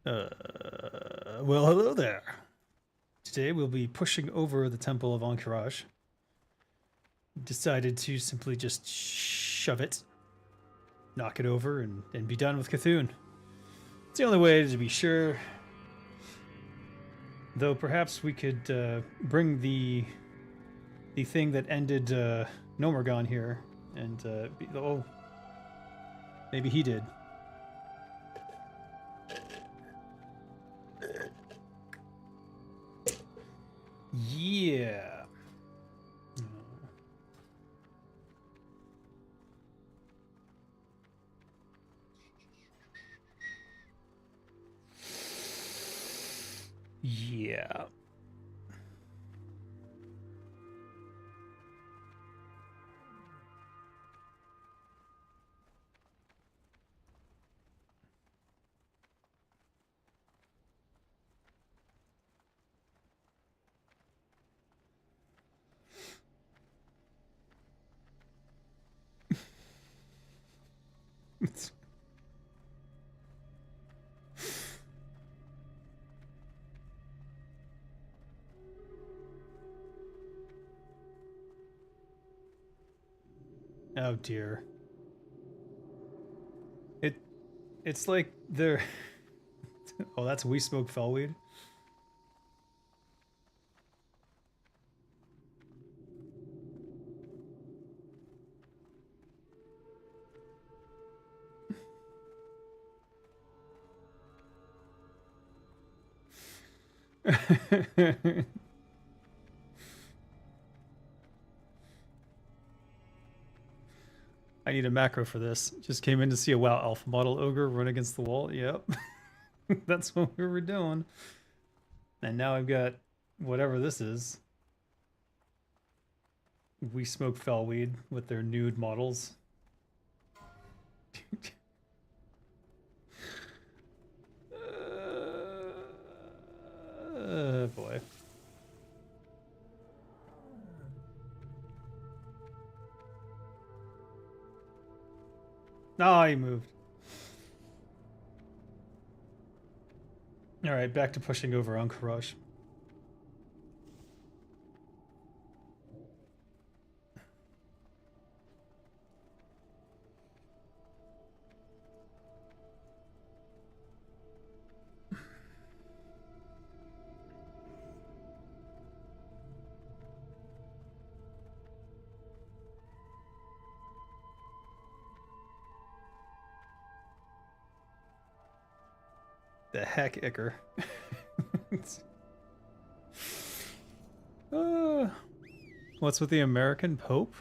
Well, hello there. Today we'll be pushing over the Temple of Encourage. Decided to simply just shove it, knock it over, and be done with Cthulhu. It's the only way to be sure. Though perhaps we could bring the thing that ended Nomergon here, and oh, maybe he did. Yeah. Yeah. Oh dear. It's like they're oh, that's We Smoke Fellweed. I need a macro for this. Just came in to see a WoW Alpha model ogre run against the wall. Yep. That's what we were doing. And now I've got whatever this is. We Smoke Fellweed with their nude models. Boy. Oh, he moved. Alright, back to pushing over Encourage. The heck, Icker. What's with the American Pope?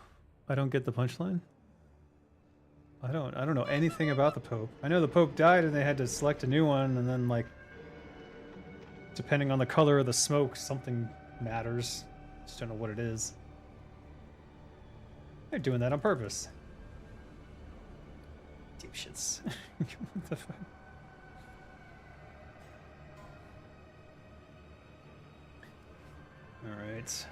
I don't get the punchline. I don't know anything about the Pope. I know the Pope died and they had to select a new one, and then like depending on the color of the smoke, something matters. Just don't know what it is. They're doing that on purpose. Dipshits. What the fuck? Alright.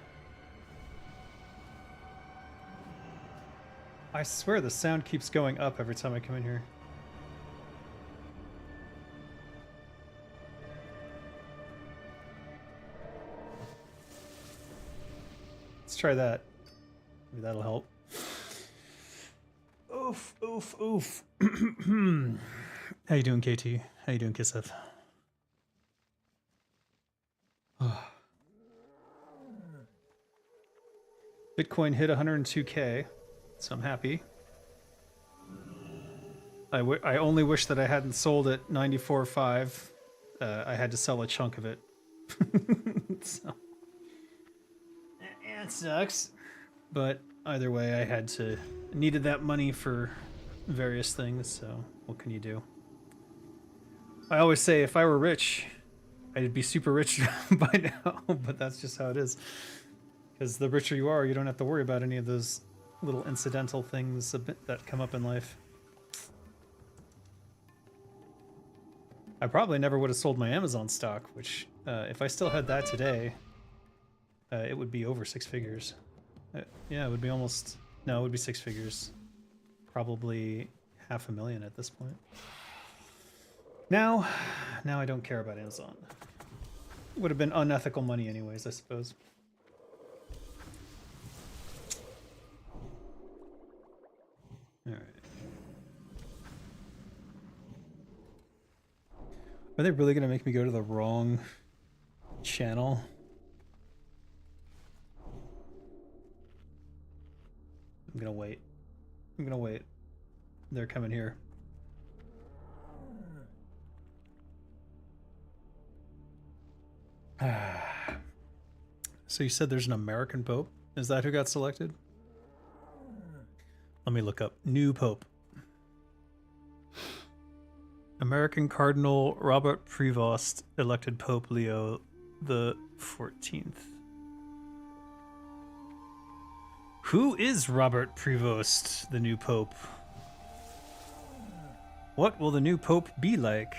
I swear the sound keeps going up every time I come in here. Let's try that. Maybe that'll help. Oof, oof, oof. How you doing, KT? How you doing, Kisef? Bitcoin hit 102K, so I'm happy. I only wish that I hadn't sold at 94.5. I had to sell a chunk of it. So it sucks. But either way, I needed that money for various things, so what can you do? I always say if I were rich, I'd be super rich by now, but that's just how it is. Because the richer you are, you don't have to worry about any of those little incidental things that come up in life. I probably never would have sold my Amazon stock, which, if I still had that today, it would be over 6 figures. Yeah, it would be almost... No, it would be 6 figures. Probably $500,000 at this point. Now, now I don't care about Amazon. Would have been unethical money anyways, I suppose. Alright. Are they really gonna make me go to the wrong channel? I'm gonna wait. I'm gonna wait. They're coming here. So you said there's an American Pope? Is that who got selected? Let me look up. New Pope. American Cardinal Robert Prevost elected Pope Leo the 14th. Who is Robert Prevost, the new Pope? What will the new Pope be like?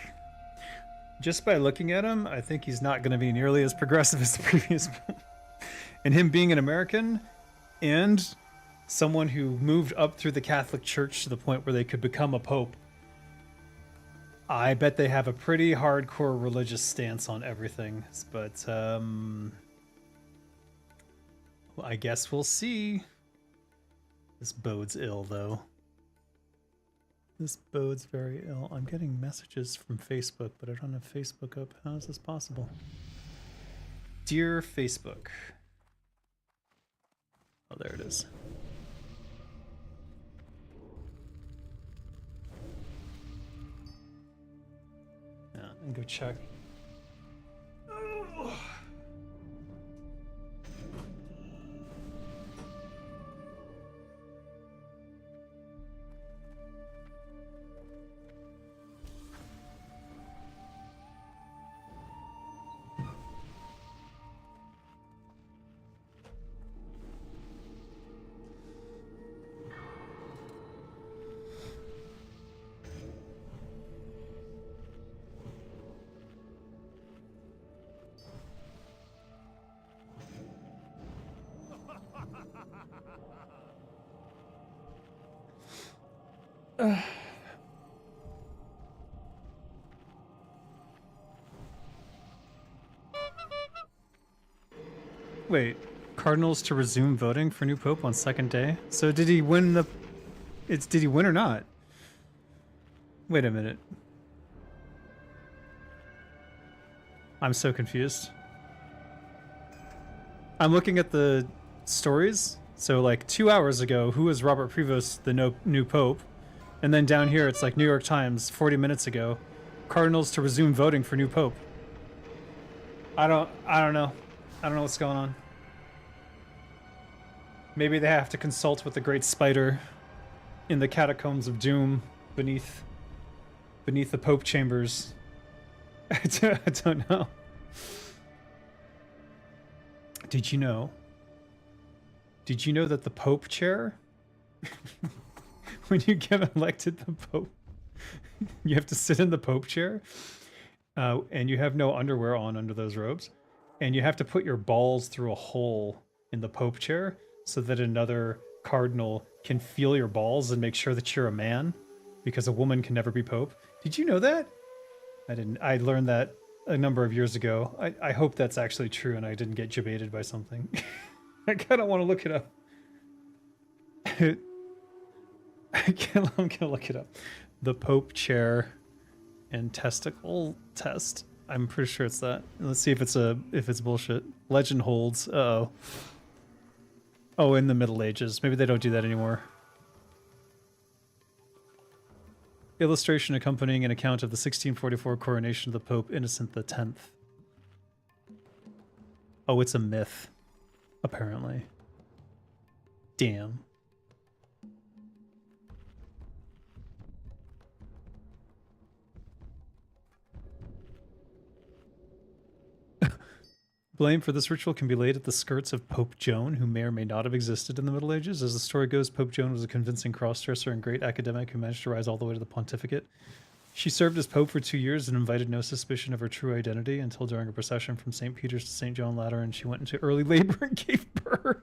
Just by looking at him, I think he's not going to be nearly as progressive as the previous Pope. And him being an American and someone who moved up through the Catholic Church to the point where they could become a Pope, I bet they have a pretty hardcore religious stance on everything. But, well, I guess we'll see. This bodes ill, though. This bodes very ill. I'm getting messages from Facebook, but I don't have Facebook up. How is this possible? Dear Facebook. Oh, there it is. Yeah, and go check. Oh. Wait, Cardinals to resume voting for new Pope on second day? So did he win the... did he win or not? Wait a minute. I'm so confused. I'm looking at the stories. So like 2 hours ago, who was Robert Prevost, the new Pope? And then down here, it's like New York Times, 40 minutes ago. Cardinals to resume voting for new Pope. I don't know. I don't know what's going on. Maybe they have to consult with the Great Spider in the catacombs of doom beneath the Pope chambers. I don't know. Did you know that the Pope chair, when you get elected the Pope, you have to sit in the Pope chair, and you have no underwear on under those robes, and you have to put your balls through a hole in the Pope chair so that another cardinal can feel your balls and make sure that you're a man, because a woman can never be Pope. Did you know that? I didn't. I learned that a number of years ago. I hope that's actually true and I didn't get debated by something. I kind of want to look it up. I'm gonna look it up. The Pope chair and testicle test. I'm pretty sure it's that. Let's see if it's bullshit. Legend holds. Uh-oh. Oh, in the Middle Ages. Maybe they don't do that anymore. Illustration accompanying an account of the 1644 coronation of the Pope Innocent X. Oh, it's a myth, apparently. Damn. Blame for this ritual can be laid at the skirts of Pope Joan, who may or may not have existed in the Middle Ages. As the story goes, Pope Joan was a convincing crossdresser and great academic who managed to rise all the way to the pontificate. She served as Pope for 2 years and invited no suspicion of her true identity until during a procession from St. Peter's to St. John Lateran, she went into early labor and gave birth.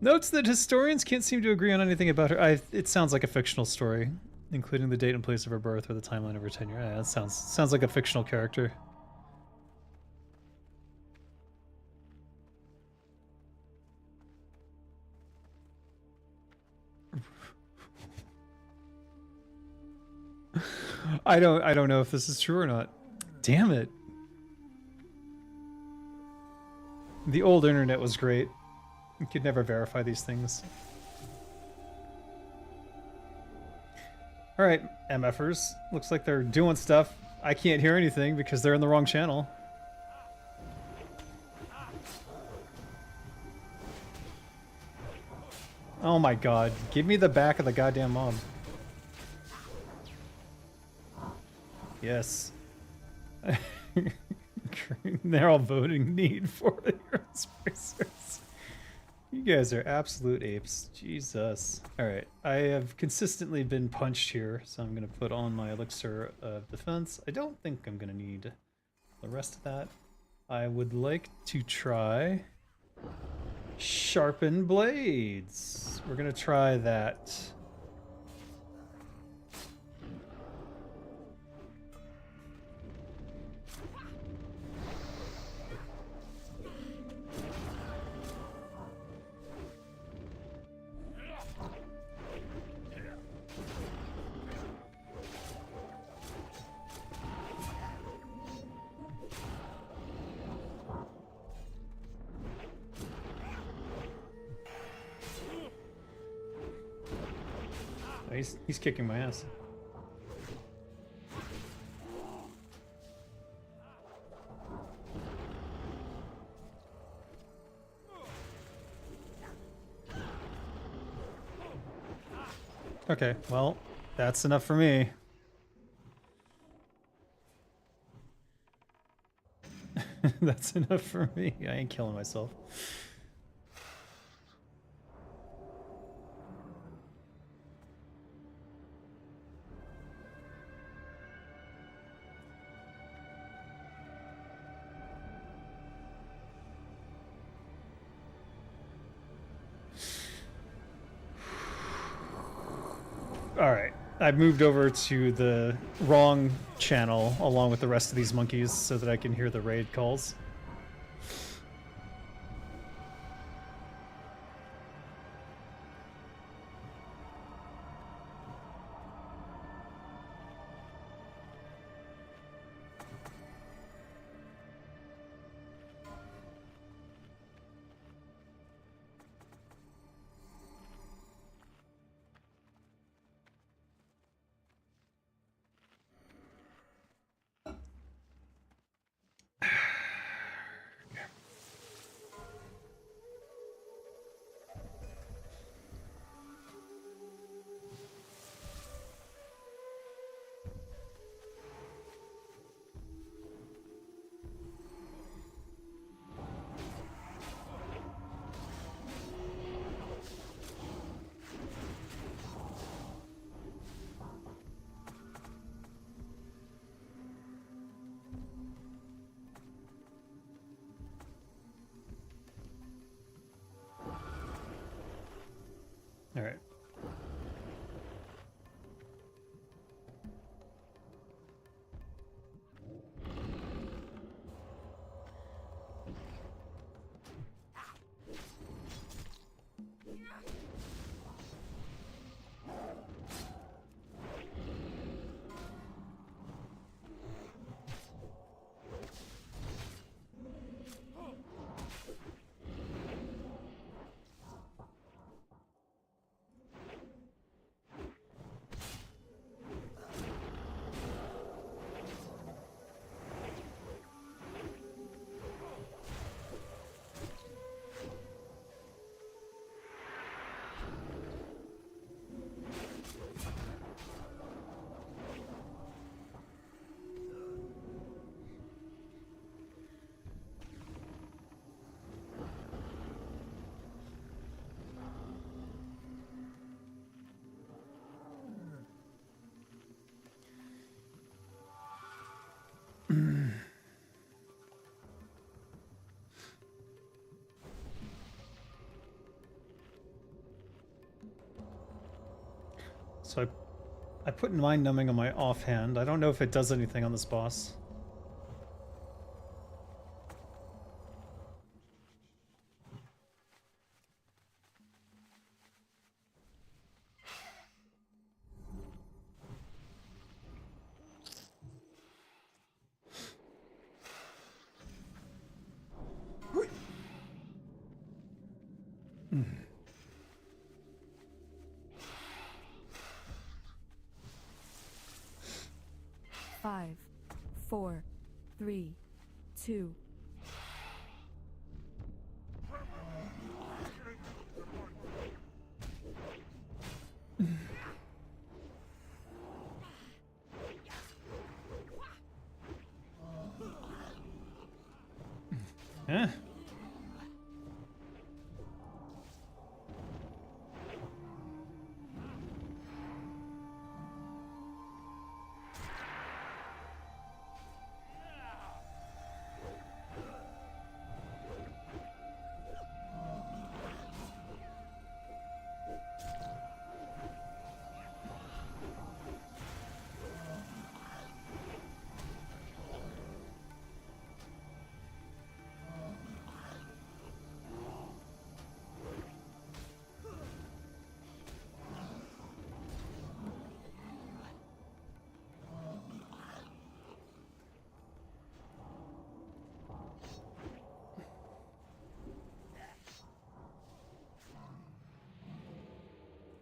Notes that historians can't seem to agree on anything about her. It sounds like a fictional story. Including the date and place of her birth or the timeline of her tenure. Yeah, that sounds like a fictional character. I don't know if this is true or not. Damn it. The old internet was great. You could never verify these things. Alright, MFers. Looks like they're doing stuff. I can't hear anything because they're in the wrong channel. Oh my god. Give me the back of the goddamn mob. Yes. They're all voting need for the hero spacers. You guys are absolute apes. Jesus. Alright, I have consistently been punched here, so I'm going to put on my elixir of defense. I don't think I'm going to need the rest of that. I would like to try sharpen blades. We're going to try that. He's kicking my ass. Okay, well, that's enough for me. That's enough for me. I ain't killing myself. Alright, I've moved over to the wrong channel along with the rest of these monkeys so that I can hear the raid calls. Alright. So I I put mind numbing on my offhand. I don't know if it does anything on this boss. Five, 4, 3, 2. Eh?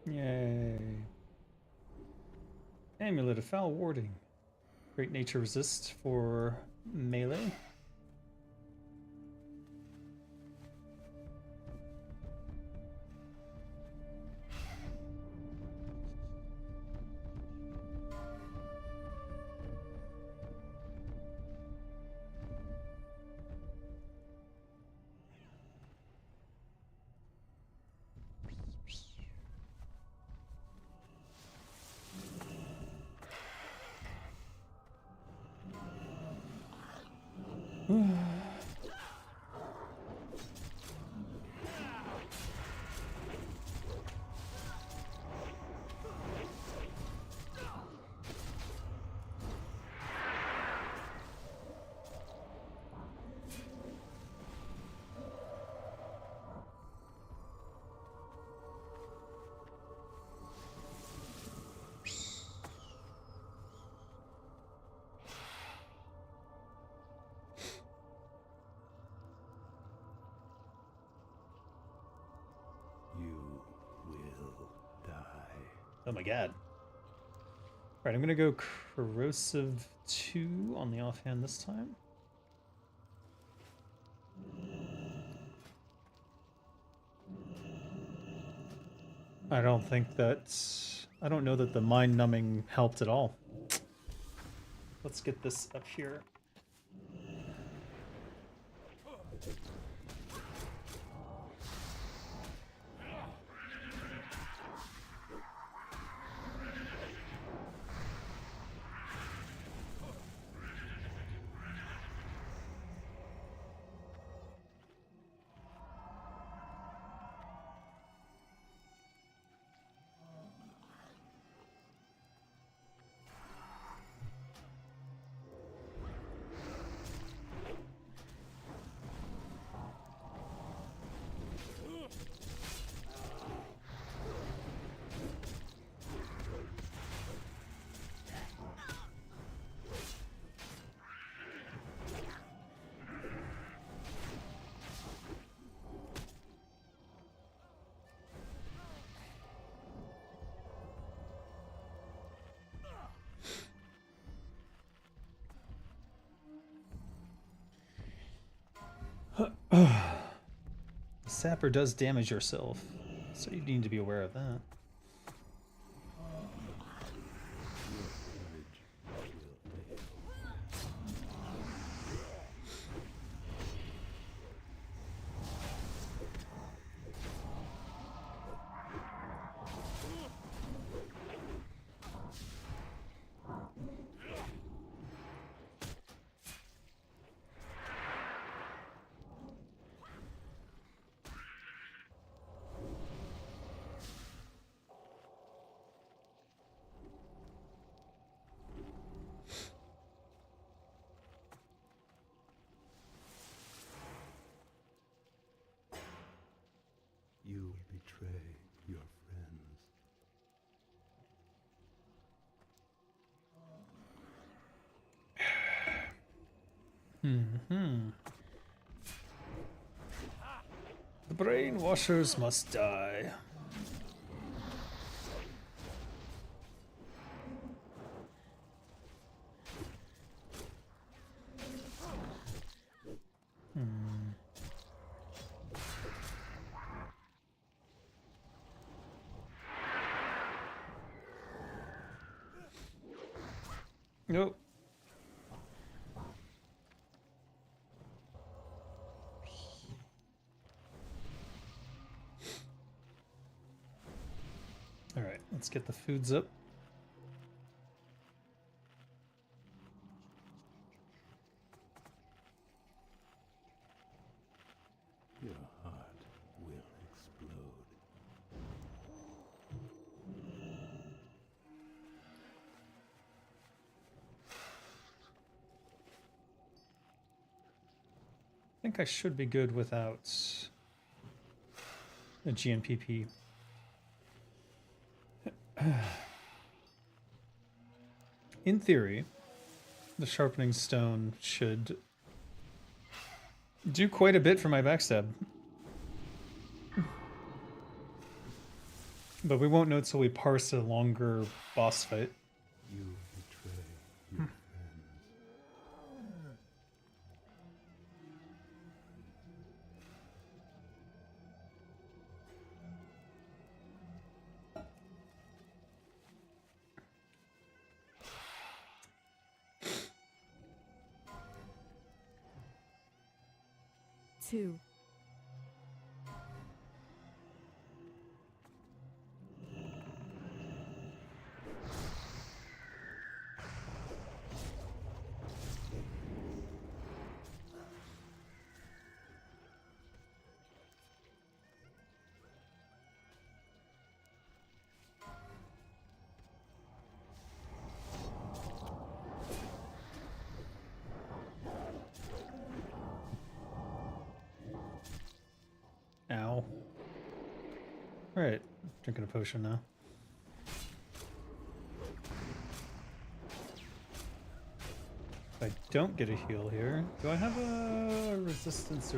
Yay. Amulet of Foul Warding. Great nature resist for melee. You will die. Oh my god. Alright, I'm gonna go Corrosive 2 on the offhand this time. I don't think that... I don't know that the mind numbing helped at all. Let's get this up here. The sapper does damage yourself, so you need to be aware of that. Hmm. The brainwashers must die. Nope. All right, let's get the foods up. Your heart will explode. I think I should be good without a GNPP. In theory, the sharpening stone should do quite a bit for my backstab. But we won't know until we parse a longer boss fight. You betray your friends. Two. Ow. Alright, drinking a potion now. If I don't get a heal here, do I have a resistance?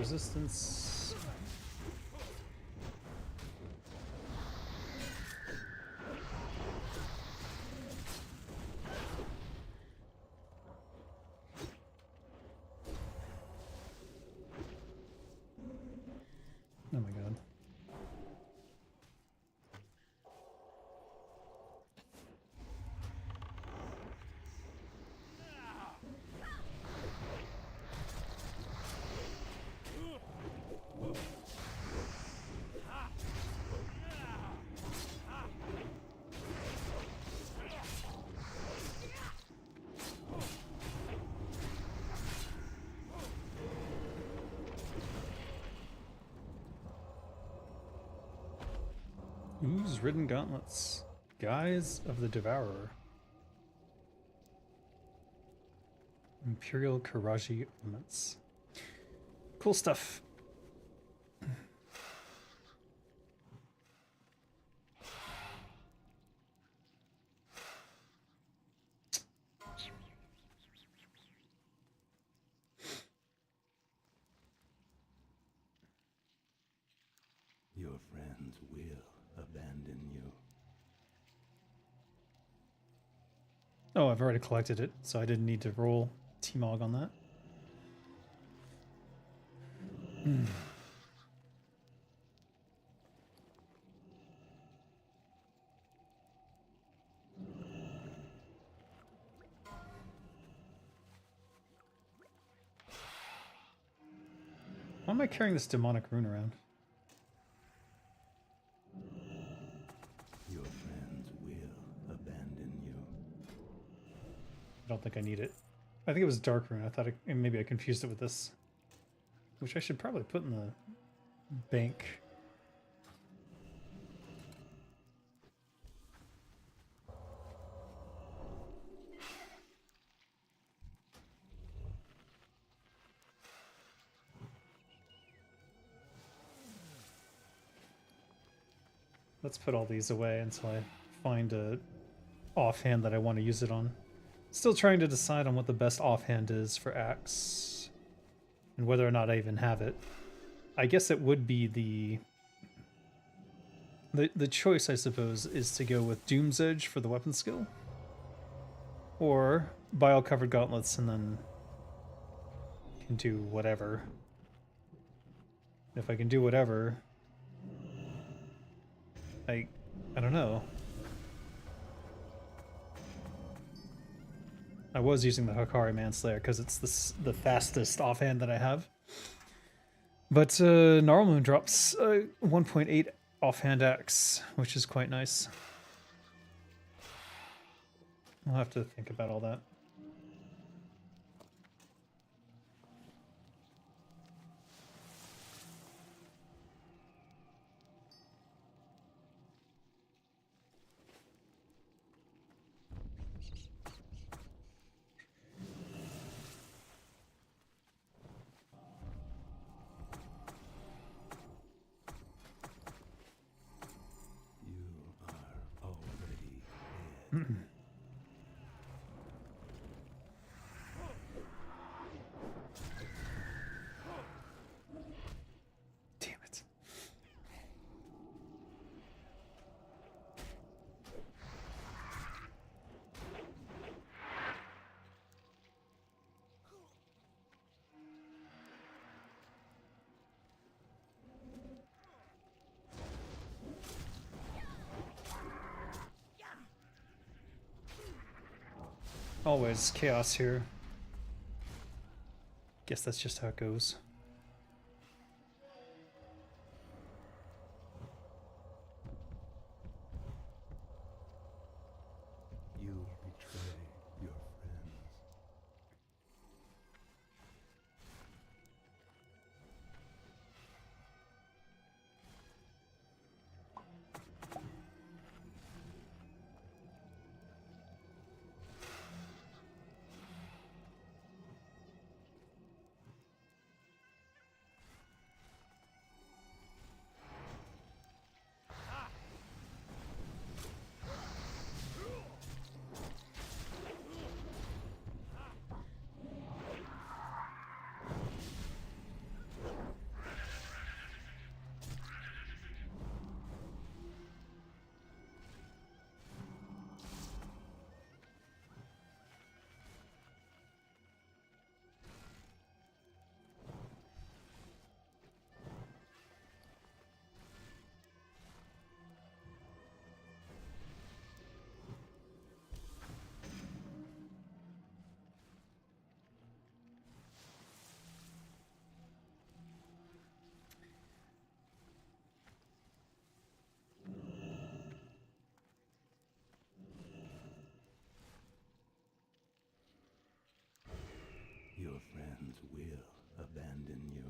Oh my god. Ooze-ridden gauntlets. Guise of the Devourer. Imperial Karaji ornaments. Cool stuff. Your friends will abandon you. Oh, I've already collected it, so I didn't need to roll T-Mog on that. Why am I carrying this demonic rune around? Your friends will abandon you. I don't think I need it. I think it was dark rune. I thought maybe I confused it with this. Which I should probably put in the bank. Let's put all these away until I find a offhand that I want to use it on. Still trying to decide on what the best offhand is for axe. and whether or not I even have it. I guess it would be the choice, I suppose, is to go with Doom's Edge for the weapon skill, or Bile Covered Gauntlets and then can do whatever. If I can do whatever, I don't know. I was using the Hakari Manslayer because it's the fastest offhand that I have. But Gnarlmoon drops 1.8 offhand axe, which is quite nice. I'll have to think about all that. You are already dead. Damn it. Always chaos here. Guess that's just how it goes. You betray your friends. Your friends will abandon you.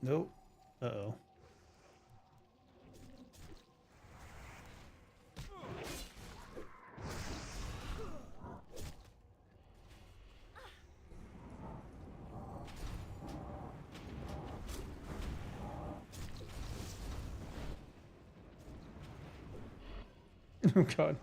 Nope. Uh-oh. Oh god.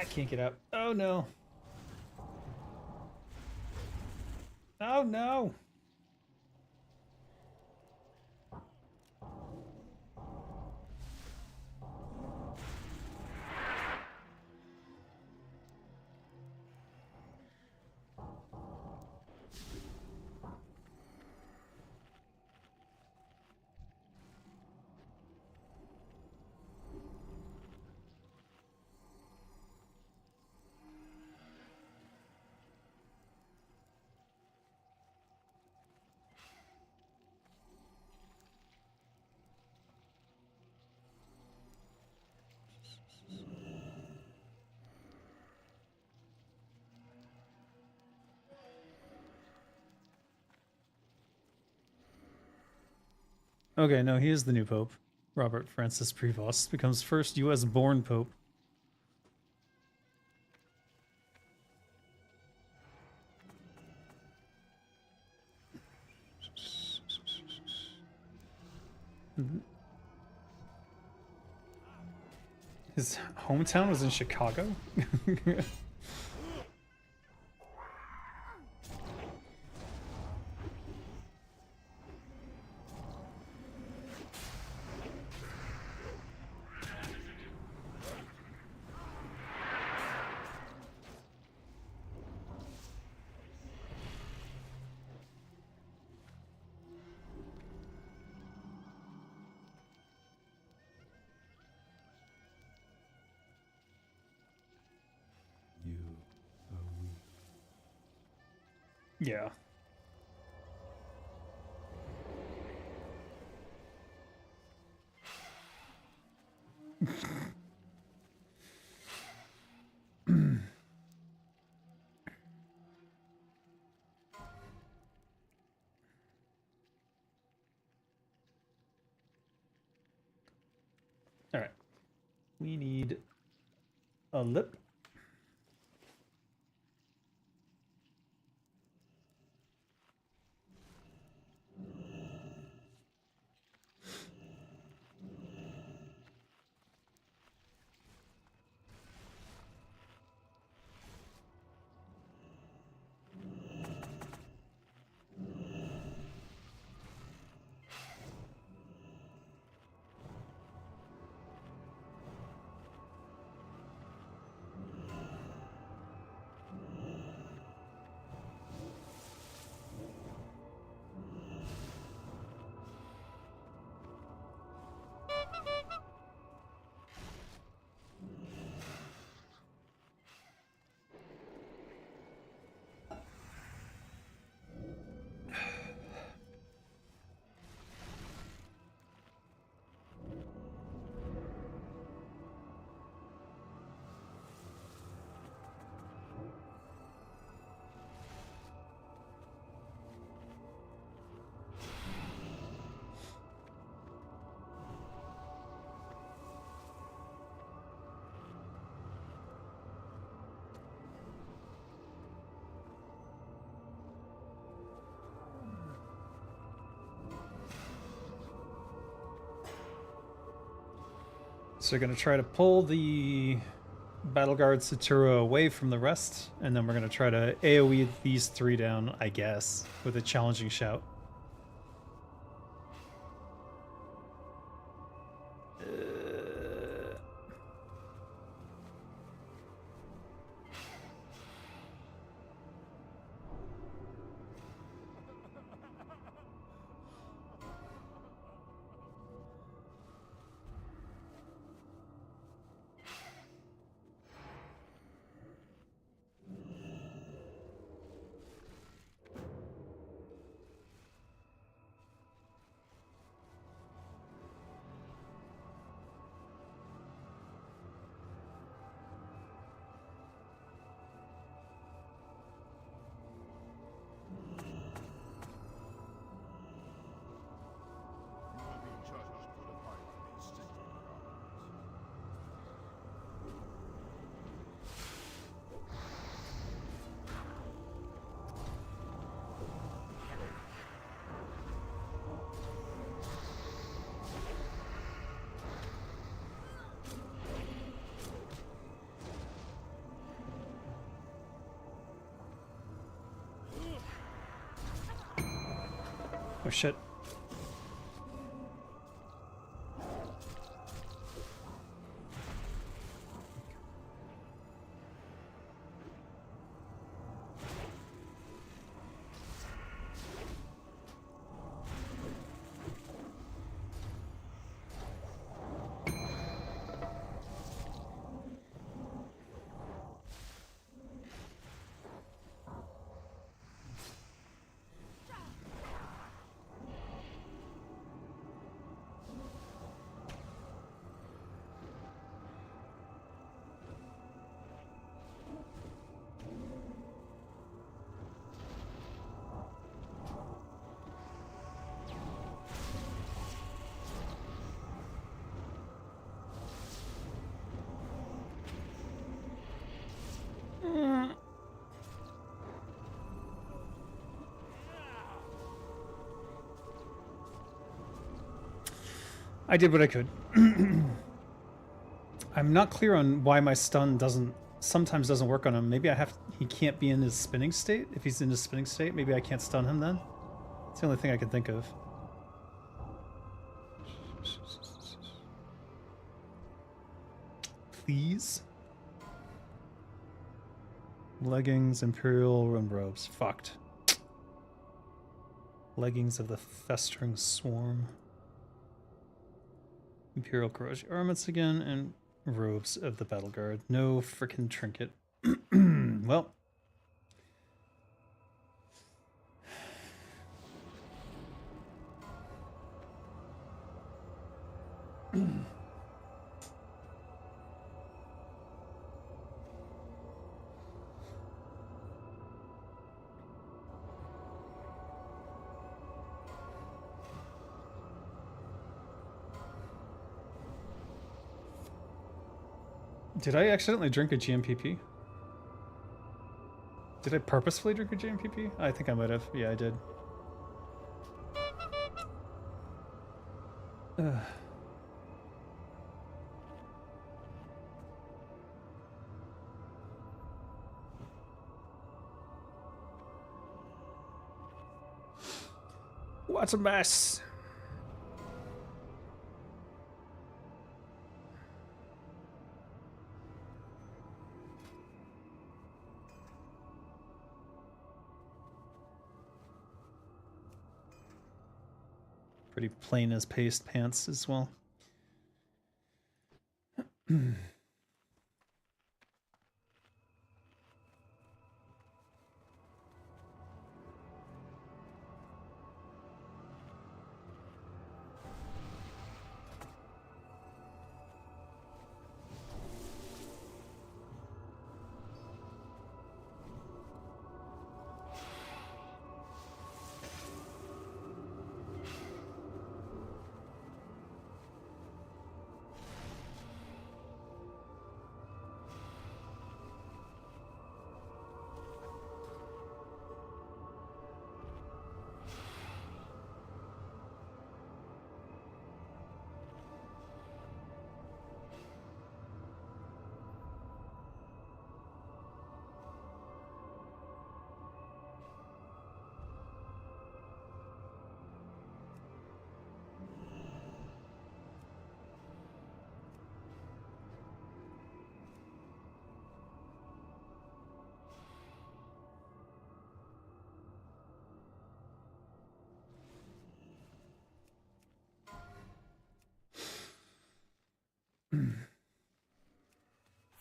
I can't get up. Oh no. Oh no. Okay, no, he is the new pope. Robert Francis Prevost becomes first U.S. born pope. His hometown was in Chicago? You are weak. Yeah. All right. We need a lip. So we're going to try to pull the Battle Guard Satura away from the rest, and then we're going to try to AoE these three down, I guess, with a challenging shout. shit. I did what I could. I'm not clear on why my stun sometimes doesn't work on him. Maybe he can't be in his spinning state. If he's in his spinning state, maybe I can't stun him then. It's the only thing I can think of. Please. Leggings, Imperial, and robes. Fucked. Leggings of the Festering Swarm. Imperial Corrosion Armaments again, and robes of the Battle Guard. No frickin' trinket. Well. Did I accidentally drink a GMPP? Did I purposefully drink a GMPP? I think I might have. Yeah, I did. Ugh. What a mess. Pretty plain as paste pants as well.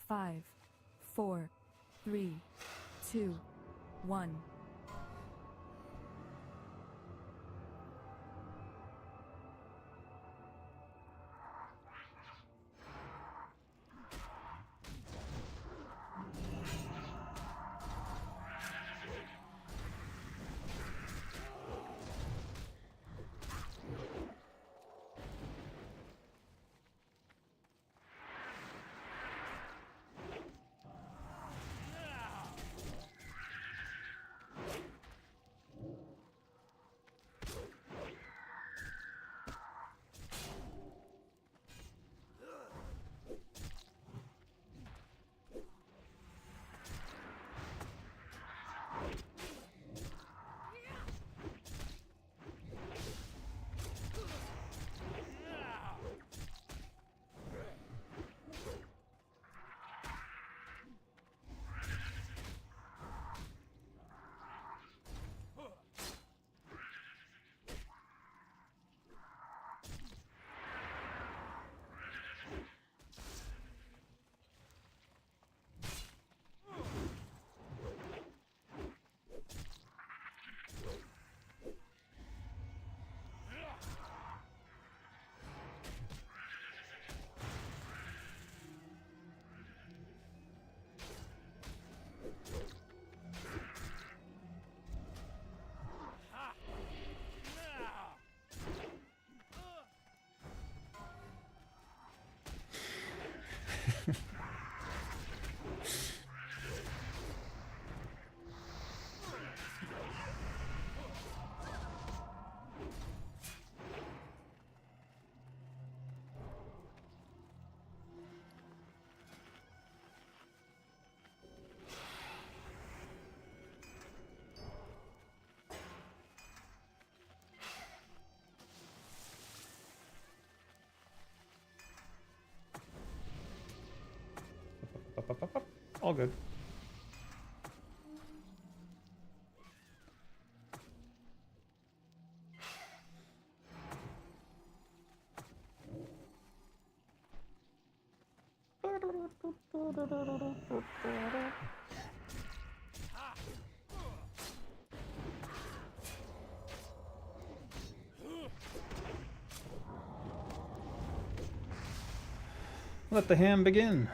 Five, 4, 3, 2, 1. Up. All good. Let the ham begin.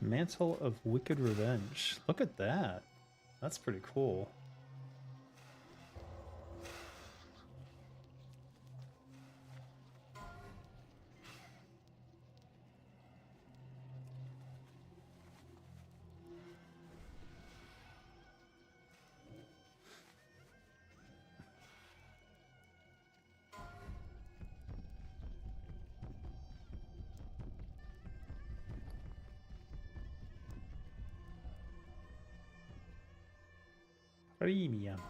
Mantle of Wicked Revenge. Look at that. That's pretty cool. Premium.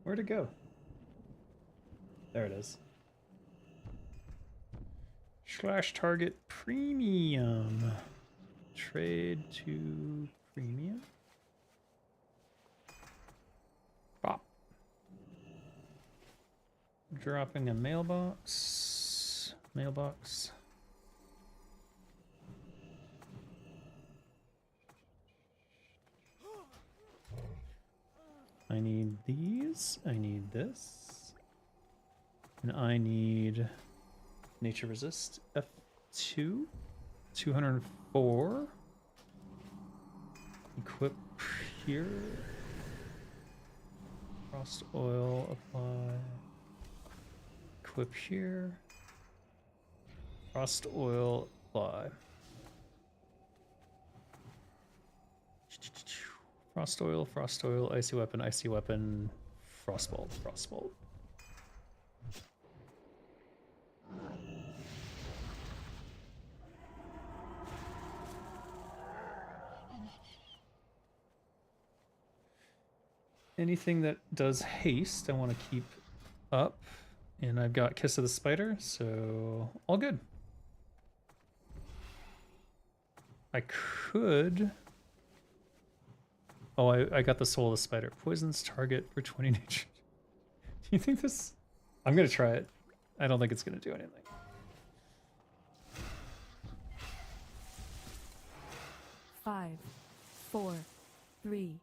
Where'd it go? There it is. Slash target premium. Trade to premium. Bop. Dropping a mailbox. Mailbox. I need these. I need this. And I need nature resist F2. 204. Equip here. Frost oil apply. Equip here. Frost oil apply. Frost oil, icy weapon, frostbolt, frostbolt. Anything that does haste, I want to keep up. And I've got Kiss of the Spider, so all good. I could... Oh, I got the Soul of the Spider. Poisons target for 20 nature. Do you think this... I'm going to try it. I don't think it's going to do anything. Five, 4, 3,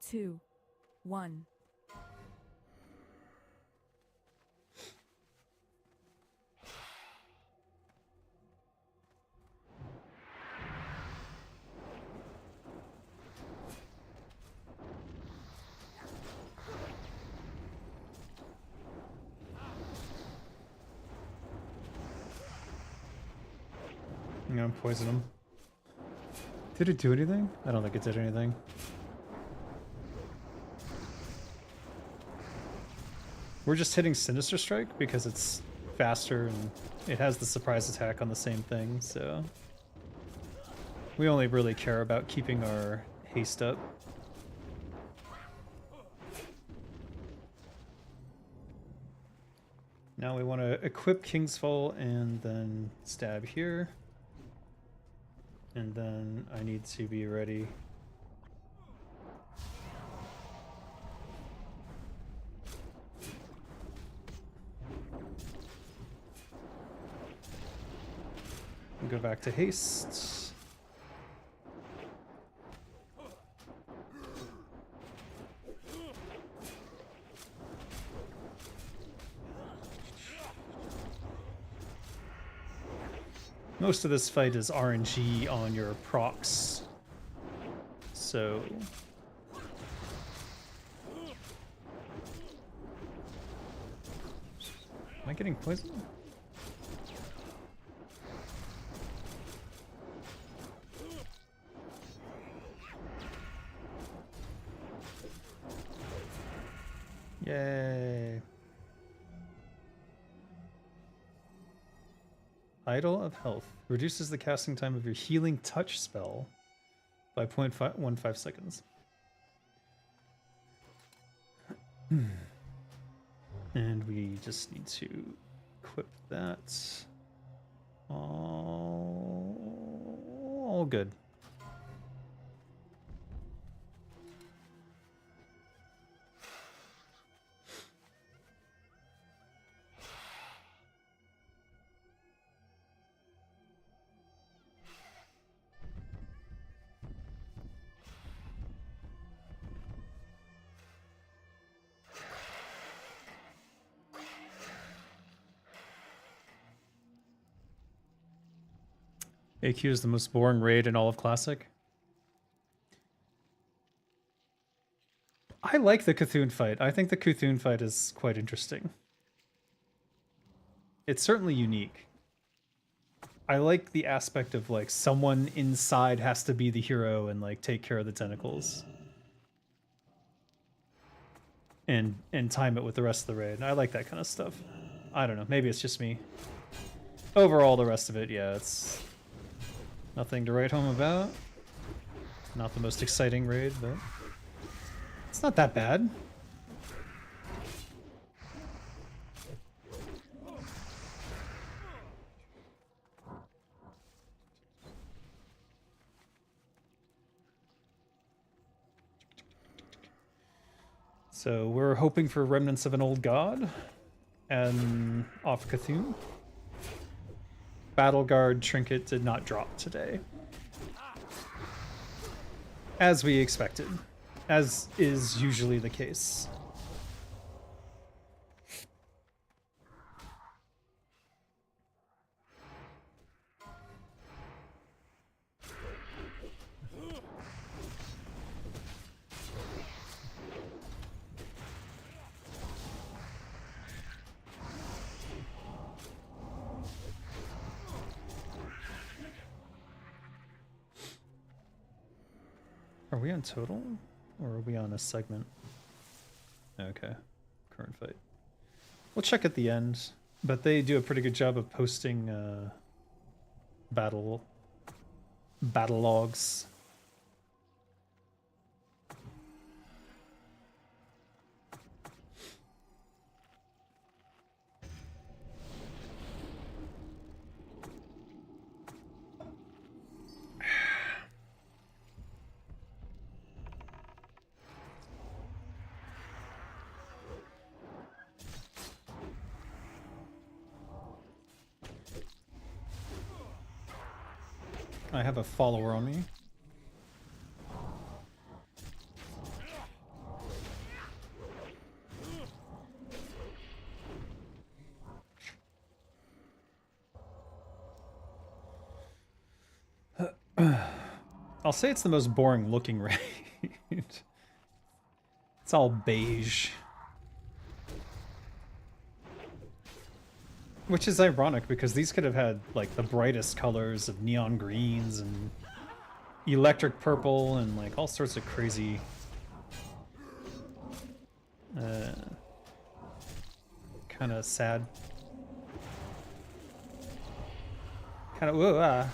2, 1. I'm gonna poison him. Did it do anything? I don't think it did anything. We're just hitting Sinister Strike because it's faster and it has the surprise attack on the same thing, so... We only really care about keeping our haste up. Now we want to equip Kingsfall and then stab here. And then I need to be ready. Go back to haste. Most of this fight is RNG on your procs, so am I getting poisoned? Yay. Idol of Health reduces the casting time of your healing touch spell by 0.15 seconds. And we just need to equip that. All good. AQ is the most boring raid in all of Classic. I like the Cthulhu fight. I think the Cthulhu fight is quite interesting. It's certainly unique. I like the aspect of like someone inside has to be the hero and like take care of the tentacles. And time it with the rest of the raid. I like that kind of stuff. I don't know, maybe it's just me. Overall, the rest of it, yeah, it's nothing to write home about. Not the most exciting raid, but it's not that bad. So we're hoping for remnants of an old god and off Cthulhu. Battle Guard trinket did not drop today. As we expected, as is usually the case. Are we on total? Or are we on a segment? Okay. Current fight. We'll check at the end, but they do a pretty good job of posting battle logs. I have a follower on me. I'll say it's the most boring looking raid. It's all beige. Which is ironic because these could have had like the brightest colors of neon greens and electric purple and like all sorts of crazy kind of sad. Kind of whoa.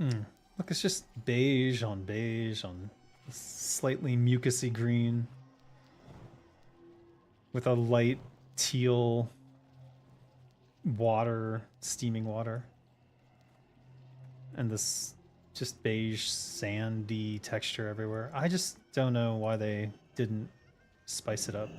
Look, it's just beige on slightly mucusy green with a light teal water, steaming water. And this just beige sandy texture everywhere. I just don't know why they didn't spice it up.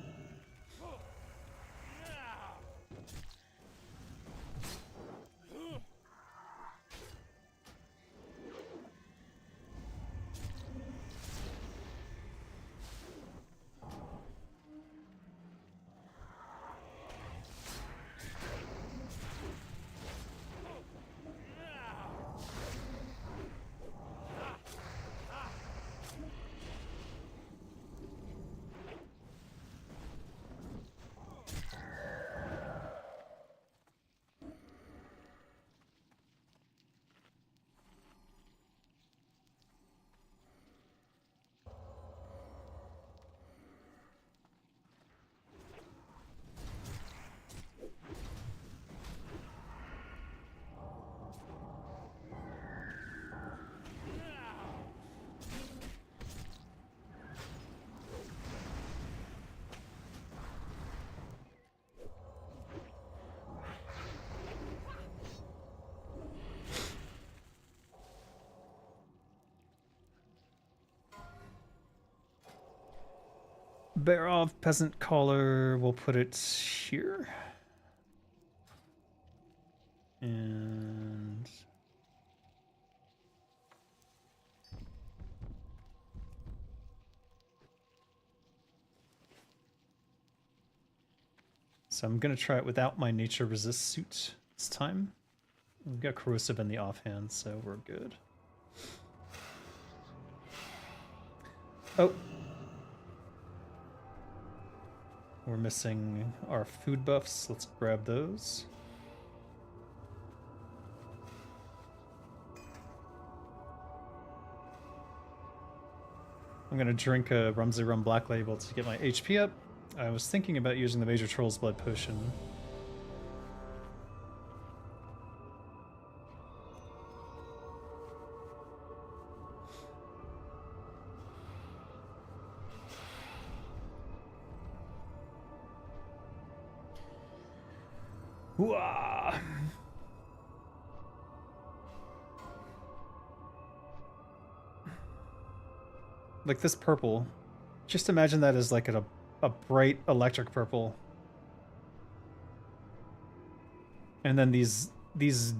Bear of peasant collar, we'll put it here. And so I'm gonna try it without my nature resist suit this time. We've got corrosive in the offhand, so we're good. Oh. We're missing our food buffs. Let's grab those. I'm gonna drink a Rumsey Rum Black Label to get my HP up. I was thinking about using the Major Troll's Blood Potion. Hooah! Like this purple. Just imagine that as like a bright electric purple. And then these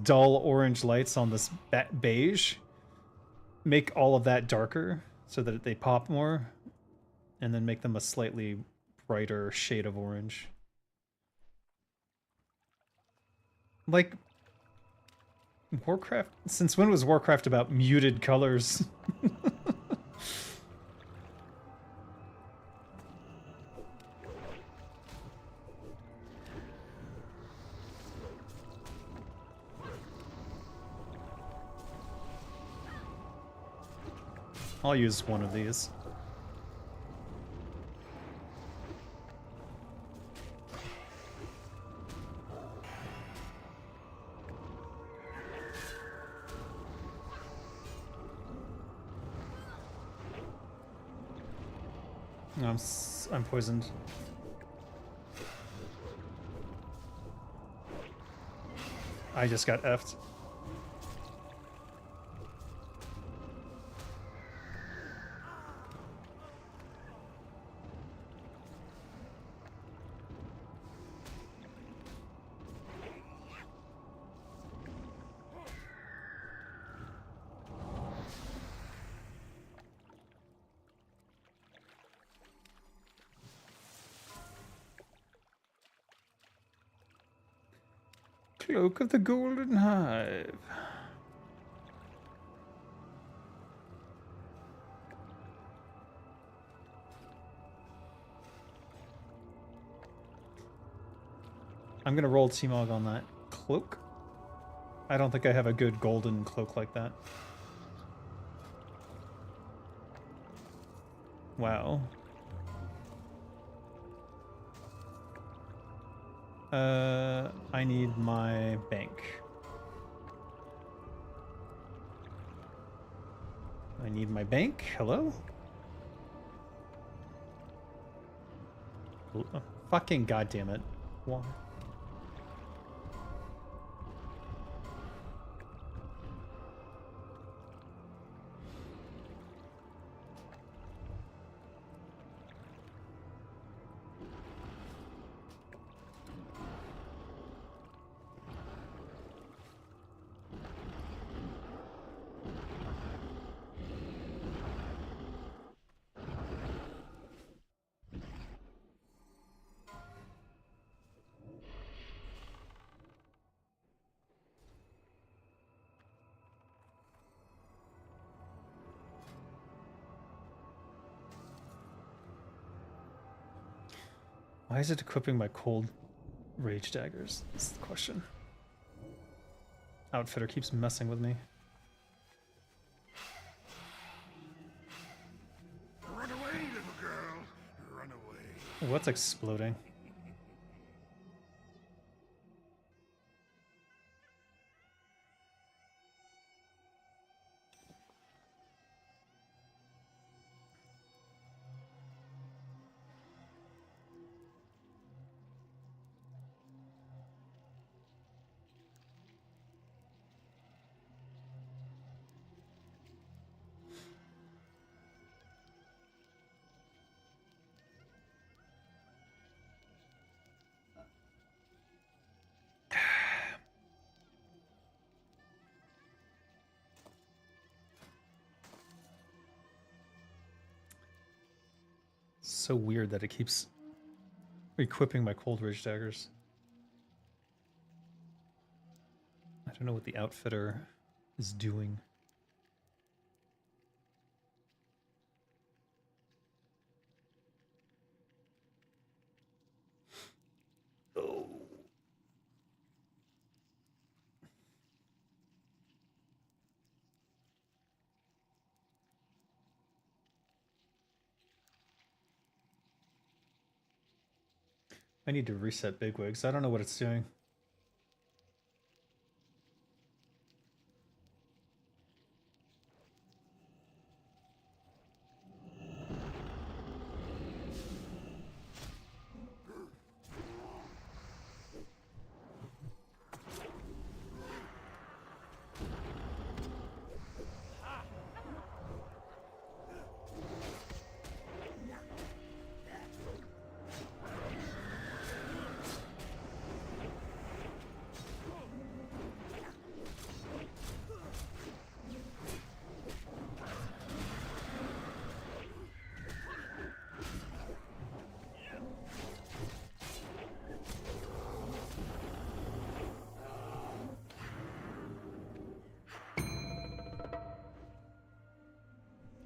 dull orange lights on this beige make all of that darker so that they pop more, and then make them a slightly brighter shade of orange. Like, Warcraft? Since when was Warcraft about muted colors? I'll use one of these. I'm poisoned. I just got effed. Cloak of the Golden Hive. I'm gonna roll T-Mog on that cloak. I don't think I have a good golden cloak like that. Wow. I need my bank. I need my bank. Hello? Oh, fucking goddamn it. Why? Why is it equipping my cold rage daggers? That's the question. Outfitter keeps messing with me. Run away, little girl. Run away. What's exploding? So weird that it keeps equipping my cold rage daggers. I don't know what the outfitter is doing. Oh. I need to reset Bigwigs. I don't know what it's doing.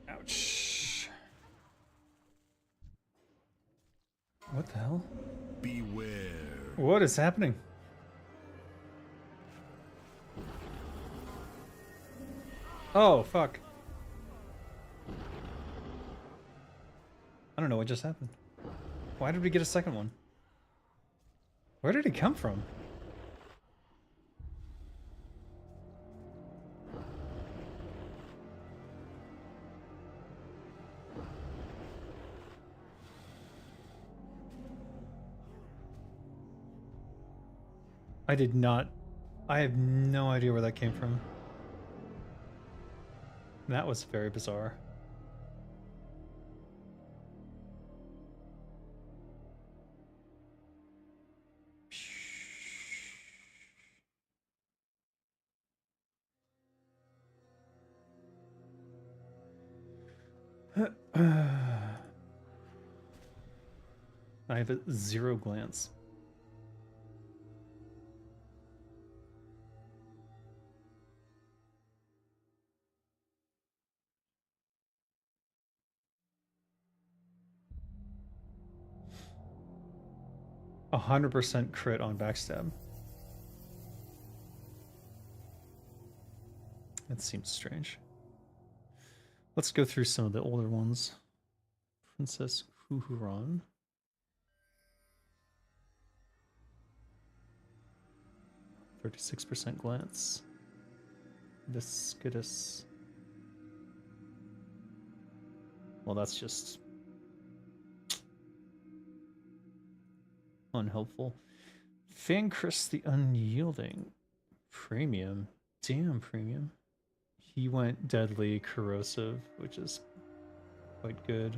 Ouch. What the hell? Beware. What is happening? Oh, fuck. I don't know what just happened. Why did we get a second one? Where did it come from? I did not. I have no idea where that came from. That was very bizarre. I have a 0 glance. A 100% crit on backstab. That seems strange. Let's go through some of the older ones. Princess Huhuran. .36% glance. Viscidus. Well, that's just unhelpful. Fancris the Unyielding. Premium. Damn, premium. He went deadly corrosive, which is quite good.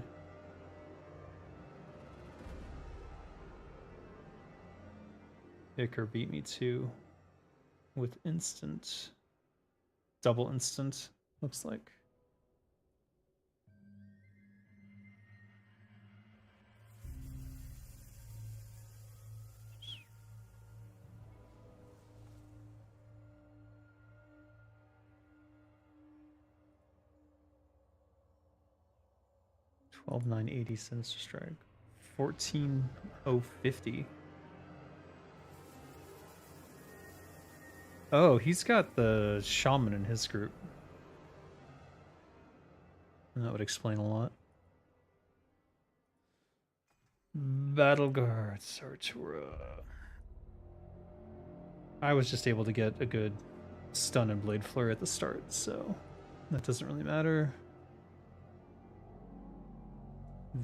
Icar beat me too. With instant. Double instant, looks like. $12,980 Sinister Strike. 14,050. Oh, he's got the Shaman in his group. And that would explain a lot. Battle Guards, Artura. I was just able to get a good stun and blade flurry at the start, so that doesn't really matter.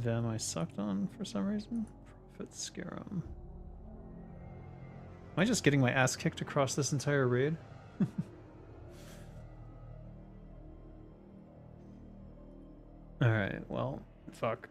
Them I sucked on for some reason. Prophet Scarum. Am I just getting my ass kicked across this entire raid? Alright, well, fuck.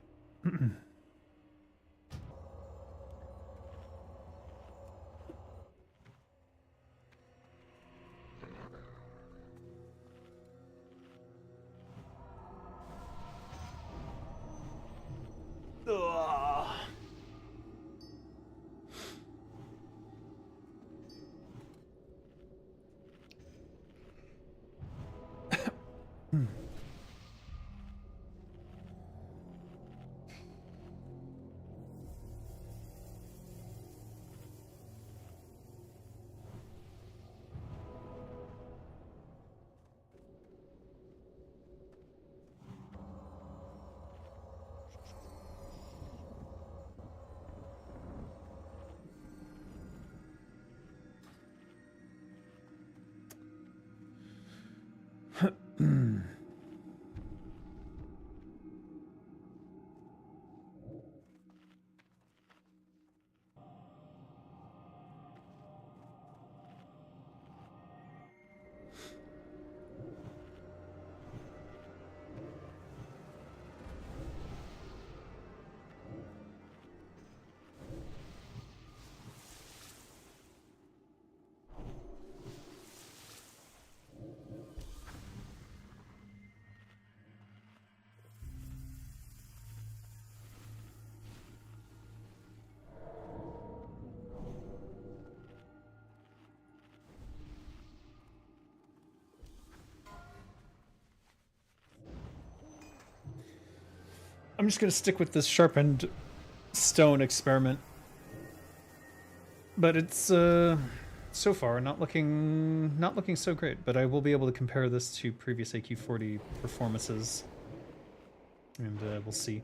I'm just gonna stick with this sharpened stone experiment. But it's so far not looking so great, but I will be able to compare this to previous AQ40 performances. And we'll see.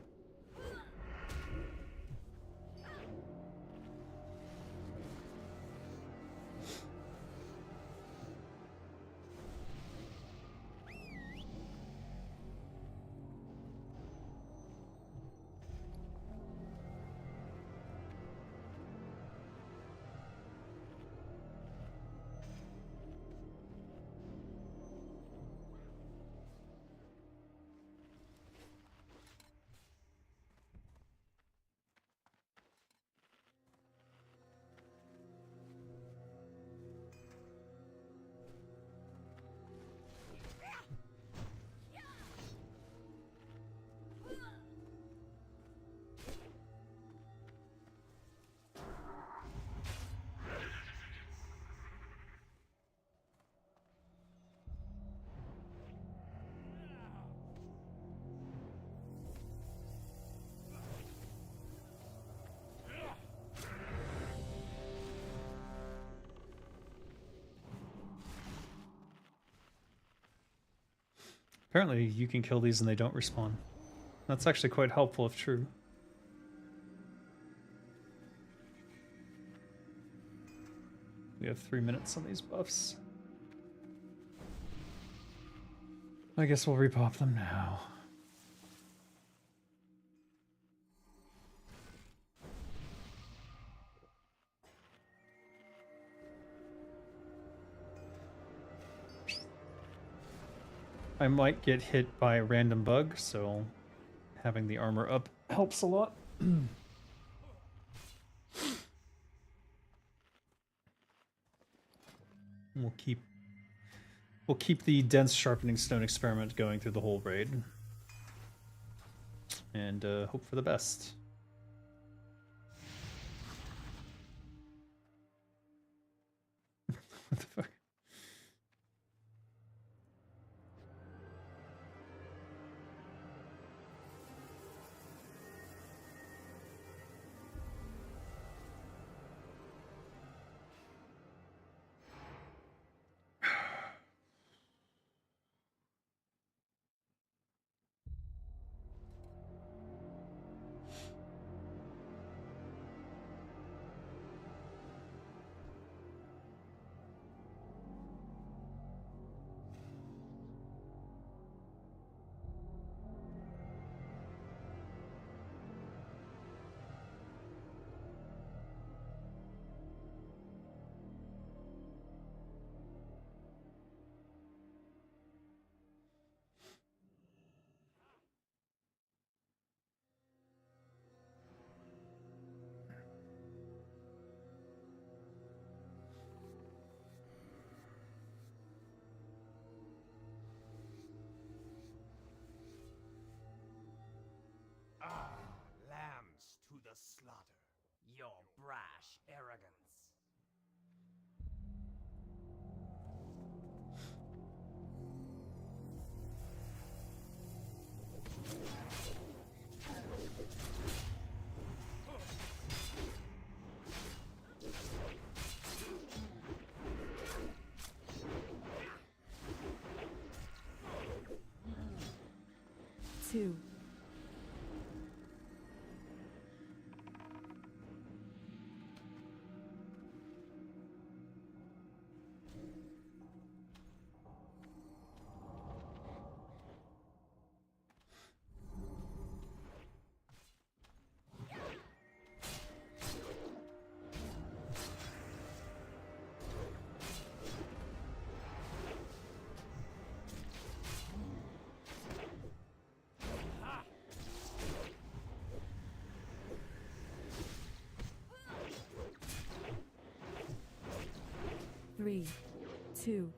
Apparently you can kill these and they don't respawn. That's actually quite helpful if true. We have 3 minutes on these buffs. I guess we'll repop them now. I might get hit by a random bug, so having the armor up helps a lot. We'll keep the dense sharpening stone experiment going through the whole raid, and hope for the best. What the fuck? Lambs to the slaughter. Your brash arrogance. Two. Three, two.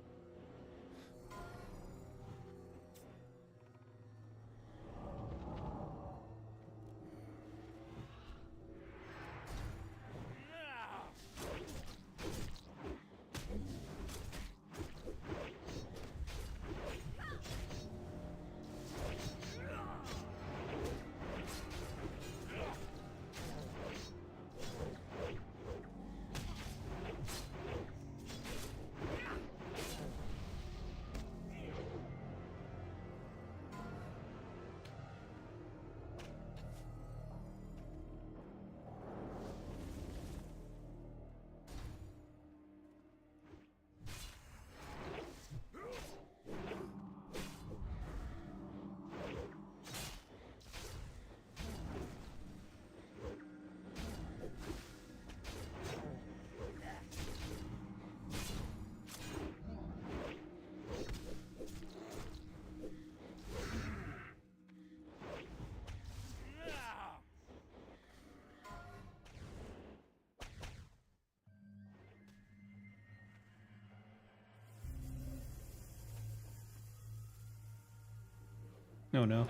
Oh no.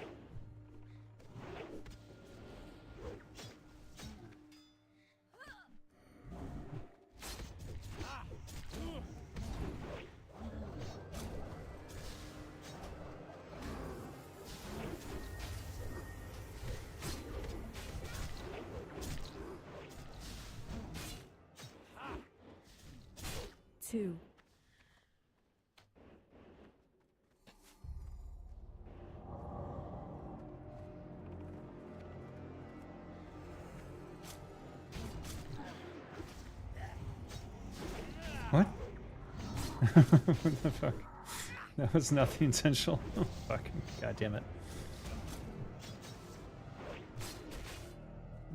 Two. What? What the fuck? That was not the intentional. Fucking god damn it.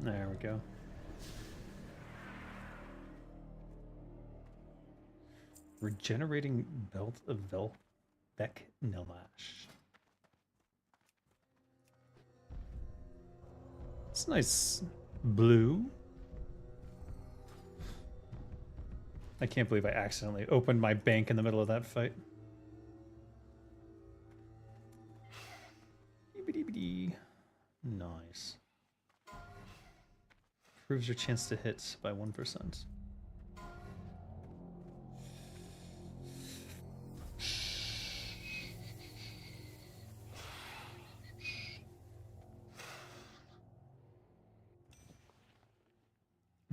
There we go. Regenerating belt of Beck Nilash. It's nice blue. I can't believe I accidentally opened my bank in the middle of that fight. Nice. Improves your chance to hit by 1%.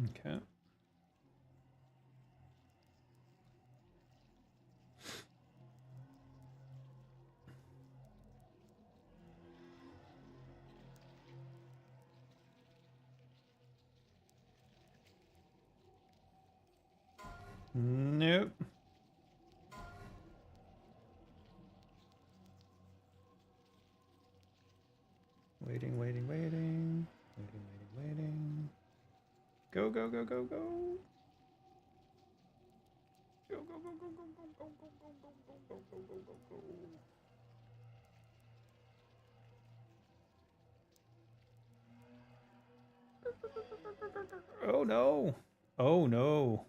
Okay. Nope. Waiting, waiting, waiting. Waiting, waiting, waiting. Go, go, go, go, go. Go, go, go, go, go, go, go, go, go, go, go, go, go, go, go, go. Oh no. Oh no.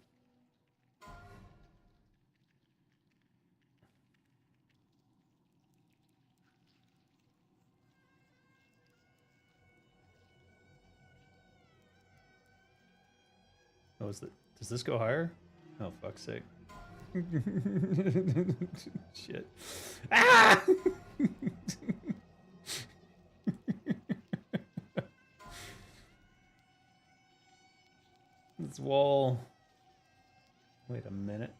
Oh, is it? Does this go higher? Oh, fuck's sake. Shit. Ah! This wall. Wait a minute.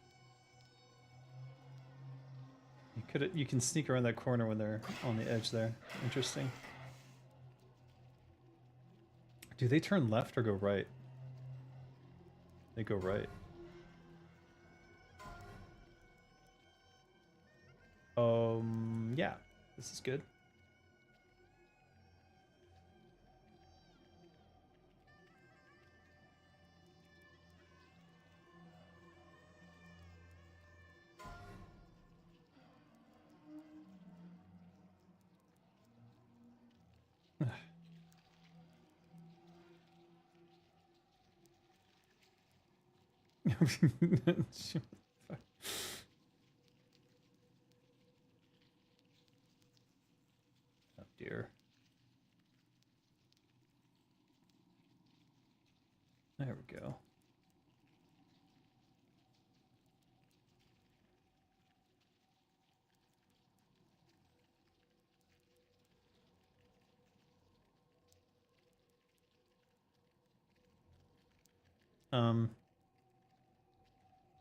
You can sneak around that corner when they're on the edge there. Interesting. Do they turn left or go right? They go right. Yeah. This is good. Oh dear. There we go.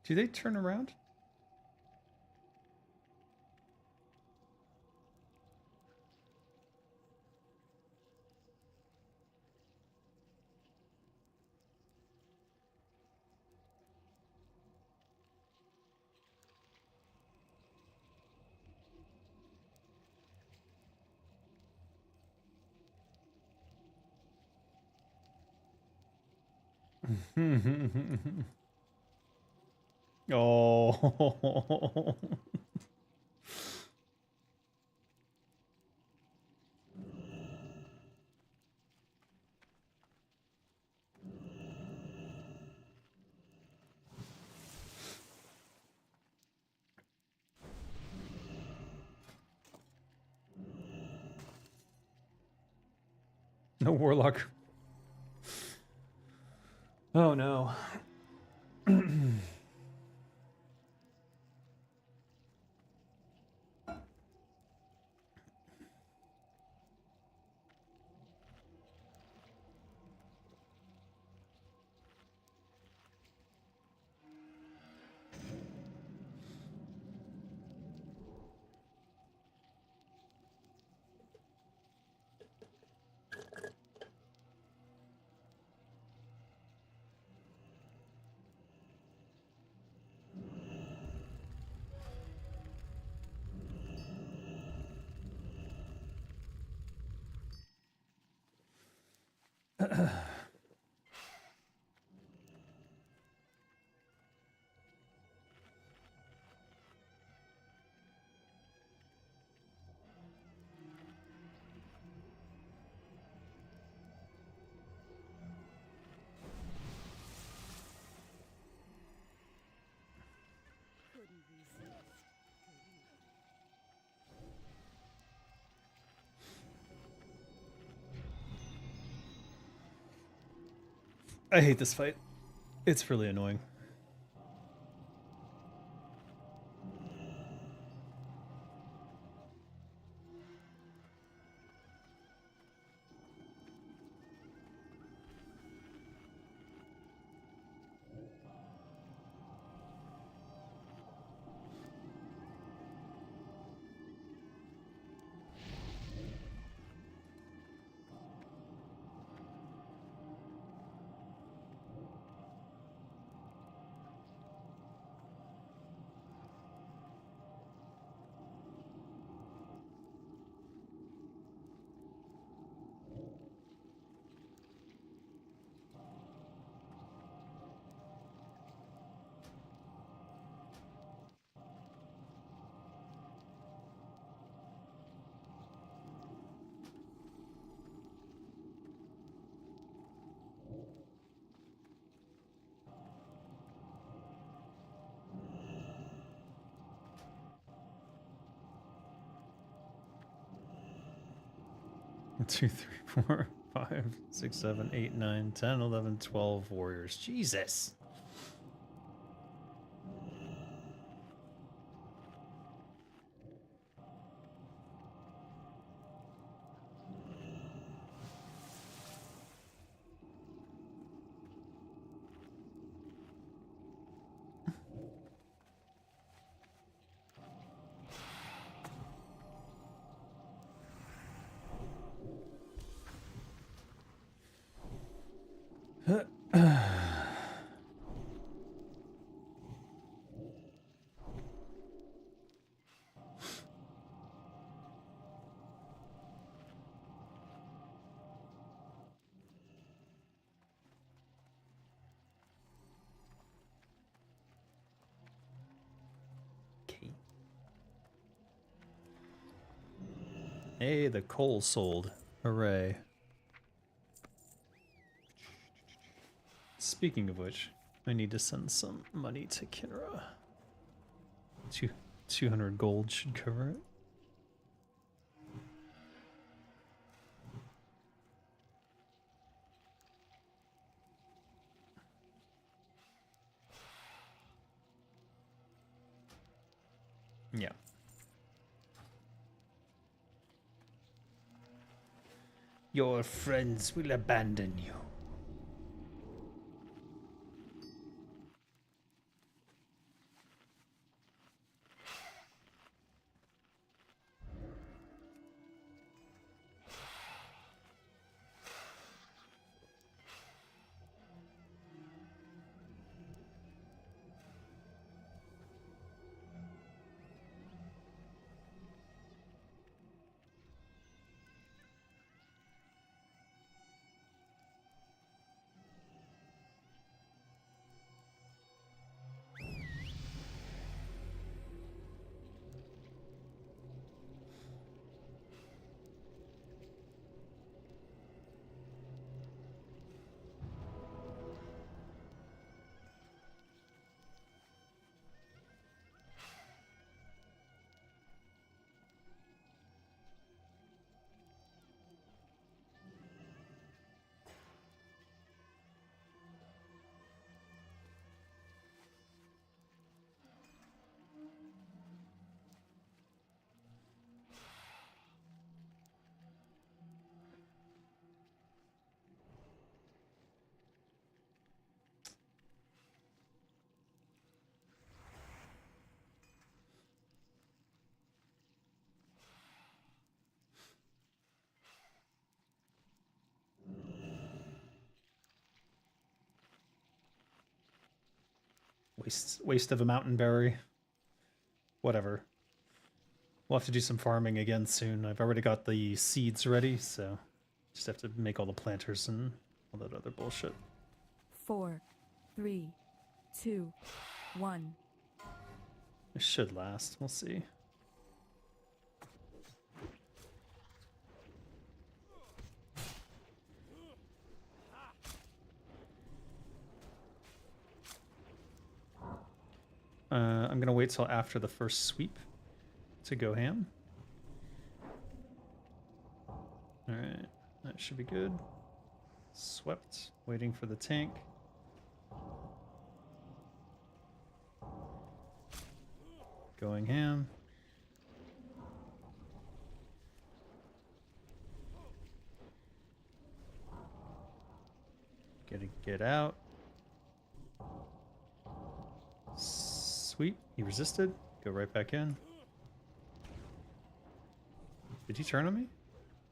Do they turn around? Oh. No warlock. Oh no. I hate this fight. It's really annoying. Two, three, four, 5, 6, 7, 8, 9, 10, 11, 12 warriors. Jesus. Okay. Hey, the coal sold. Hooray. Speaking of which, I need to send some money to Kinra. 200 gold should cover it. Yeah. Your friends will abandon you. Waste of a mountain berry. Whatever. We'll have to do some farming again soon. I've already got the seeds ready, so just have to make all the planters and all that other bullshit. 4, 3, 2, 1. It should last. We'll see. I'm gonna wait till after the first sweep to go ham. Alright, that should be good. Swept. Waiting for the tank. Going ham. Get out. Sweet. He resisted. Go right back in. Did he turn on me?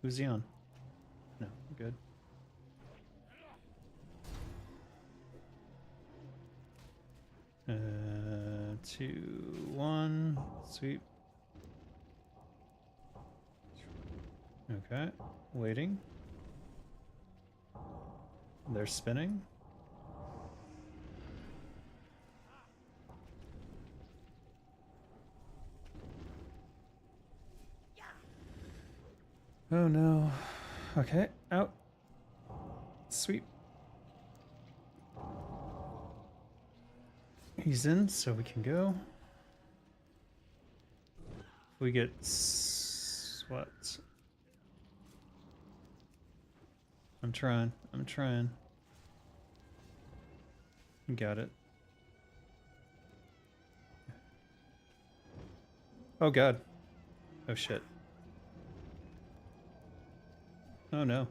Who's he on? No, I'm good. Uh, 2, 1. Sweep. Okay. Waiting. They're spinning. Oh no. Okay, out. Sweep. He's in, so we can go. We get what? I'm trying. Got it. Oh god. Oh shit. Oh no.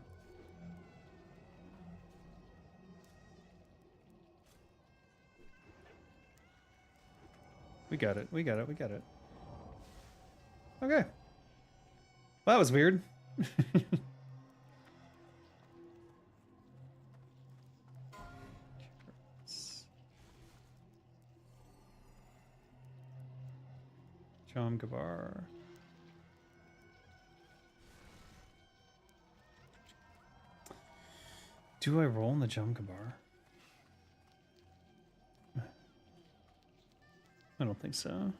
We got it. Okay. Well, that was weird. Jom Gabar. Do I roll in the Jom Gabar? I don't think so.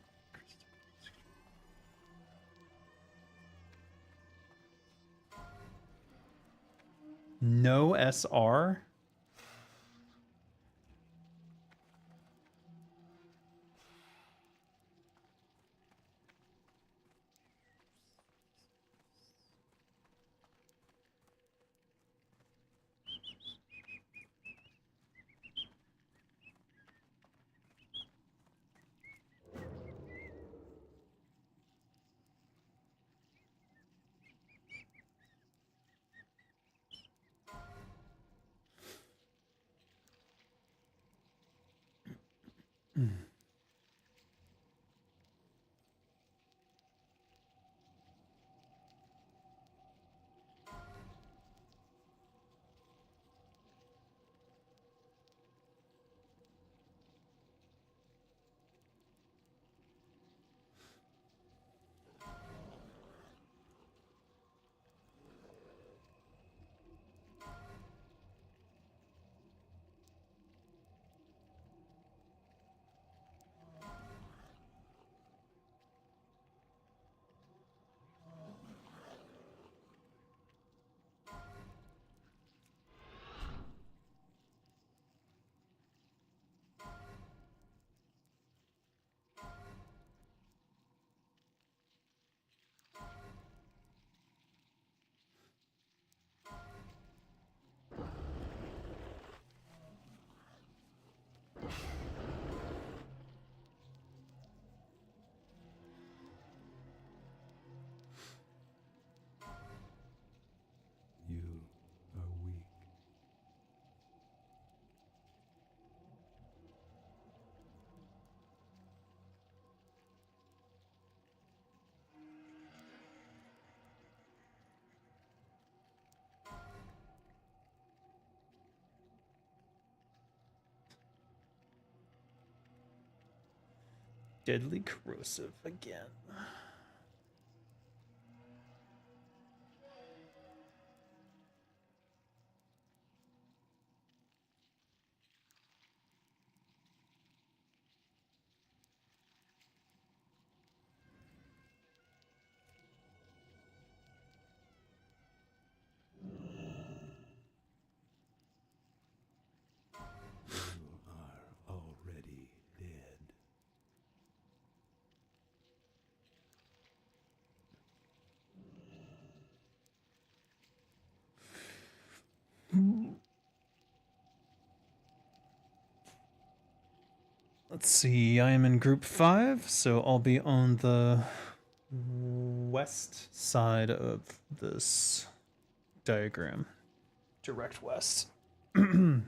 No SR? You are weak. Deadly corrosive again. You are already dead. Let's see, I am in group 5, so I'll be on the west side of this diagram. Direct west. We'll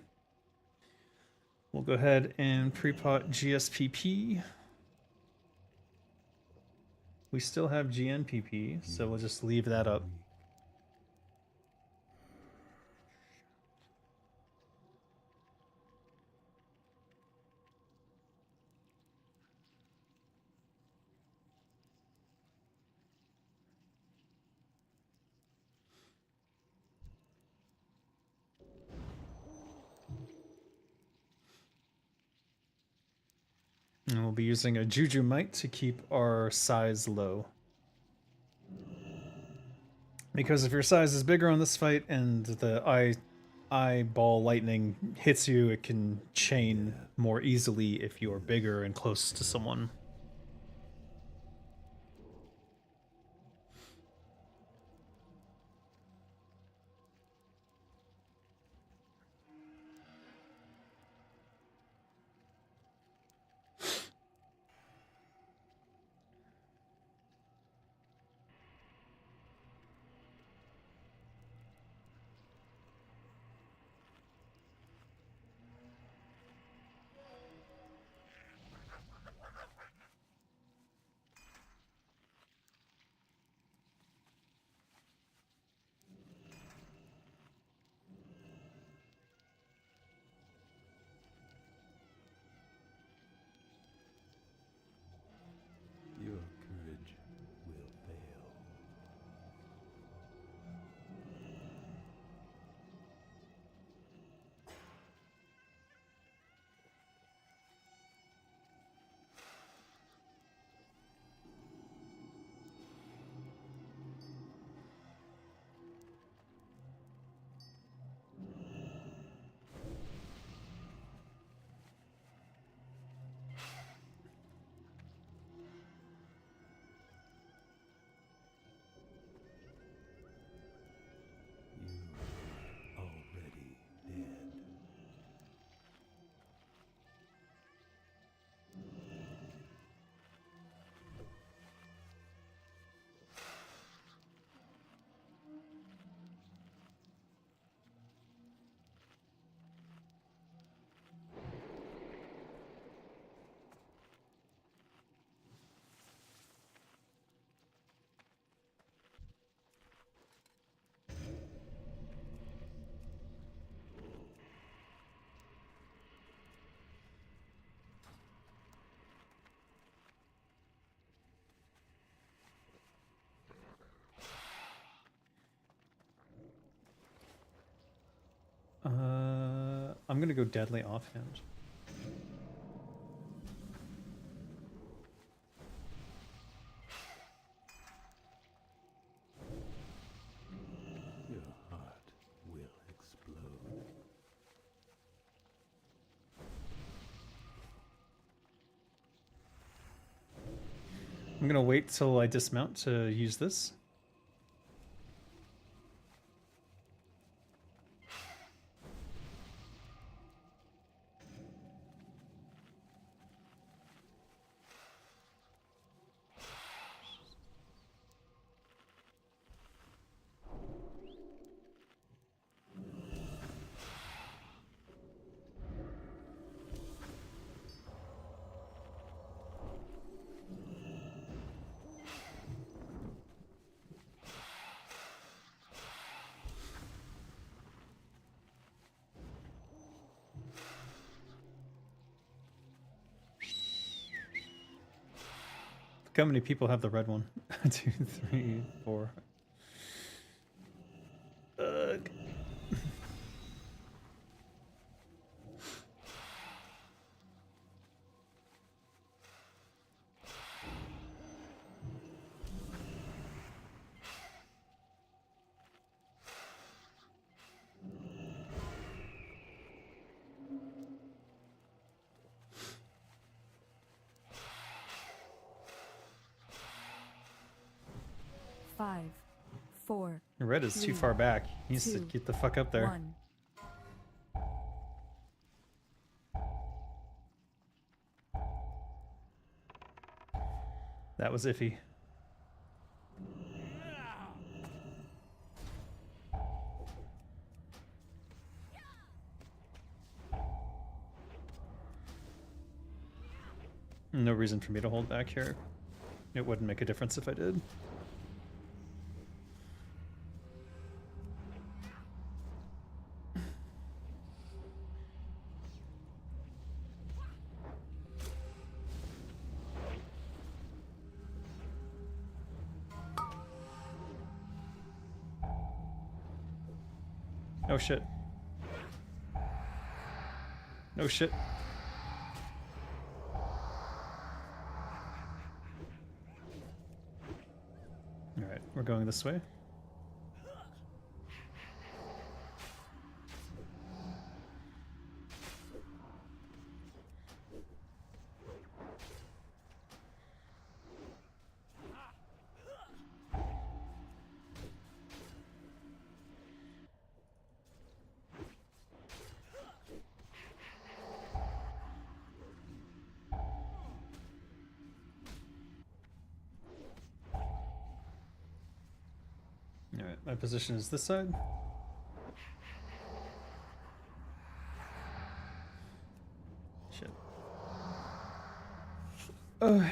go ahead and pre-pot GSPP. We still have GNPP, so we'll just leave that up. And we'll be using a Juju Mite to keep our size low. Because if your size is bigger on this fight and the eyeball lightning hits you, it can chain more easily if you're bigger and close to someone. Your courage will fail. You are already dead. I'm gonna go deadly offhand. Your heart will explode. I'm gonna wait till I dismount to use this. Look how many people have the red one. 2, 3, 4. Ugh. Five, four, Red is too three, far back. He needs to 2, get the fuck up there. 1. That was iffy. No reason for me to hold back here. It wouldn't make a difference if I did. Oh shit. No shit. Alright, we're going this way. Alright, my position is this side. Shit. Oh.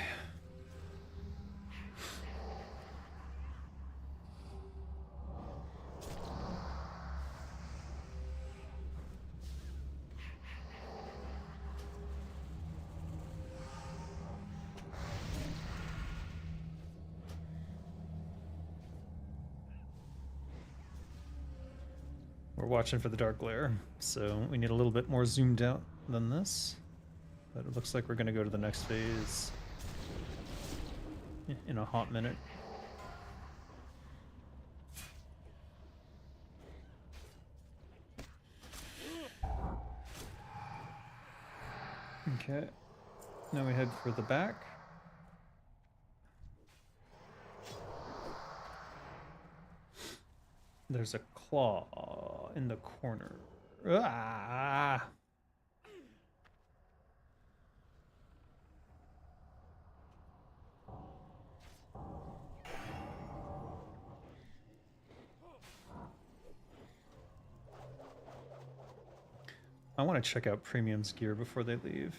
We're watching for the dark glare, so we need a little bit more zoomed out than this. But it looks like we're going to go to the next phase in a hot minute. Okay, now we head for the back. There's a claw in the corner. Ah! I want to check out Premium's gear before they leave.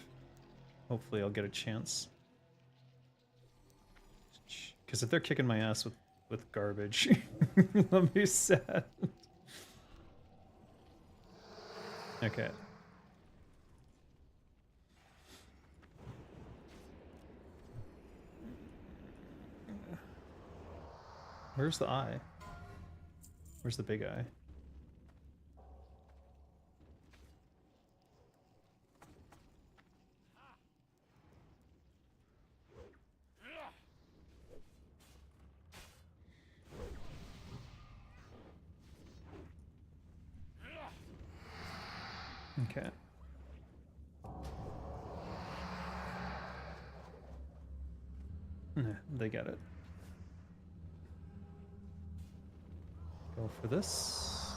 Hopefully I'll get a chance. Because if they're kicking my ass with garbage, I'll be sad. Okay. Where's the eye? Where's the big eye? Okay. They get it. Go for this.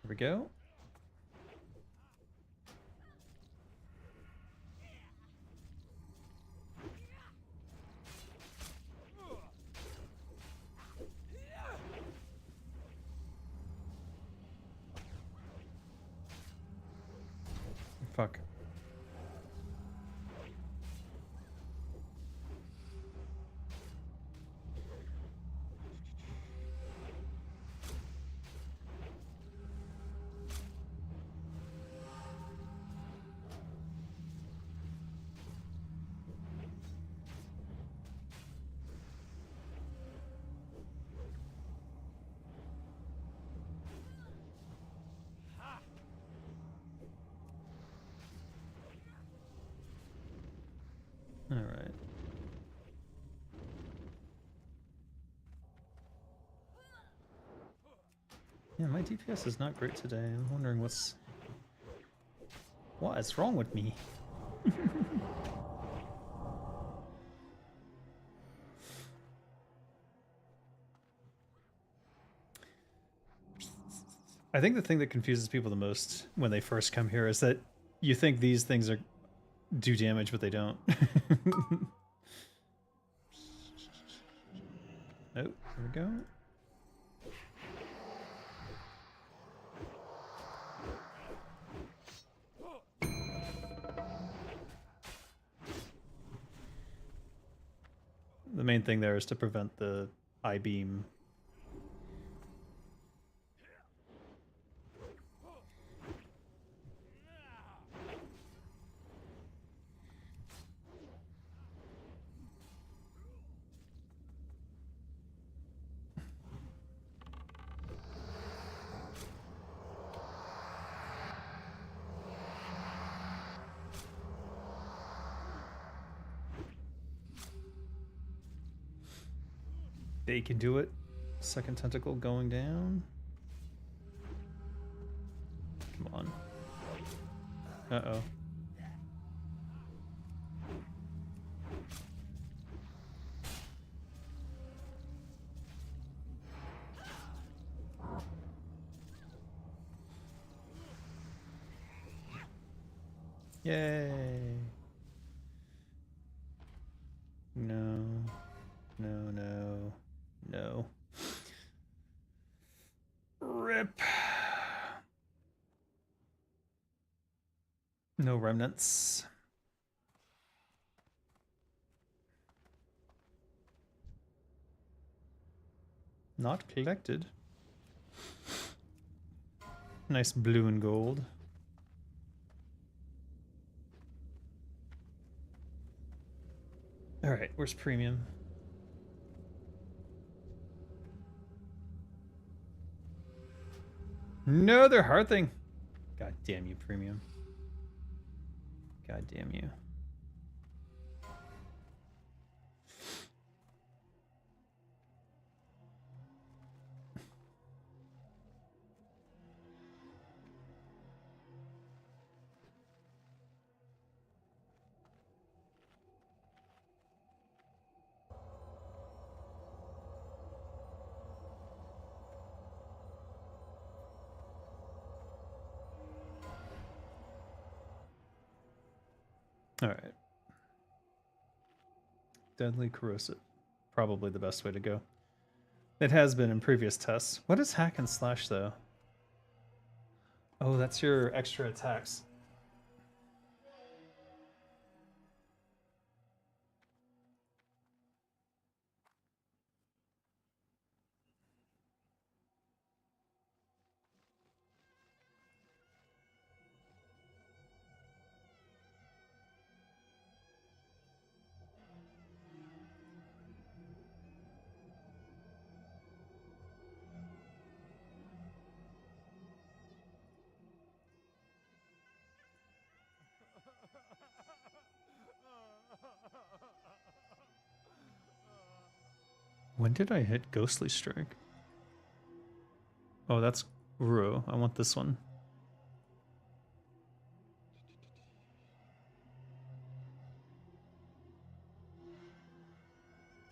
Here we go. Fuck. All right. Yeah, my DPS is not great today. I'm wondering what is wrong with me? I think the thing that confuses people the most when they first come here is that you think these things are do damage, but they don't. Oh, here we go. The main thing there is to prevent the I-beam. They can do it. Second tentacle going down. Come on. Uh-oh. Yay. No. No, no. No. Rip. No remnants. Not collected. Nice blue and gold. Alright, where's premium? No, they're hearthing. God damn you, premium. God damn you. Alright. Deadly corrosive. Probably the best way to go. It has been in previous tests. What is hack and slash though? Oh, that's your extra attacks. When did I hit Ghostly Strike? Oh, that's Uru. I want this one.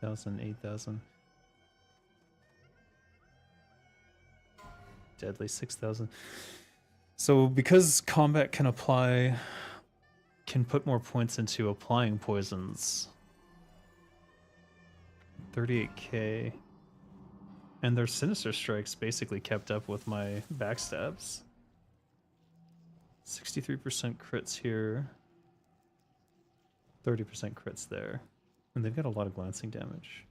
$1,000, 8,000. Deadly 6,000. So because combat can put more points into applying poisons. 38k. And their Sinister Strikes basically kept up with my backstabs. 63% crits here. 30% crits there. And they've got a lot of glancing damage.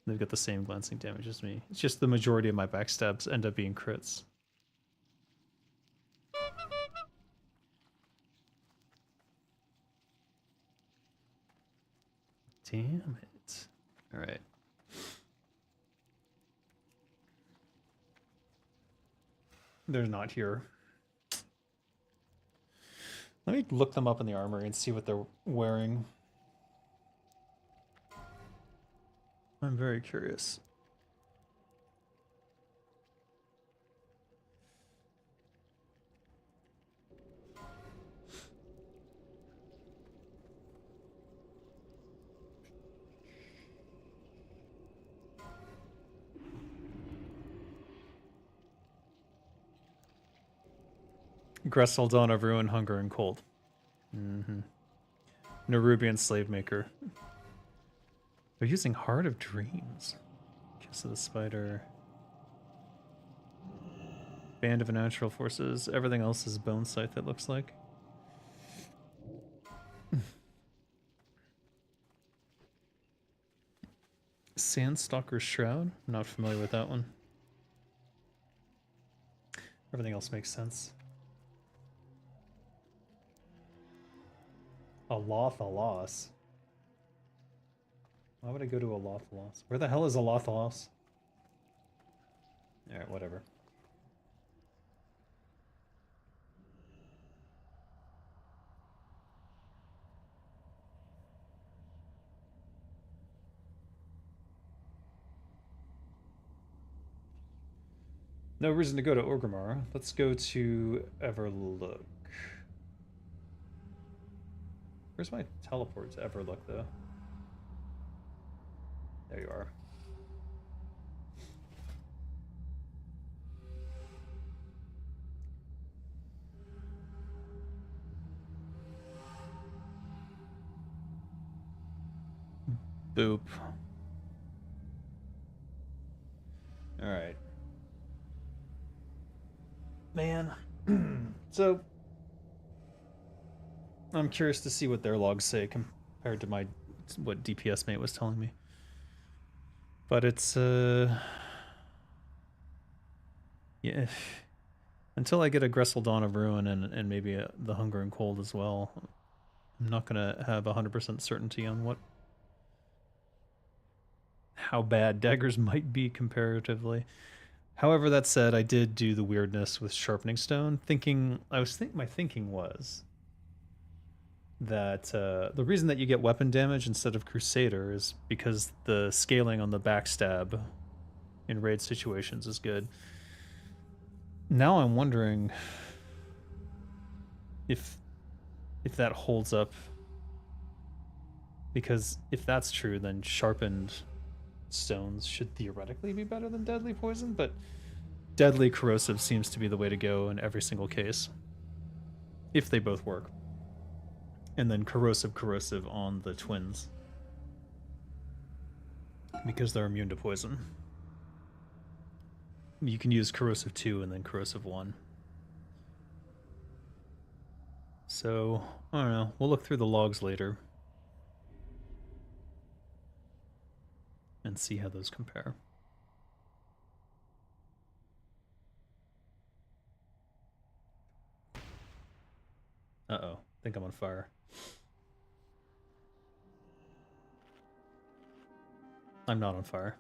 They've got the same glancing damage as me. It's just the majority of my backstabs end up being crits. Damn it. Alright. They're not here. Let me look them up in the armory and see what they're wearing. I'm very curious. Gressel, Dawn of Ruin, Hunger, and Cold. Mm-hmm. Nerubian Slave Maker. They're using Heart of Dreams. Kiss of the Spider. Band of Unnatural Forces. Everything else is Bone Scythe, it looks like. Sandstalker's Shroud? I'm not familiar with that one. Everything else makes sense. Alothalos. Why would I go to Alothalos? Where the hell is Alothalos? Alright, whatever. No reason to go to Orgrimmar. Let's go to Everlook. Where's my teleport to Everlook, though? There you are. Boop. Alright. Man. So, I'm curious to see what their logs say compared to what DPS mate was telling me. But it's, yeah. Until I get a Gressel Dawn of Ruin and maybe the Hunger and Cold as well, I'm not gonna have 100% certainty on how bad daggers might be comparatively. However, that said, I did do the weirdness with Sharpening Stone, my thinking was that the reason that you get weapon damage instead of Crusader is because the scaling on the backstab in raid situations is good. Now I'm wondering if that holds up, because if that's true, then sharpened stones should theoretically be better than deadly poison, but deadly corrosive seems to be the way to go in every single case, if they both work. And then corrosive on the twins, because they're immune to poison. You can use corrosive 2 and then corrosive 1. So, I don't know. We'll look through the logs later and see how those compare. Uh-oh. I think I'm on fire. I'm not on fire.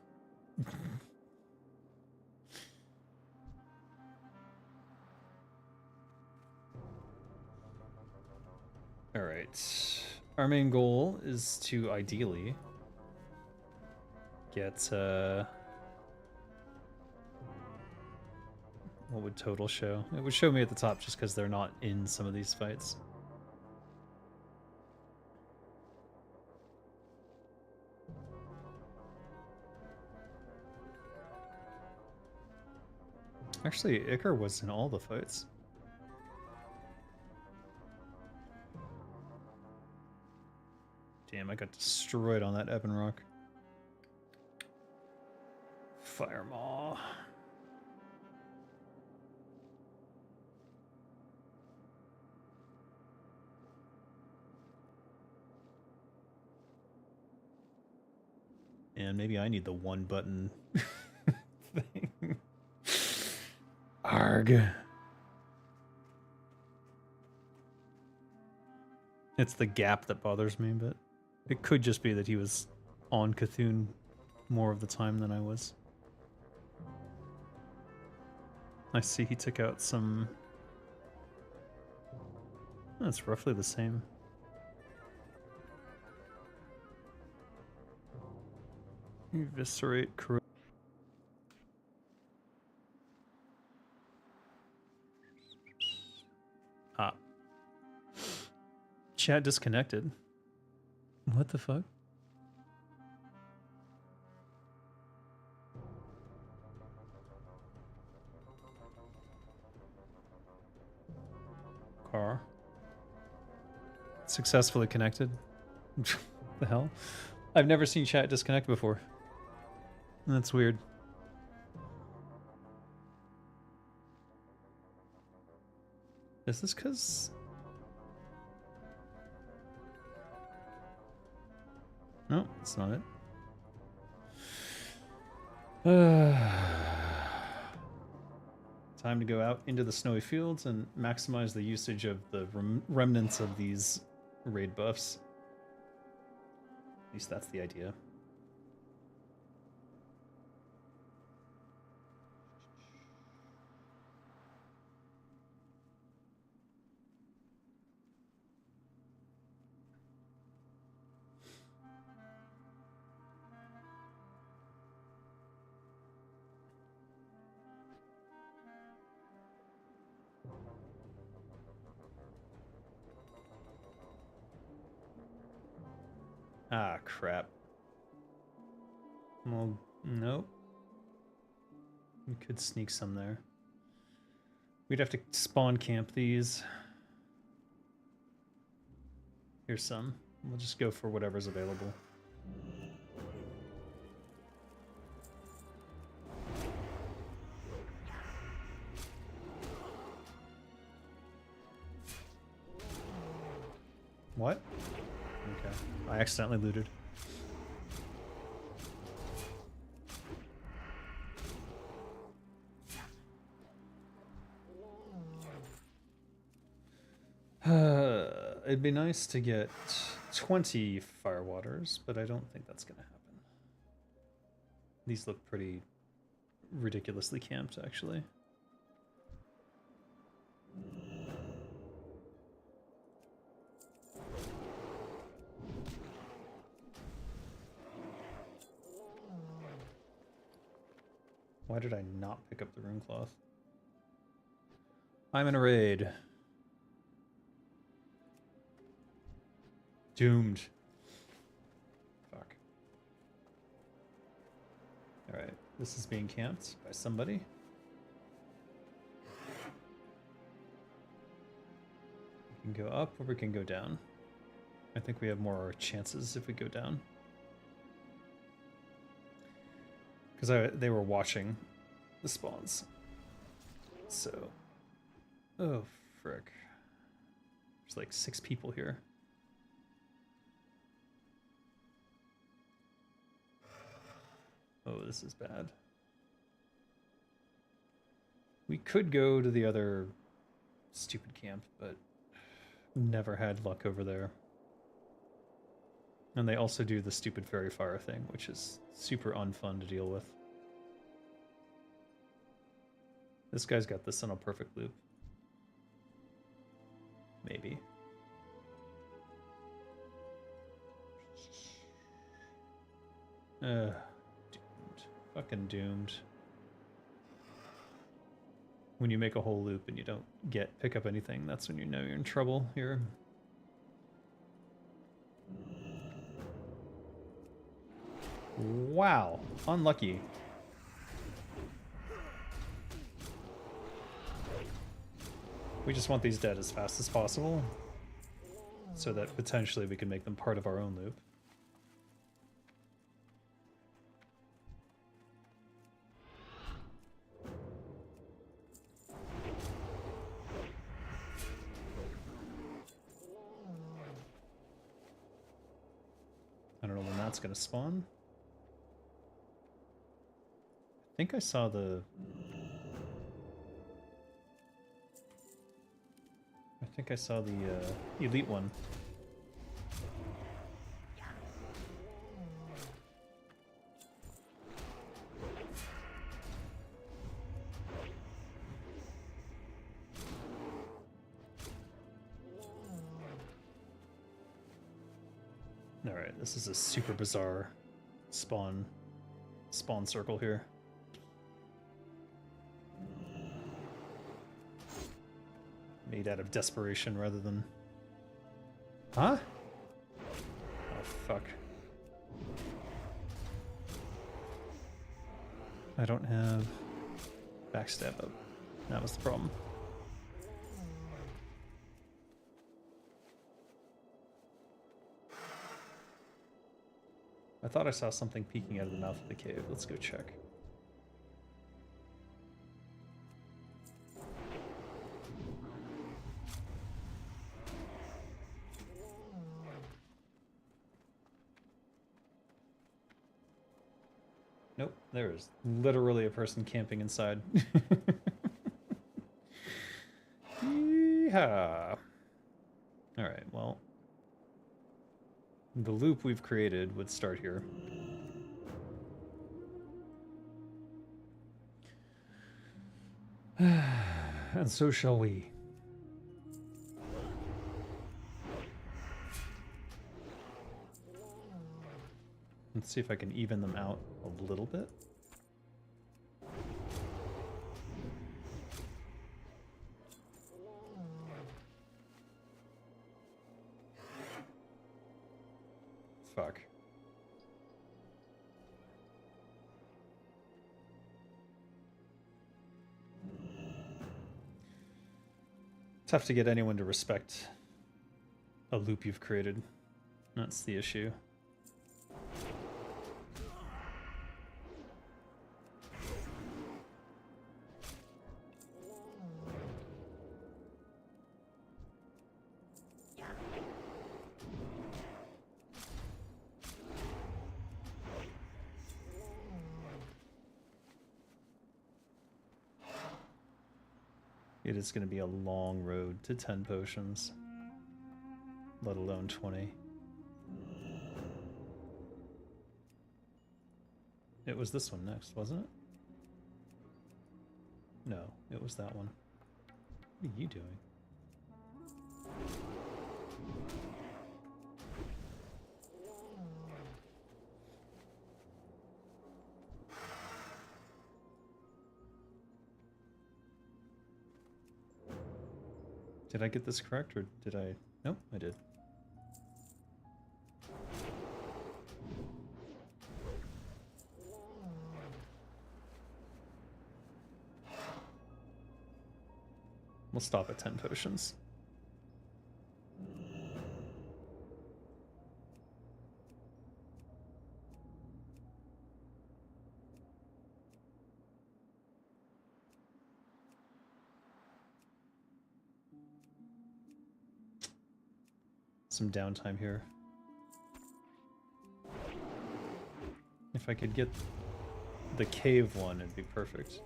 Alright. Our main goal is to ideally get, what would total show? It would show me at the top just because they're not in some of these fights. Actually, Icar was in all the fights. Damn, I got destroyed on that Ebon Rock. Fire Maw. And maybe I need the one button thing. Arg. It's the gap that bothers me, but it could just be that he was on Cthulhu more of the time than I was. I see he took out some... That's roughly the same. Eviscerate, corrode. Ah. Chat disconnected. What the fuck? car. Successfully connected. The hell? I've never seen chat disconnect before. That's weird. Is this because... No, that's not it. Time to go out into the snowy fields and maximize the usage of the remnants of these raid buffs. At least that's the idea. Ah, crap. Well, nope. We could sneak some there. We'd have to spawn camp these. Here's some. We'll just go for whatever's available. What? Okay. I accidentally looted. It'd be nice to get 20 firewaters, but I don't think that's gonna happen. These look pretty ridiculously camped, actually. Why did I not pick up the rune cloth? I'm in a raid. Doomed. Fuck. Alright, this is being camped by somebody. We can go up or we can go down. I think we have more chances if we go down. Because they were watching the spawns. So... Oh, frick. There's like 6 people here. Oh, this is bad. We could go to the other stupid camp, but never had luck over there. And they also do the stupid fairy fire thing, which is super unfun to deal with. This guy's got this on a perfect loop. Maybe. Doomed. Fucking doomed. When you make a whole loop and you don't pick up anything, that's when you know you're in trouble here. Wow, unlucky. We just want these dead as fast as possible, so that potentially we can make them part of our own loop. I don't know when that's gonna spawn. I think I saw the... elite one. Alright, this is a super bizarre spawn circle here. Made out of desperation rather than... Huh? Oh, fuck. I don't have backstab up. That was the problem. I thought I saw something peeking out of the mouth of the cave. Let's go check. Nope, there is literally a person camping inside. Yeehaw. Alright, well. The loop we've created would start here. And so shall we. Let's see if I can even them out a little bit. Fuck. Tough to get anyone to respect a loop you've created. That's the issue. It is going to be a long road to 10 potions, let alone 20. It was this one next, wasn't it? No, it was that one. What are you doing? Did I get this correct, or did I? Nope, I did. We'll stop at 10 potions. Some downtime here. If I could get the cave one, it'd be perfect.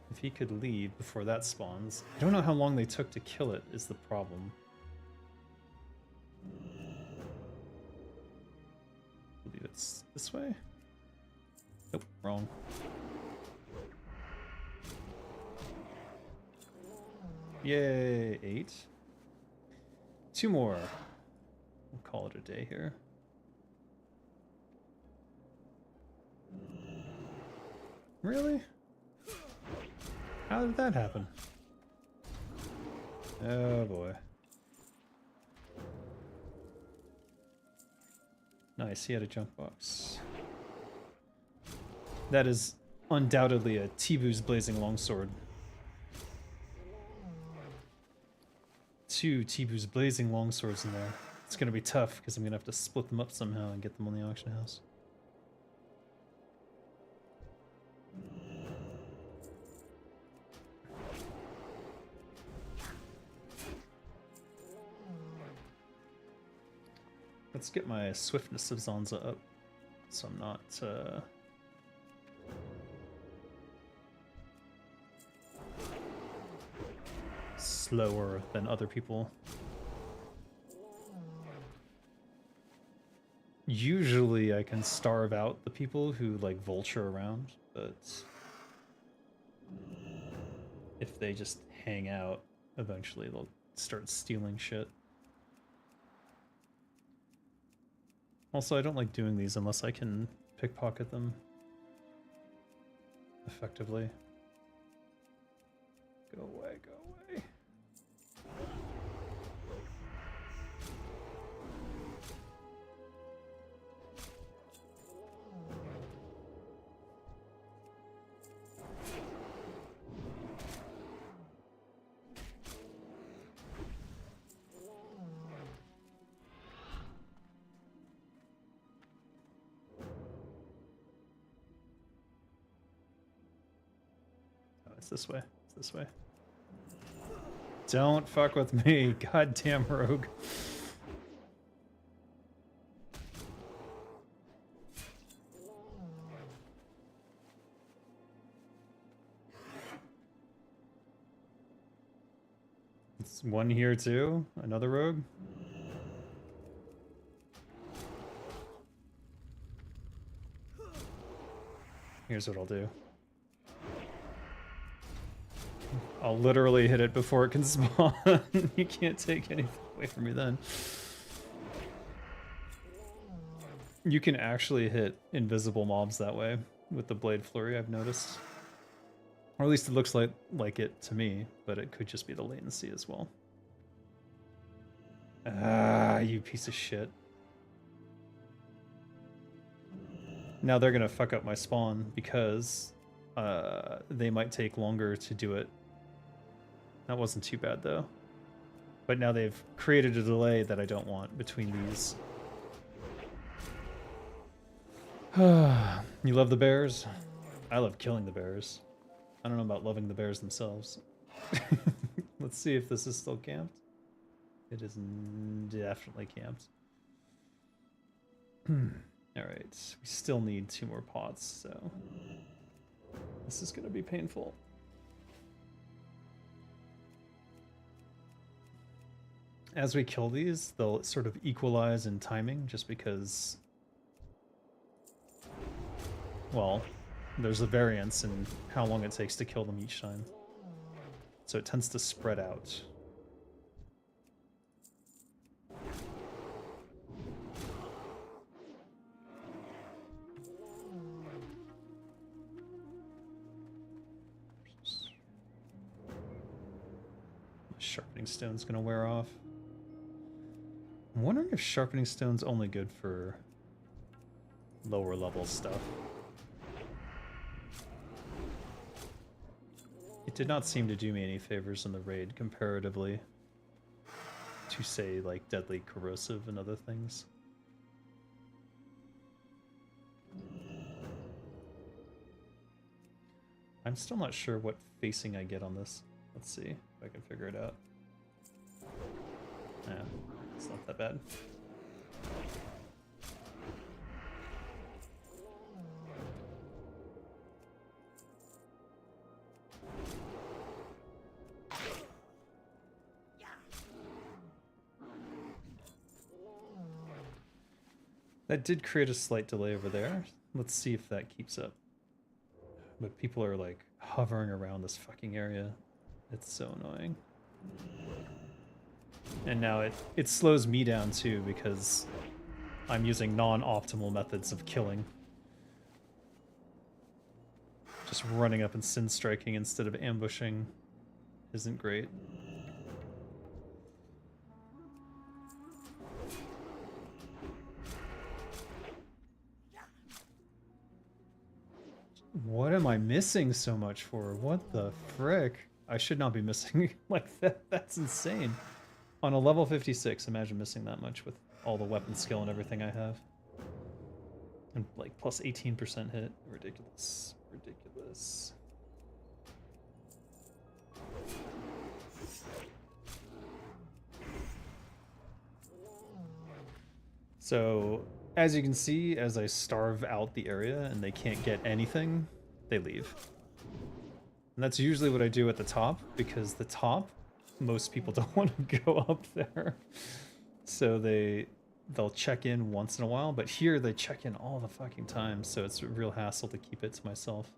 If he could leave before that spawns. I don't know how long they took to kill it is the problem. I believe it's this way? Nope, wrong. Yay, 8. 2 more. We'll call it a day here. Really? How did that happen? Oh boy. Nice, he had a junk box. That is undoubtedly a Tibu's Blazing Longsword. 2 Tibu's Blazing Longswords in there. It's gonna be tough because I'm gonna have to split them up somehow and get them on the auction house. Let's get my swiftness of Zanza up, so I'm not slower than other people. Usually I can starve out the people who like vulture around, but if they just hang out, eventually they'll start stealing shit. Also, I don't like doing these unless I can pickpocket them effectively. Go away, go away. It's this way. It's this way. Don't fuck with me, goddamn rogue. It's one here too. Another rogue. Here's what I'll do. I'll literally hit it before it can spawn. You can't take anything away from me then. You can actually hit invisible mobs that way with the Blade Flurry, I've noticed. Or at least it looks like it to me, but it could just be the latency as well. Ah, you piece of shit. Now they're gonna fuck up my spawn because they might take longer to do it. That wasn't too bad though. But now they've created a delay that I don't want between these. You love the bears? I love killing the bears. I don't know about loving the bears themselves. Let's see if this is still camped. It is definitely camped. Alright, we still need 2 more pots, so this is gonna be painful. As we kill these, they'll sort of equalize in timing just because, well, there's a variance in how long it takes to kill them each time. So it tends to spread out. Sharpening stone's gonna wear off. I'm wondering if sharpening stone's only good for lower level stuff. It did not seem to do me any favors in the raid comparatively to, say, like deadly corrosive and other things. I'm still not sure what facing I get on this. Let's see if I can figure it out. Yeah, it's not that bad. That did create a slight delay over there. Let's see if that keeps up. But people are like hovering around this fucking area. It's so annoying. And now it slows me down too because I'm using non-optimal methods of killing. Just running up and sin striking instead of ambushing isn't great. What am I missing so much for? What the frick? I should not be missing like that. That's insane. On a level 56, imagine missing that much with all the weapon skill and everything I have. And like plus 18% hit. Ridiculous. Ridiculous. So, as you can see, as I starve out the area and they can't get anything, they leave. And that's usually what I do at the top, because the top, most people don't want to go up there. So they'll check in once in a while, but here they check in all the fucking time, so it's a real hassle to keep it to myself.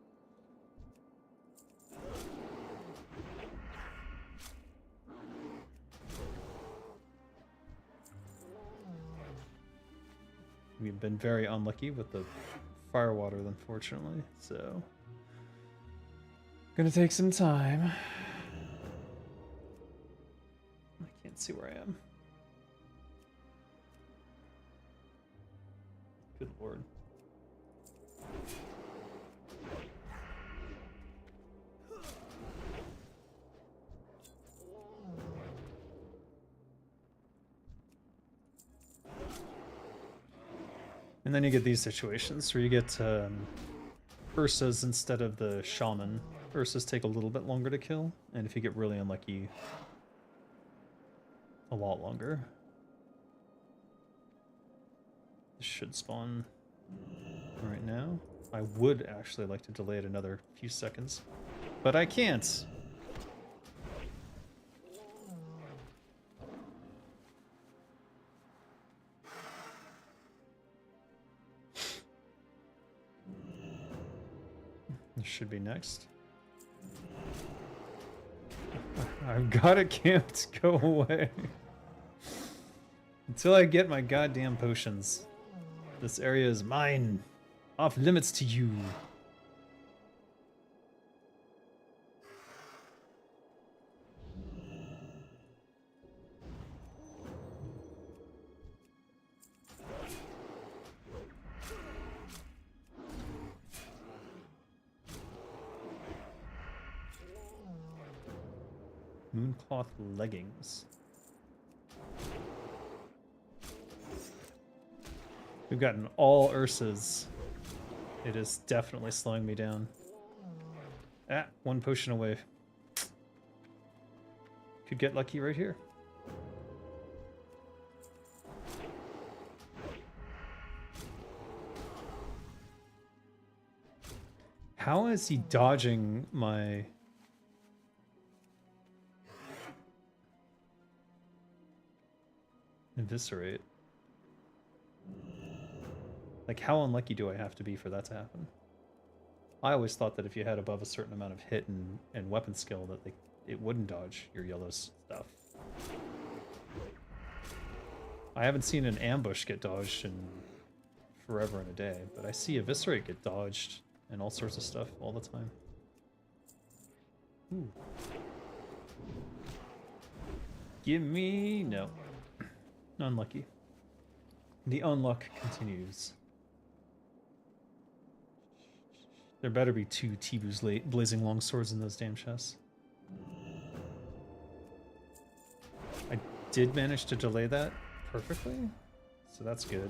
We've been very unlucky with the firewater, unfortunately, so gonna take some time. I can't see where I am. Good lord. And then you get these situations where you get Ursas instead of the shaman, Ursas take a little bit longer to kill, and if you get really unlucky, a lot longer. This should spawn right now. I would actually like to delay it another few seconds, but I can't. This should be next. I've got it camped. Go away. Until I get my goddamn potions. This area is mine. Off limits to you. Mooncloth leggings. We've gotten all Ursas. It is definitely slowing me down. Ah, one potion away. Could get lucky right here. How is he dodging my... Eviscerate? Like, how unlucky do I have to be for that to happen? I always thought that if you had above a certain amount of hit and weapon skill that it wouldn't dodge your yellow stuff. I haven't seen an ambush get dodged in forever and a day, but I see Eviscerate get dodged and all sorts of stuff all the time. Ooh. Give me... no. Unlucky. The unluck continues. There better be 2 Tibu's blazing longswords in those damn chests. I did manage to delay that perfectly, so that's good.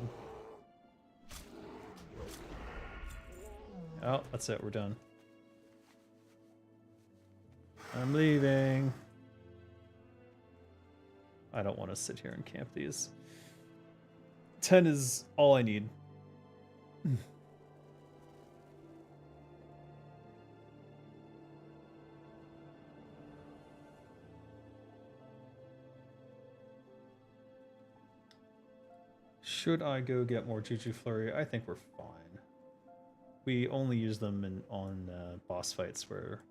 Oh, that's it, we're done. I'm leaving. I don't want to sit here and camp these. 10 is all I need. Should I go get more Juju Flurry? I think we're fine. We only use them on boss fights where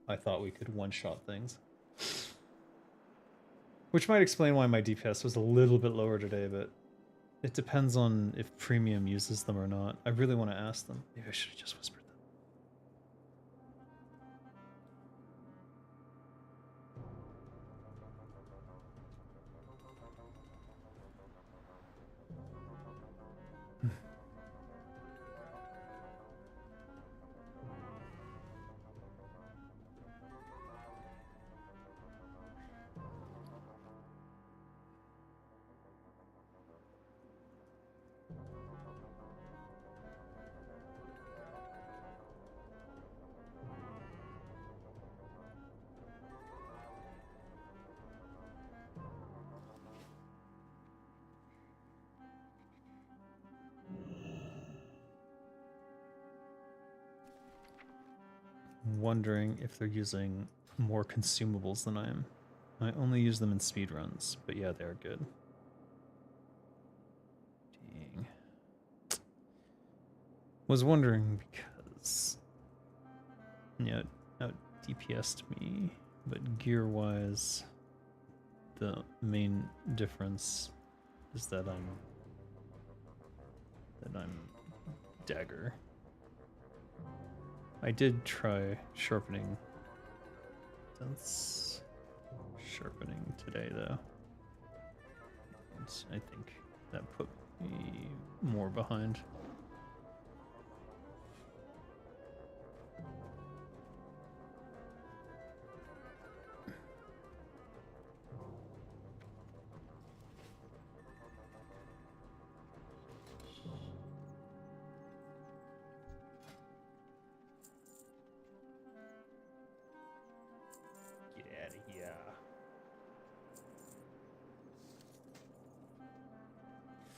I thought we could one-shot things. Which might explain why my DPS was a little bit lower today, but it depends on if Premium uses them or not. I really want to ask them. Maybe I should have just whispered them. Wondering if they're using more consumables than I am. I only use them in speedruns, but yeah, they're good. Dang. Was wondering because... yeah, out DPS'd me, but gear-wise, the main difference is that I'm dagger. I did try sharpening. That's sharpening today, though. And I think that put me more behind.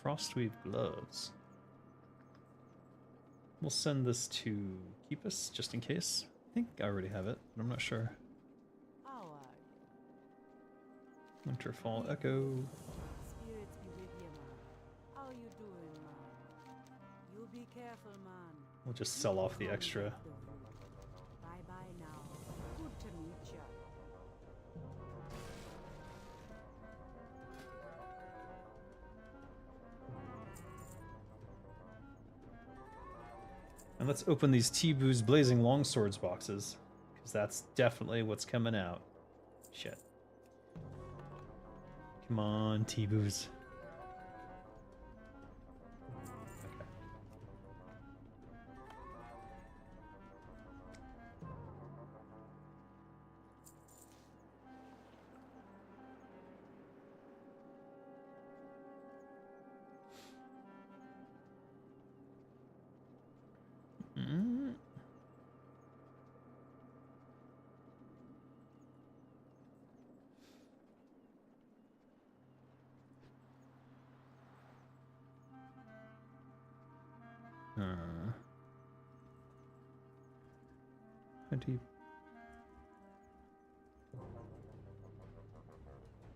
Frostweave gloves. We'll send this to Keepus just in case. I think I already have it, but I'm not sure. How are Winterfall Echo. you? Spirits be with you, man. How you doing, man? You be careful, man. We'll just sell off the extra. Bye bye now. Good to meet you. And let's open these T-Boo's Blazing Longswords boxes, because that's definitely what's coming out. Shit. Come on, T-Boos. Okay. Mm. How do you...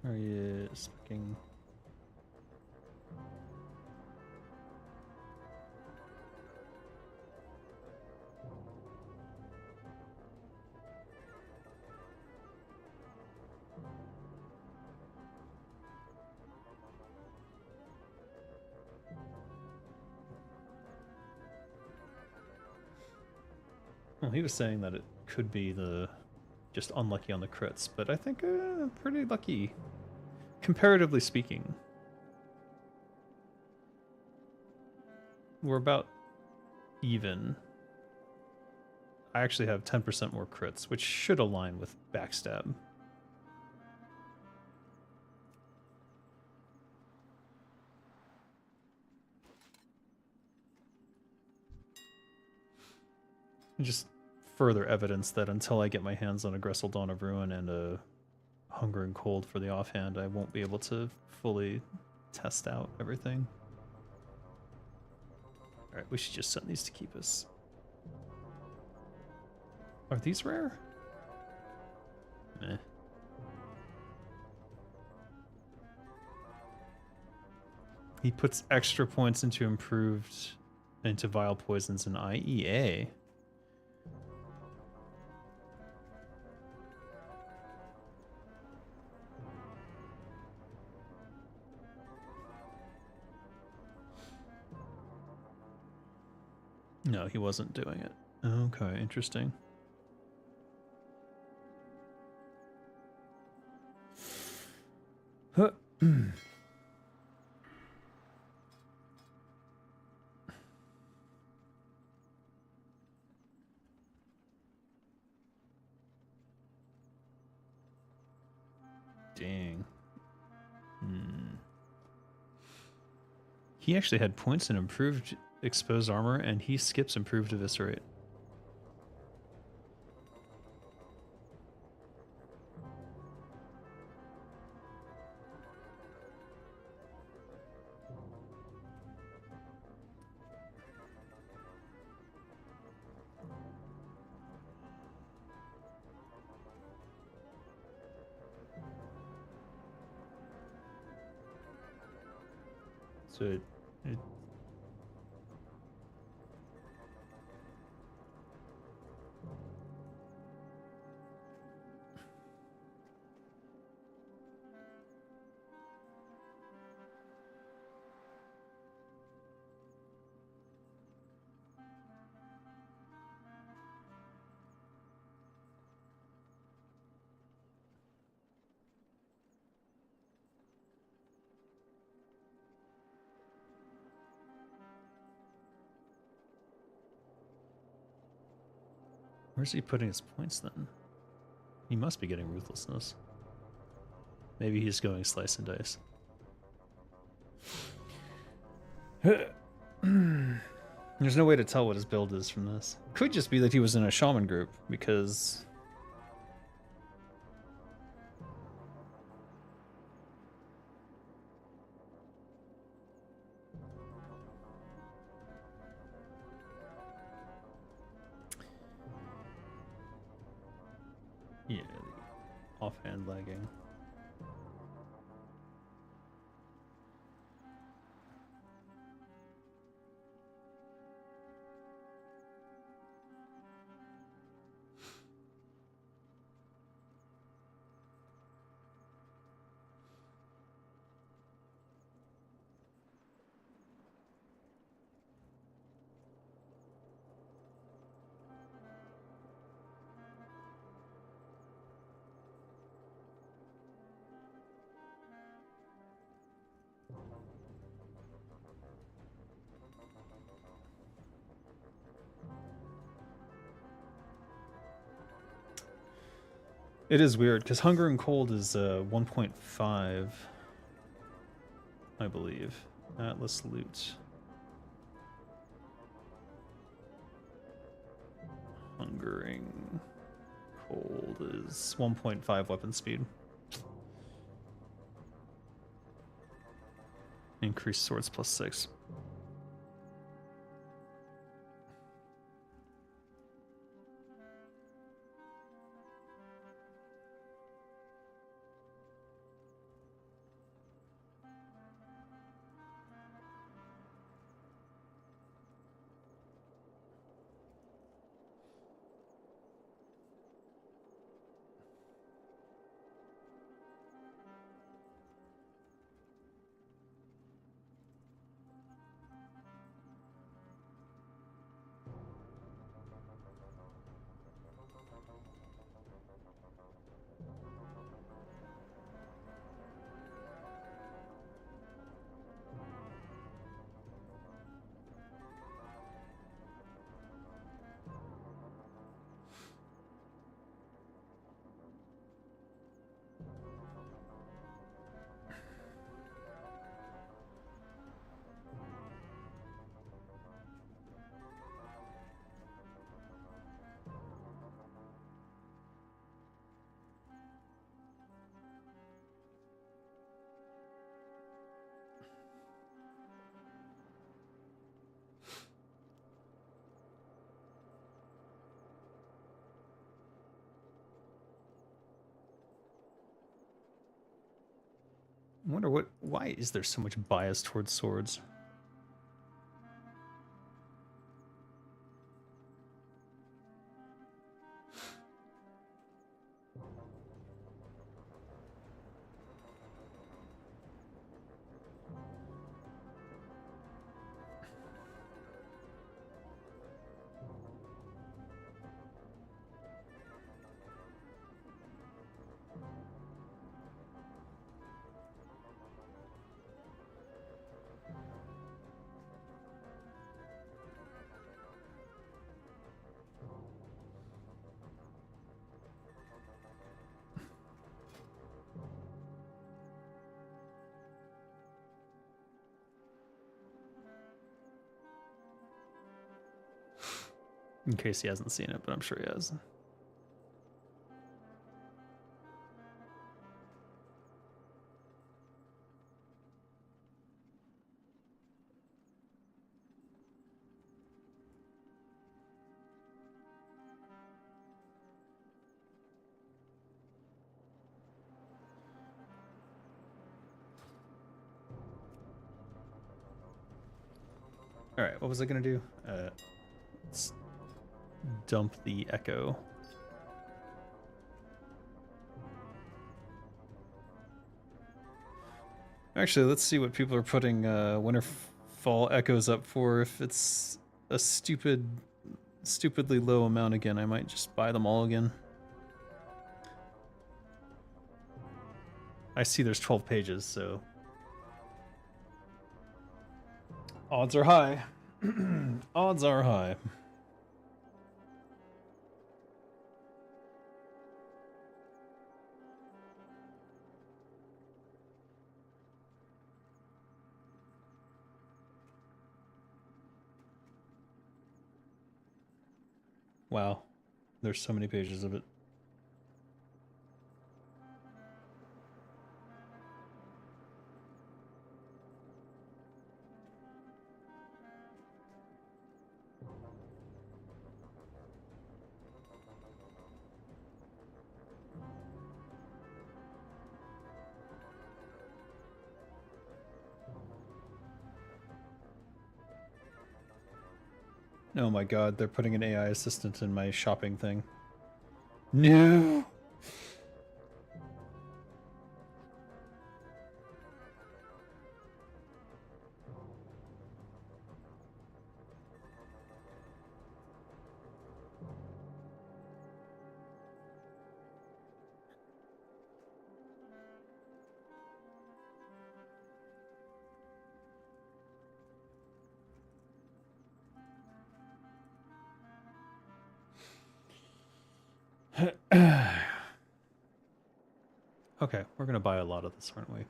Are you speaking? Well, he was saying that it could be the just unlucky on the crits, but I think pretty lucky, comparatively speaking. We're about even. I actually have 10% more crits, which should align with backstab. Just further evidence that until I get my hands on a Gressel Dawn of Ruin and a Hunger and Cold for the offhand, I won't be able to fully test out everything. Alright, we should just send these to keep us. Are these rare? Meh. He puts extra points into Vile Poisons and IEA. No, he wasn't doing it. Okay, interesting. Huh. Dang. He actually had points in improved exposed armor, and he skips improved eviscerate. So it Where's he putting his points then? He must be getting Ruthlessness. Maybe he's going Slice and Dice. There's no way to tell what his build is from this. Could just be that he was in a shaman group, because... offhand lagging. It is weird because Hunger and Cold is 1.5, I believe. Atlas loot. Hungering Cold is 1.5 weapon speed. Increased swords +6. I wonder why is there so much bias towards swords? In case he hasn't seen it, but I'm sure he has. All right, what was I gonna do? Let's dump the echo. Actually, let's see what people are putting winter fall echoes up for. If it's a stupidly low amount again, I might just buy them all again. I see there's 12 pages, so odds are high. Odds are high. Wow, there's so many pages of it. Oh my god, they're putting an AI assistant in my shopping thing. No! Okay, we're gonna buy a lot of this, aren't we?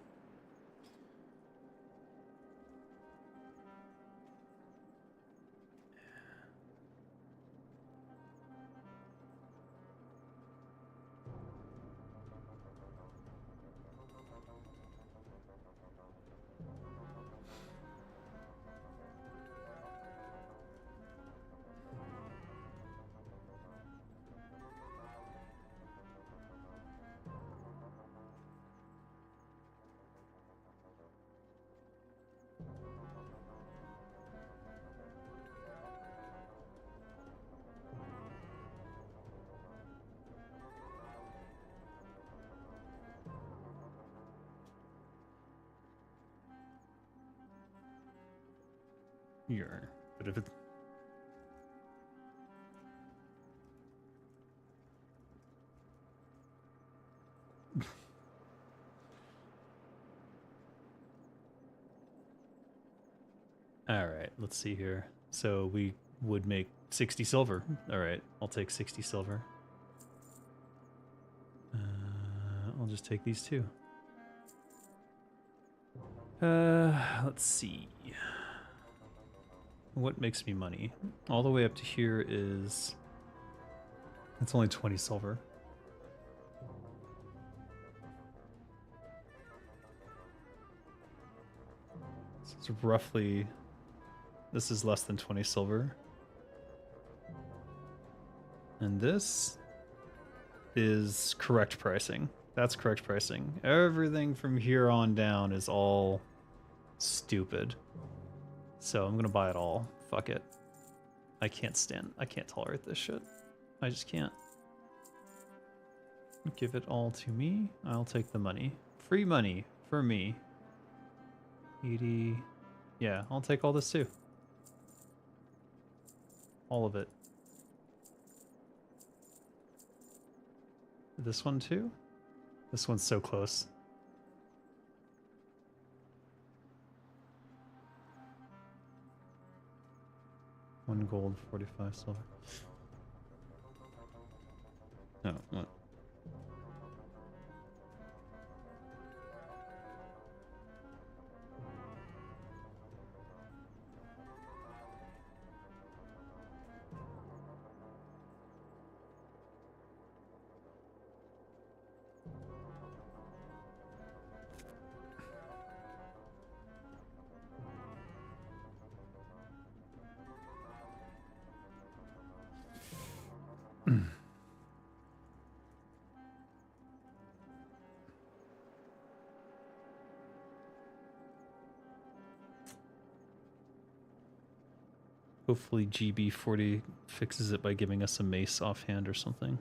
You're, but if it. Alright, let's see here. So we would make 60 silver. Alright, I'll take 60 silver. I'll just take these two. Let's see. What makes me money? All the way up to here is... It's only 20 silver. So it's roughly... This is less than 20 silver. And this is correct pricing. That's correct pricing. Everything from here on down is all stupid. So I'm gonna buy it all. Fuck it. I can't tolerate this shit. I just can't. Give it all to me. I'll take the money. Free money for me. 80. Yeah, I'll take all this too. All of it. This one too? This one's so close. One gold, 45 silver. No, what? Hopefully GB40 fixes it by giving us a mace offhand or something.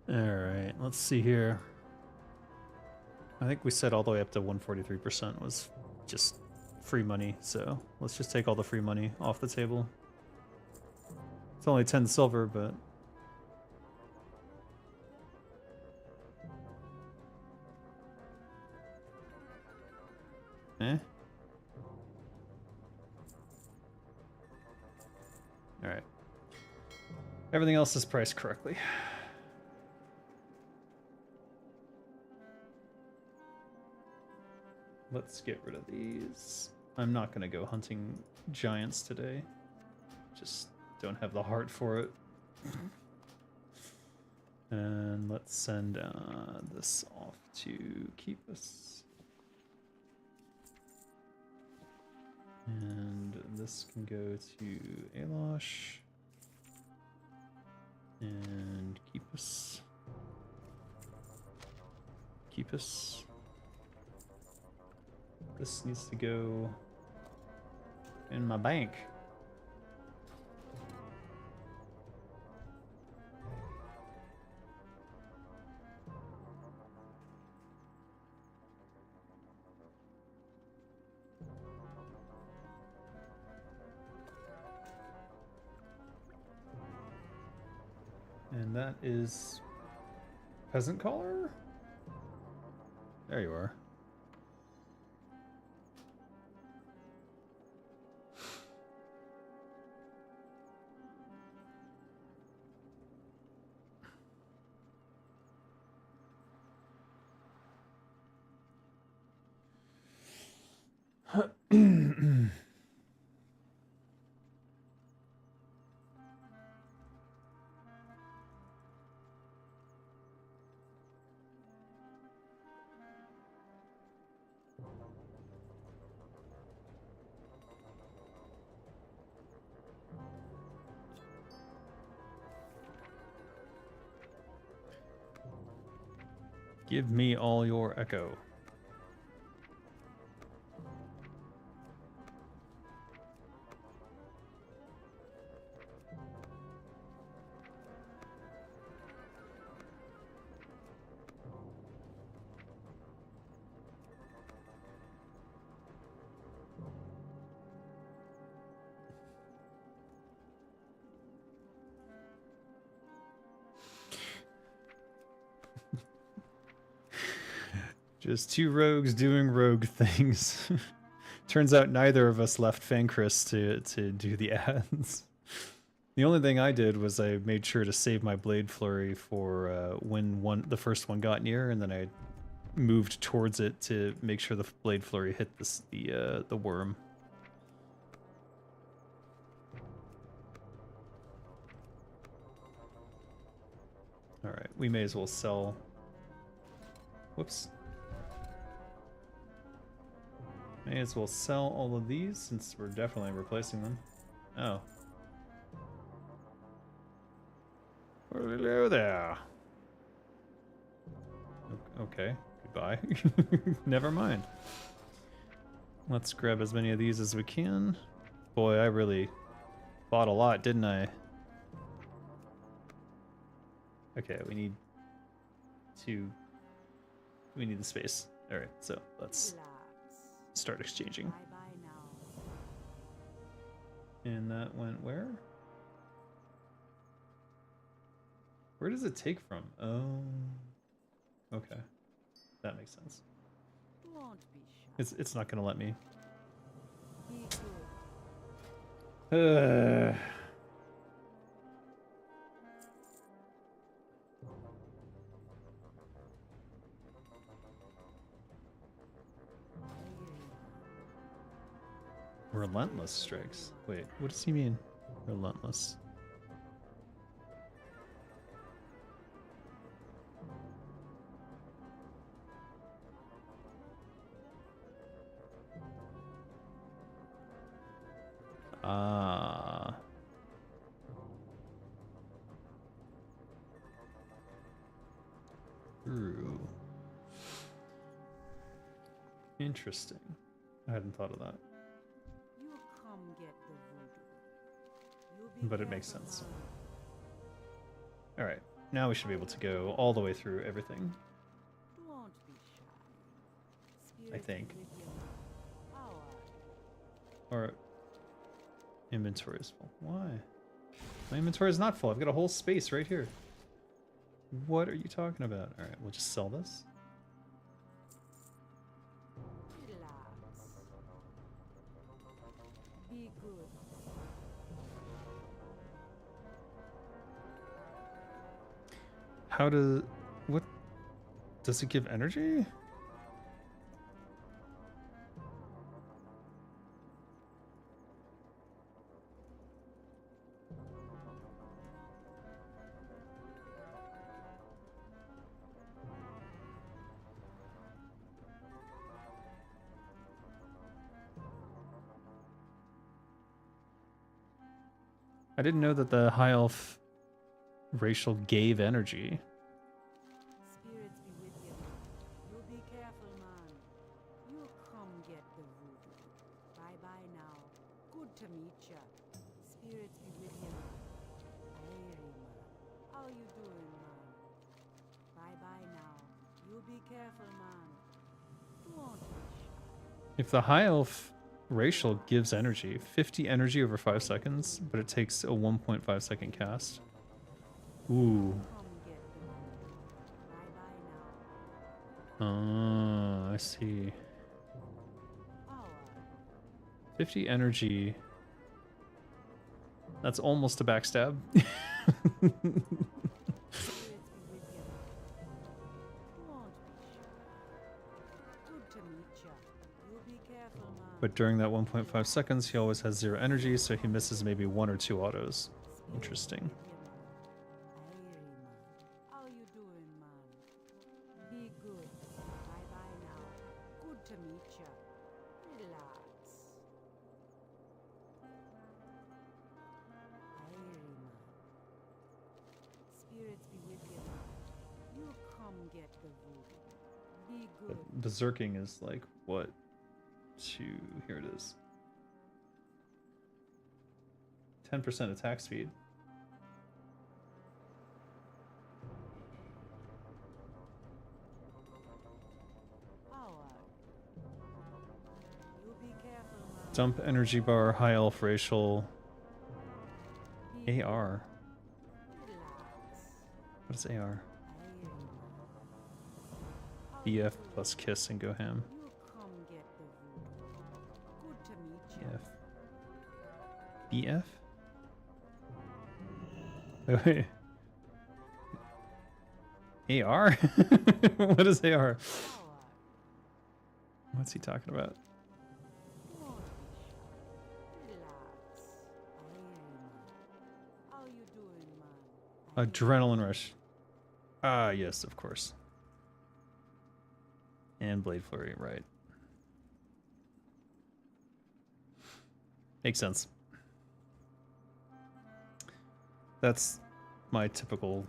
Alright, let's see here. I think we said all the way up to 143% was just free money, so let's just take all the free money off the table. It's only 10 silver, but... Eh? Alright. Everything else is priced correctly. Let's get rid of these. I'm not gonna go hunting giants today. Just don't have the heart for it. And let's send this off to keep us. And this can go to Alosh. And keep us. Keep us. This needs to go in my bank. And that is peasant collar? There you are. Give me all your echo. Just two rogues doing rogue things. Turns out neither of us left Fancris to do the ads. The only thing I did was I made sure to save my Blade Flurry for when the first one got near, and then I moved towards it to make sure the Blade Flurry hit the worm. Alright, we may as well sell... Whoops. May as well sell all of these since we're definitely replacing them. Oh. Hello there. Okay, goodbye. Never mind. Let's grab as many of these as we can. Boy, I really bought a lot, didn't I? Okay, we need the space. Alright, so let's start exchanging. Bye-bye now. And that went where? Where does it take from? Oh, okay, that makes sense. Won't be shy. It's not gonna let me. Be good. Relentless strikes. Wait, what does he mean? Relentless. Ah. True. Interesting. I hadn't thought of that. You come get the voodoo. You be But it makes careful, sense. man. Alright, now we should be able to go all the way through everything. Don't be shy. I Spirit think. be with you, man. How are you? Or inventory is full. Why? My inventory is not full. I've got a whole space right here. What are you talking about? Alright, we'll just sell this. Relax. Be good. How does... What? Does it give energy? didn't know that the high elf racial gave energy. Spirits be with you, man. You be careful, man. You come get the voodoo. Bye bye now. Good to meet ya. Spirits be with you, man. Hey, man. How you doing, man? Bye bye now. You be careful, man. Don't be shy. If the high elf racial gives energy, 50 energy over 5 seconds, but it takes a 1.5 second cast. Ooh. Come get the voodoo. Bye bye now. I see. Alright. 50 energy. That's almost a backstab. Spirits be with you, man. Don't be shy. Good to meet ya. You be careful, man. But during that 1.5 seconds, he always has 0 energy, so he misses maybe 1 or 2 autos. Interesting. How you doing, man? Be good. Bye bye now. Good to meet ya. Relax. Airy, man. Spirits be with you, man. You come get the voodoo. Be good. But berserking is like what? Here it is. 10% attack speed. Alright. You be careful, man. Dump energy bar, high elf racial, Be AR. relax. What is AR? Airy, man. How you BF doing? plus kiss and go ham. You come get the voodoo. Good to meet you. BF? BF? Wait, wait. AR? What is AR? Alright. What's he talking about? Don't be shy. Relax. Airy, man. How you doing, man? Adrenaline rush. Ah, yes, of course. And blade flurry, right. Makes sense. That's my typical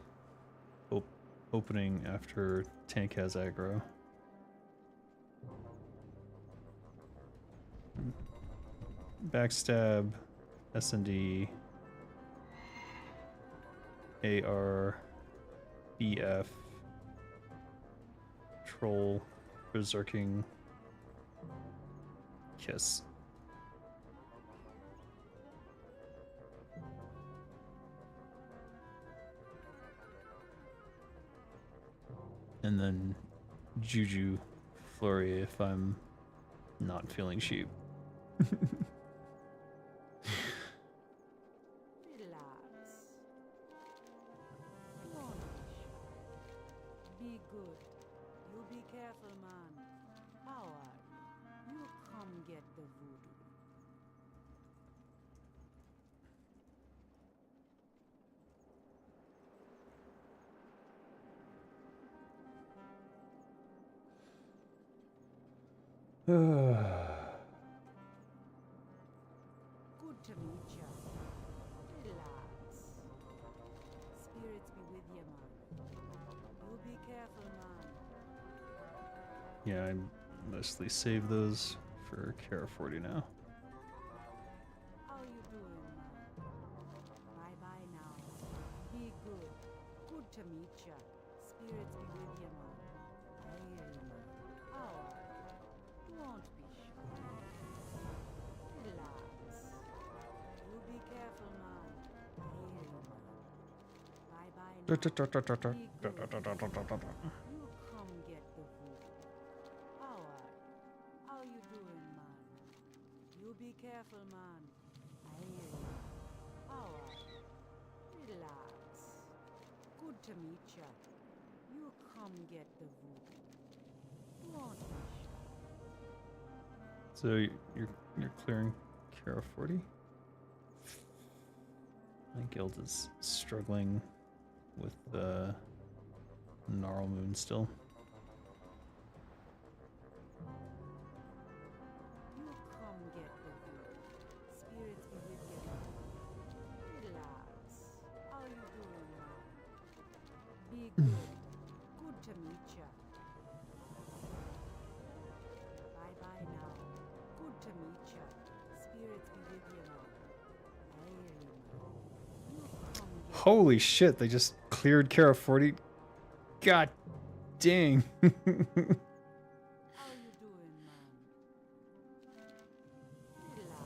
opening after tank has aggro. Backstab, S&D, AR, BF, Troll, Berserking, Kiss. And then Juju Flurry if I'm not feeling sheep. Relax. Don't be shy. Be good. You be careful, man. How are you? You come get the voodoo. Good to meet ya. Relax. Spirits be with you, man. You be careful, man. Yeah, I mostly save those for AQ40 now. How you doing, man? Bye bye now. Be good. Good to meet ya. Spirits be with you, man. Airy, man. How are you? Don't be shy. Relax. You be careful, man. Airy, man. Bye bye now. Be good. You come get the voodoo. How are you? How you doing, man? You be careful, man. Airy. How are you? Relax. Good to meet ya. You come get the voodoo. Don't be shy. So you're clearing AQ40? My guild is struggling with Gnarl Moon still. You come get the voodoo. Spirits be with you. Relax. Holy shit, they just cleared AQ40. God dang. How you doing, man? Relax.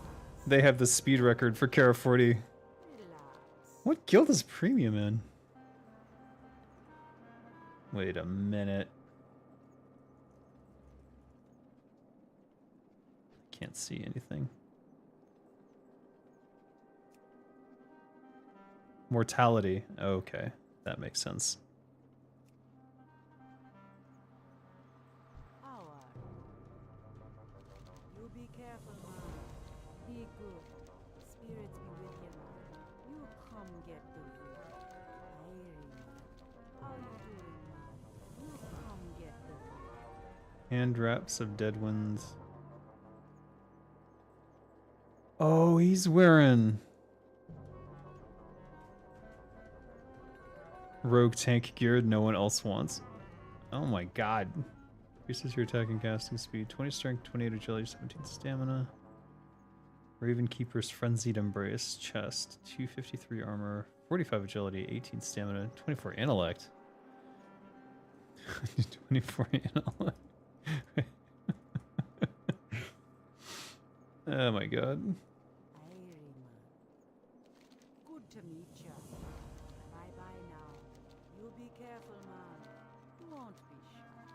They have the speed record for AQ40. Relax. What guild is premium in? Wait a minute. Can't see anything. Mortality. Okay, that makes sense. How are you? You be careful, man. Be good. Spirits be with you, man. You come get the wood. I hear you, man. How you doing, man? You come get the wood. Hand wraps of dead winds. Oh, he's wearing rogue tank gear no one else wants. Oh my god. Increases your attack and casting speed. 20 strength, 28 agility, 17 stamina. Raven Keeper's Frenzied Embrace. Chest. 253 armor. 45 agility, 18 stamina, 24 intellect. 24 intellect. Oh my god. I hear you, man. Good to meet ya. Bye-bye now. You be careful, man. Don't be shy.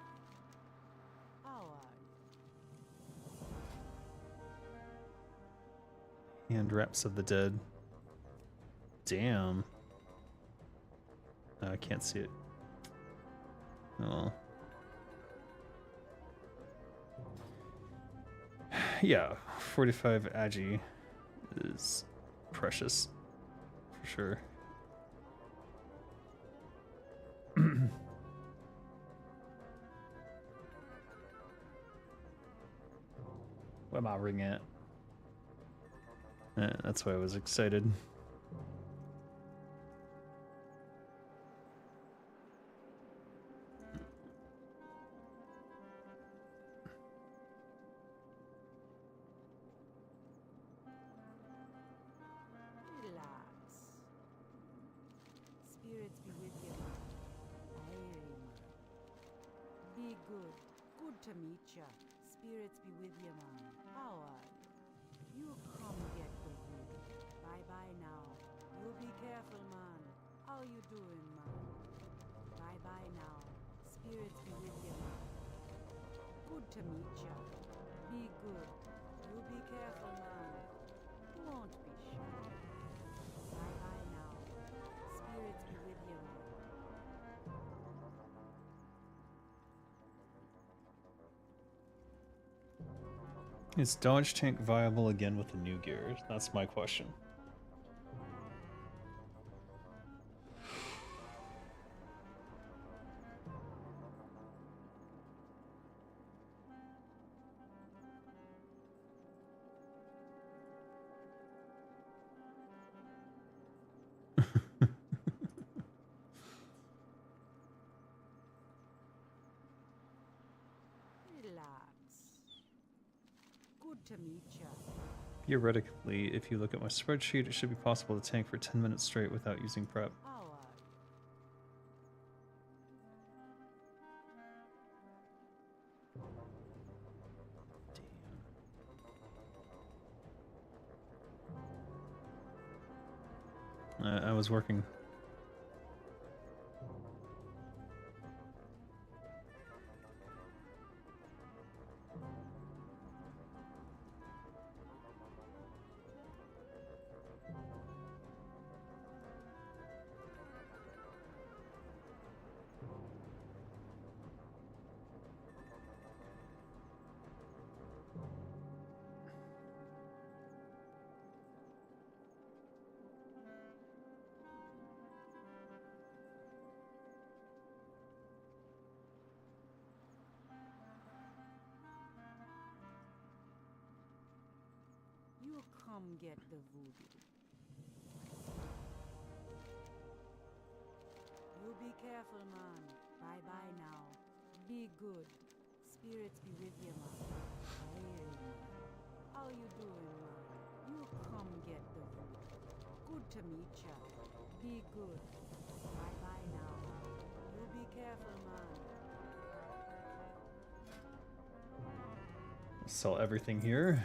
How are you? Hand wraps of the dead. Damn. I can't see it. Oh. Yeah, 45 agi is precious. For sure. What am I ring at? That's why I was excited. Relax. Spirits be with you, man. I hear you, man. Be good. Good to meet ya. Spirits be with you, man. How are you? You come get the wood. Bye-bye now. You be careful, man. How you doing, man? Bye-bye now. Spirits be with you, man. Good to meet ya. Be good. You be careful, man. Don't be shy. Bye-bye now. Spirits be with you, man. Is Dodge Tank viable again with the new gear? That's my question. Relax. Good to meet ya. Theoretically, if you look at my spreadsheet, it should be possible to tank for 10 minutes straight without using prep. How are I was working. you? Come get the voodoo. You be careful, man. Bye-bye now. Be good. Spirits be with you, man. I hear you, man. How you doing, man? You come get the voodoo. Good to meet ya. Be good. Bye bye now. You be careful, man. Sell everything here.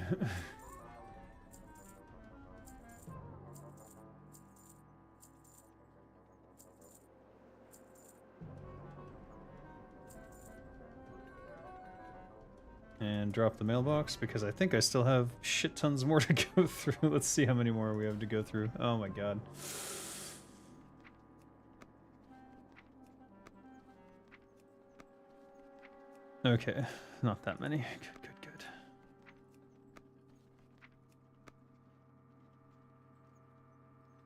And drop the mailbox because I think I still have shit tons more to go through. Let's see how many more we have to go through. Oh my god. Okay, not that many. Good, good, good.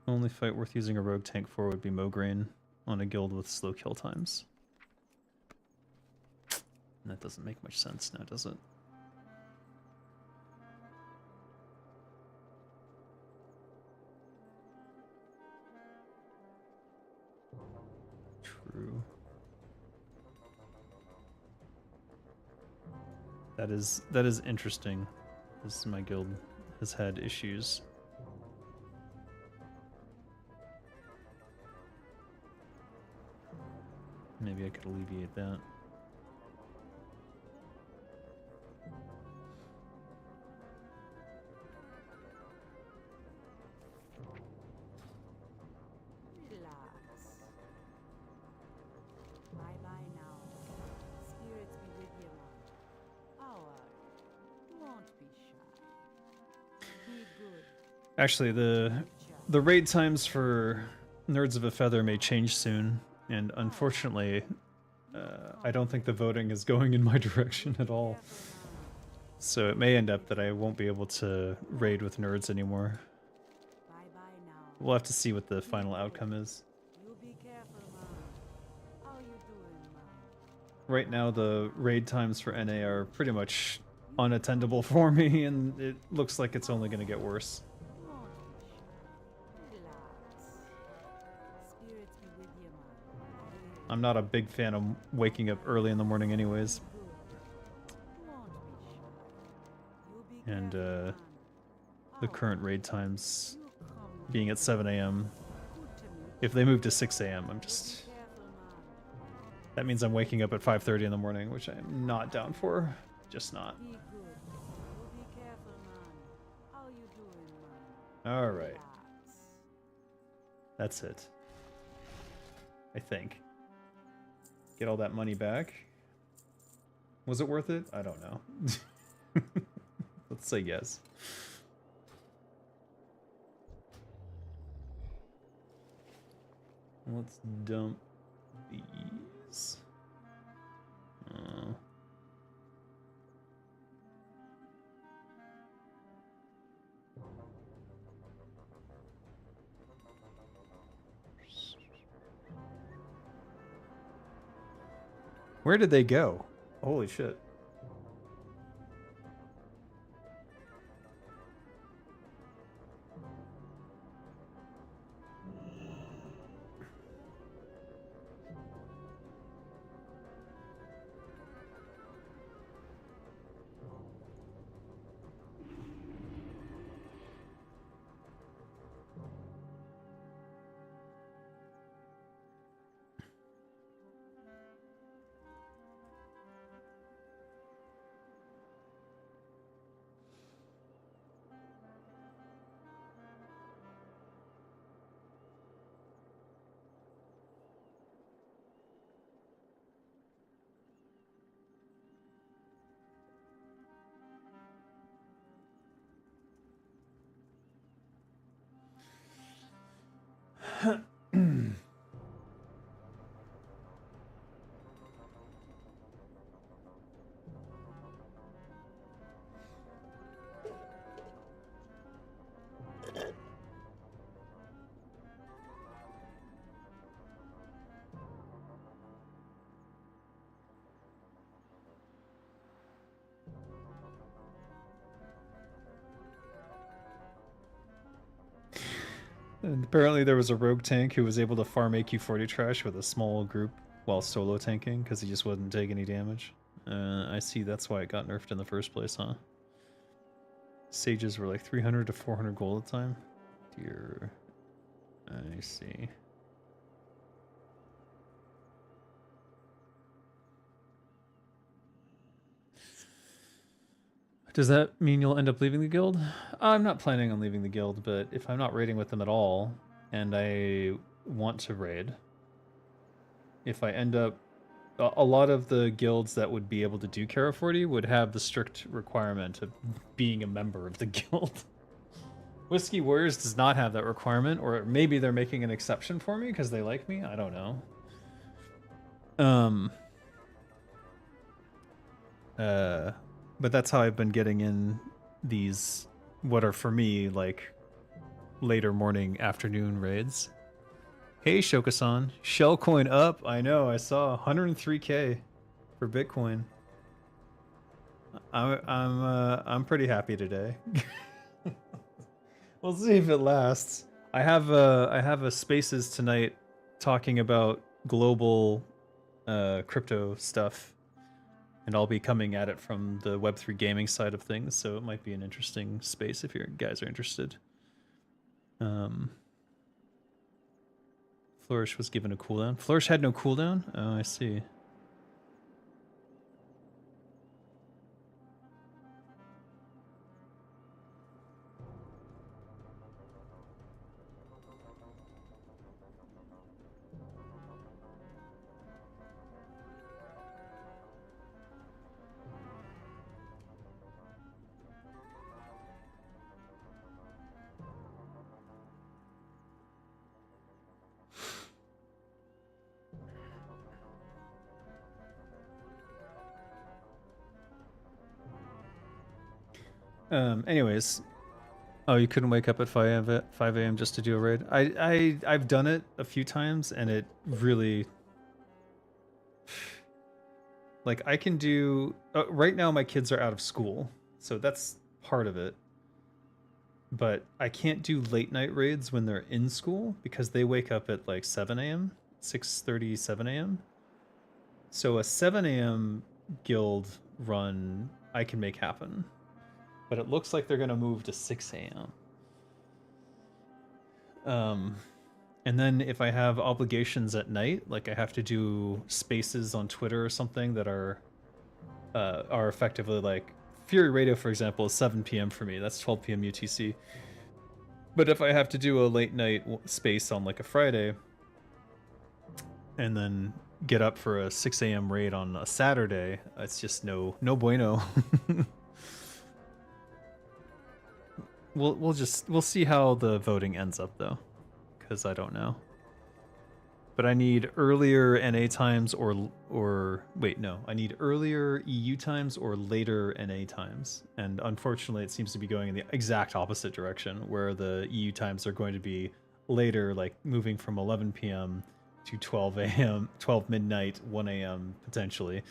Only fight worth using a rogue tank for would be Mograine on a guild with slow kill times. That doesn't make much sense now, does it? True. That is interesting. This my guild has had issues. Maybe I could alleviate that. Relax. Bye bye now. Spirits be with you, man. How are you? Won't be shy. Be good. Actually, the raid times for Nerds of a Feather may change soon, and unfortunately, I don't think the voting is going in my direction at all. So it may end up that I won't be able to raid with nerds anymore. Bye bye now. We'll have to see what the final outcome is. You be careful, man. How you doing, man? Right now, the raid times for NA are pretty much unattendable for me, and it looks like it's only going to get worse. Won't be shy. Relax. Spirits be with you, man. I'm not a big fan of waking up early in the morning anyways. And the current raid times being at 7 a.m. If they move to 6 a.m., I'm just... That means I'm waking up at 5:30 in the morning, which I'm not down for. Just not. Alright. That's it. I think. Get all that money back. Was it worth it? I don't know. Let's say yes. Let's dump these. Where did they go? Holy shit. And apparently there was a rogue tank who was able to farm AQ40 trash with a small group while solo tanking because he just wouldn't take any damage. I see that's why it got nerfed in the first place, huh? Sages were like 300 to 400 gold at the time. Dear. I see. Does that mean you'll end up leaving the guild? I'm not planning on leaving the guild, but if I'm not raiding with them at all, and I want to raid, if I end up... A lot of the guilds that would be able to do AQ40 would have the strict requirement of being a member of the guild. Whiskey Warriors does not have that requirement, or maybe they're making an exception for me because they like me. I don't know. But that's how I've been getting in these, what are for me like later morning, afternoon raids. Hey Shokasan, shell coin up. I know, I saw 103k for Bitcoin. I'm pretty happy today. We'll see if it lasts. I have a spaces tonight talking about global crypto stuff, and I'll be coming at it from the Web3 gaming side of things, so it might be an interesting space if you guys are interested. Flourish was given a cooldown. Flourish had no cooldown? Oh, I see. Anyways, oh, you couldn't wake up at 5 a.m. just to do a raid? I've done it a few times, and it really, like, I can do right now. My kids are out of school, so that's part of it. But I can't do late night raids when they're in school because they wake up at like 7 a.m., 6:30, 7 a.m. So a 7 a.m. guild run I can make happen. But it looks like they're going to move to 6 a.m. And then if I have obligations at night, like I have to do spaces on Twitter or something that are effectively like Fury Radio, for example, is 7 p.m. for me. That's 12 p.m. UTC. But if I have to do a late night space on like a Friday and then get up for a 6 a.m. raid on a Saturday, it's just no bueno. We'll see how the voting ends up though, because I don't know. But I need earlier NA times or wait, no, I need earlier EU times or later NA times. And unfortunately, it seems to be going in the exact opposite direction, where the EU times are going to be later, like moving from 11 p.m. to 12 a.m., 12 midnight, 1 a.m. potentially.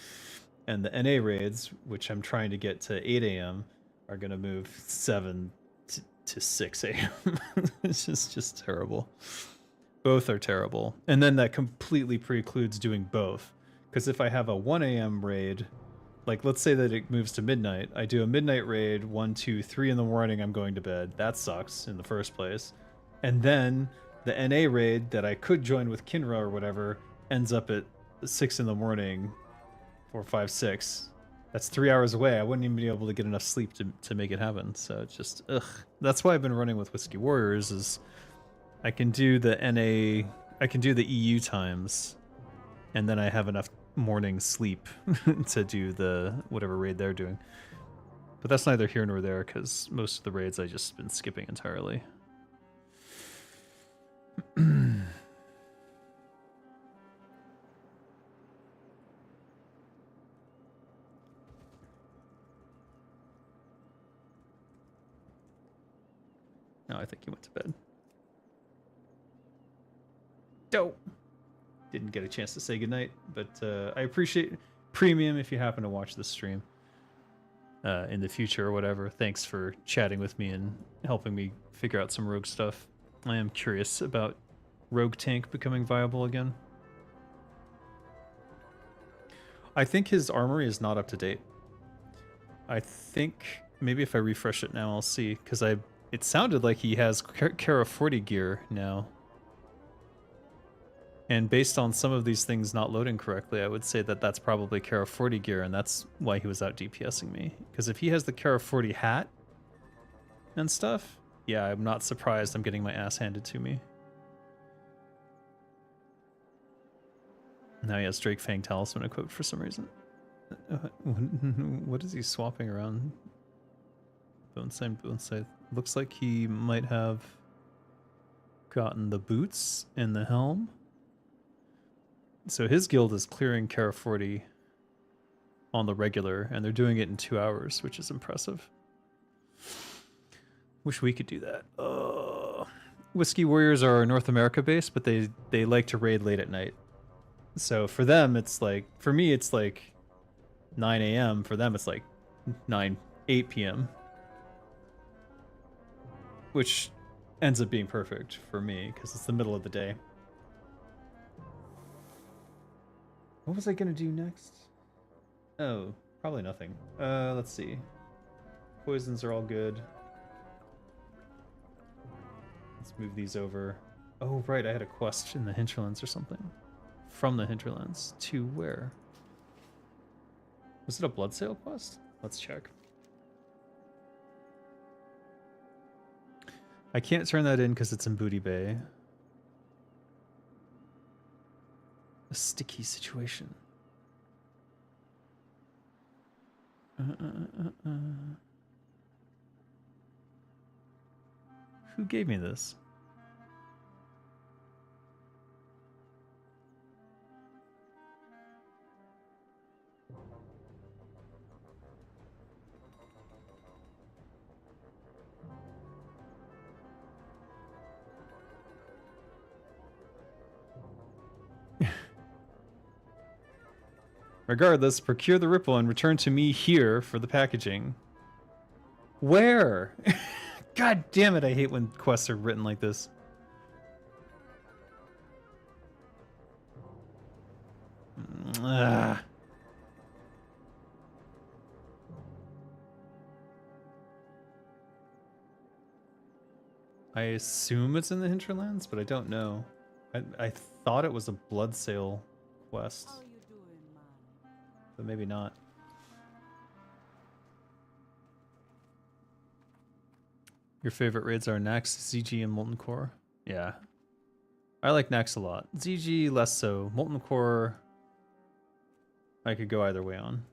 And the NA raids, which I'm trying to get to 8 a.m., are going to move 7 to 6 a.m. It's just terrible. Both are terrible. And then that completely precludes doing both. Because if I have a 1 a.m. raid, like let's say that it moves to midnight, I do a midnight raid, 1, 2, 3 in the morning, I'm going to bed. That sucks in the first place. And then the NA raid that I could join with Kinra or whatever ends up at 6 in the morning, 4, 5, 6. That's 3 hours away. I wouldn't even be able to get enough sleep to make it happen. So it's just, ugh. That's why I've been running with Whiskey Warriors, is I can do the NA, I can do the EU times, and then I have enough morning sleep to do the whatever raid they're doing. But that's neither here nor there, because most of the raids I just been skipping entirely. No, I think he went to bed. Dope. Didn't get a chance to say goodnight, but I appreciate Premium if you happen to watch this stream in the future or whatever. Thanks for chatting with me and helping me figure out some rogue stuff. I am curious about rogue tank becoming viable again. I think his armory is not up to date. I think maybe if I refresh it now, I'll see, because it sounded like he has AQ40 gear now. And based on some of these things not loading correctly, I would say that that's probably Kara 40 gear, and that's why he was out DPSing me. Because if he has the Kara 40 hat and stuff, yeah, I'm not surprised I'm getting my ass handed to me. Now he has Drake Fang Talisman equipped for some reason. What is he swapping around? Bonsai. Looks like he might have gotten the boots and the helm. So his guild is clearing Kara 40 on the regular, and they're doing it in 2 hours, which is impressive. Wish we could do that. Whiskey Warriors are North America based, but they like to raid late at night. So for them, it's like, for me, it's like 9 a.m. For them, it's like 8 p.m. Which ends up being perfect for me, because it's the middle of the day. What was I going to do next? Oh, probably nothing. Let's see. Poisons are all good. Let's move these over. Oh, right, I had a quest in the hinterlands or something. From the hinterlands to where? Was it a blood sale quest? Let's check. I can't turn that in because it's in Booty Bay. A sticky situation. Who gave me this? Regardless, procure the ripple and return to me here for the packaging. Where? God damn it, I hate when quests are written like this. Ugh. I assume it's in the hinterlands, but I don't know. I thought it was a blood sale quest. How you doing, man? But maybe not. Your favorite raids are Nax, ZG, and Molten Core? Yeah. I like Nax a lot. ZG, less so. Molten Core, I could go either way on.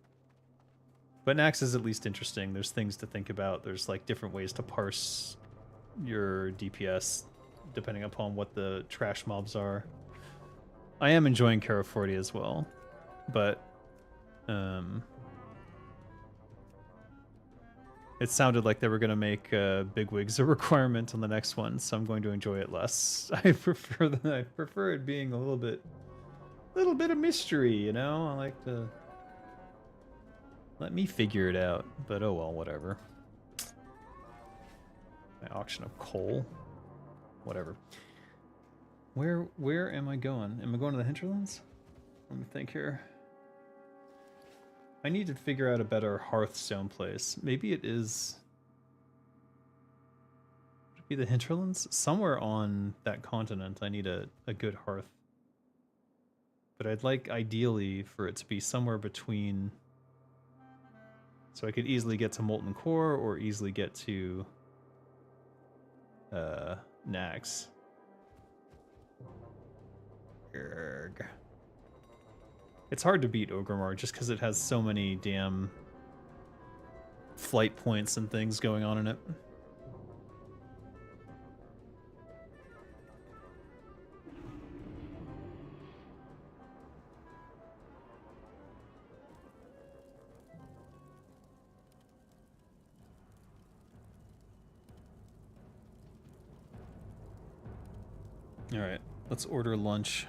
But Nax is at least interesting. There's things to think about. There's like different ways to parse your DPS depending upon what the trash mobs are. I am enjoying Kara 40 as well, but it sounded like they were going to make bigwigs a requirement on the next one, so I'm going to enjoy it less. I prefer it being a little bit of mystery, you know? I like to let me figure it out, but oh well, whatever. My auction of coal, whatever. Where am I going? Am I going to the hinterlands? Let me think here. I need to figure out a better Hearthstone place. Maybe it is... Would it be the hinterlands? Somewhere on that continent I need a good hearth. But I'd like, ideally, for it to be somewhere between... So I could easily get to Molten Core or easily get to... Nax. Urgh. It's hard to beat Orgrimmar just because it has so many damn flight points and things going on in it. All right, let's order lunch.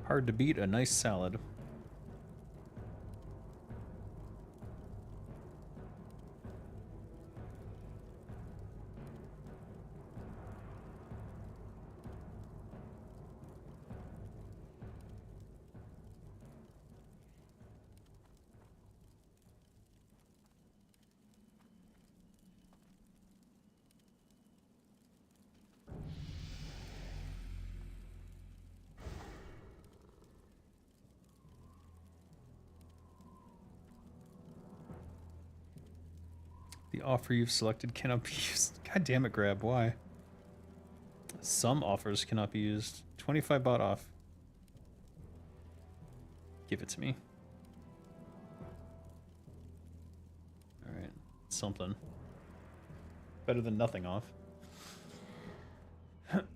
Hard to beat a nice salad. The offer you've selected cannot be used. God damn it, Grab. Why? Some offers cannot be used. 25 baht off. Give it to me. Alright. Something. Better than nothing off.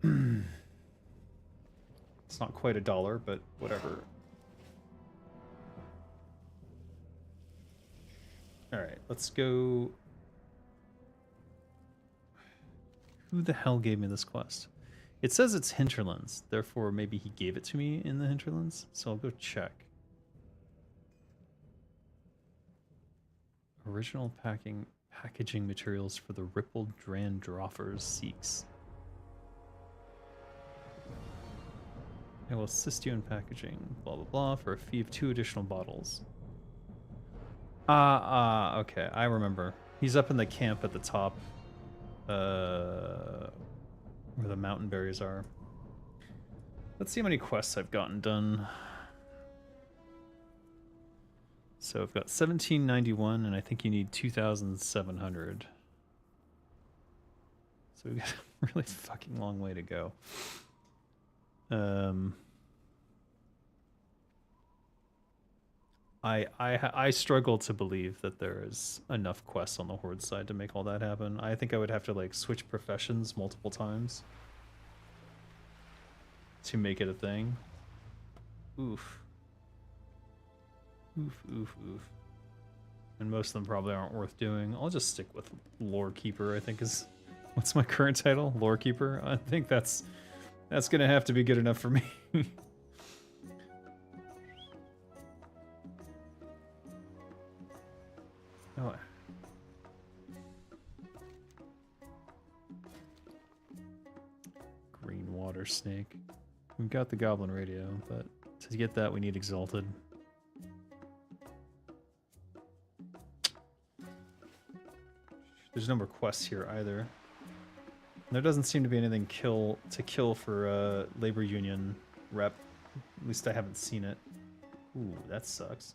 It's not quite $1, but whatever. Alright, let's go... Who the hell gave me this quest? It says it's Hinterlands, therefore maybe he gave it to me in the Hinterlands, so I'll go check. Original packaging materials for the Rippled Drandroffers seeks. I will assist you in packaging, blah blah blah, for a fee of 2 additional bottles. Okay, I remember. He's up in the camp at the top. Where the mountain berries are. Let's see how many quests I've gotten done. So I've got 1791, and I think you need 2,700. So we've got a really fucking long way to go. I struggle to believe that there is enough quests on the Horde side to make all that happen. I think I would have to like switch professions multiple times to make it a thing. Oof. Oof, oof, oof. And most of them probably aren't worth doing. I'll just stick with Lore Keeper, I think is... What's my current title? Lore Keeper? I think that's gonna have to be good enough for me. Oh. Green water snake. We've got the goblin radio, but to get that we need exalted. There's no more quests here either. There doesn't seem to be anything to kill for labor union rep. At least I haven't seen it. Ooh, that sucks.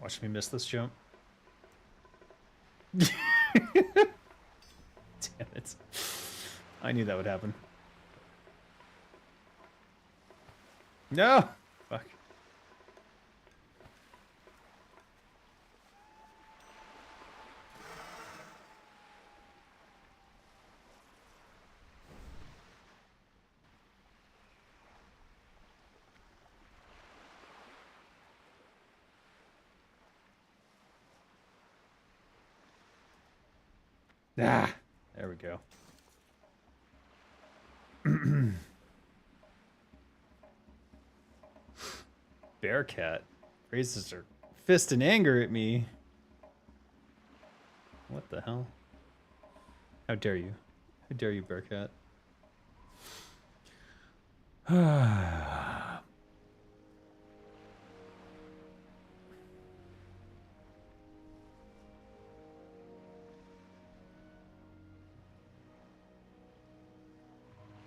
Watch me miss this jump. Damn it. I knew that would happen. No! Fuck. Ah, there we go. Bearcat raises her fist in anger at me. What the hell? How dare you? How dare you, Bearcat?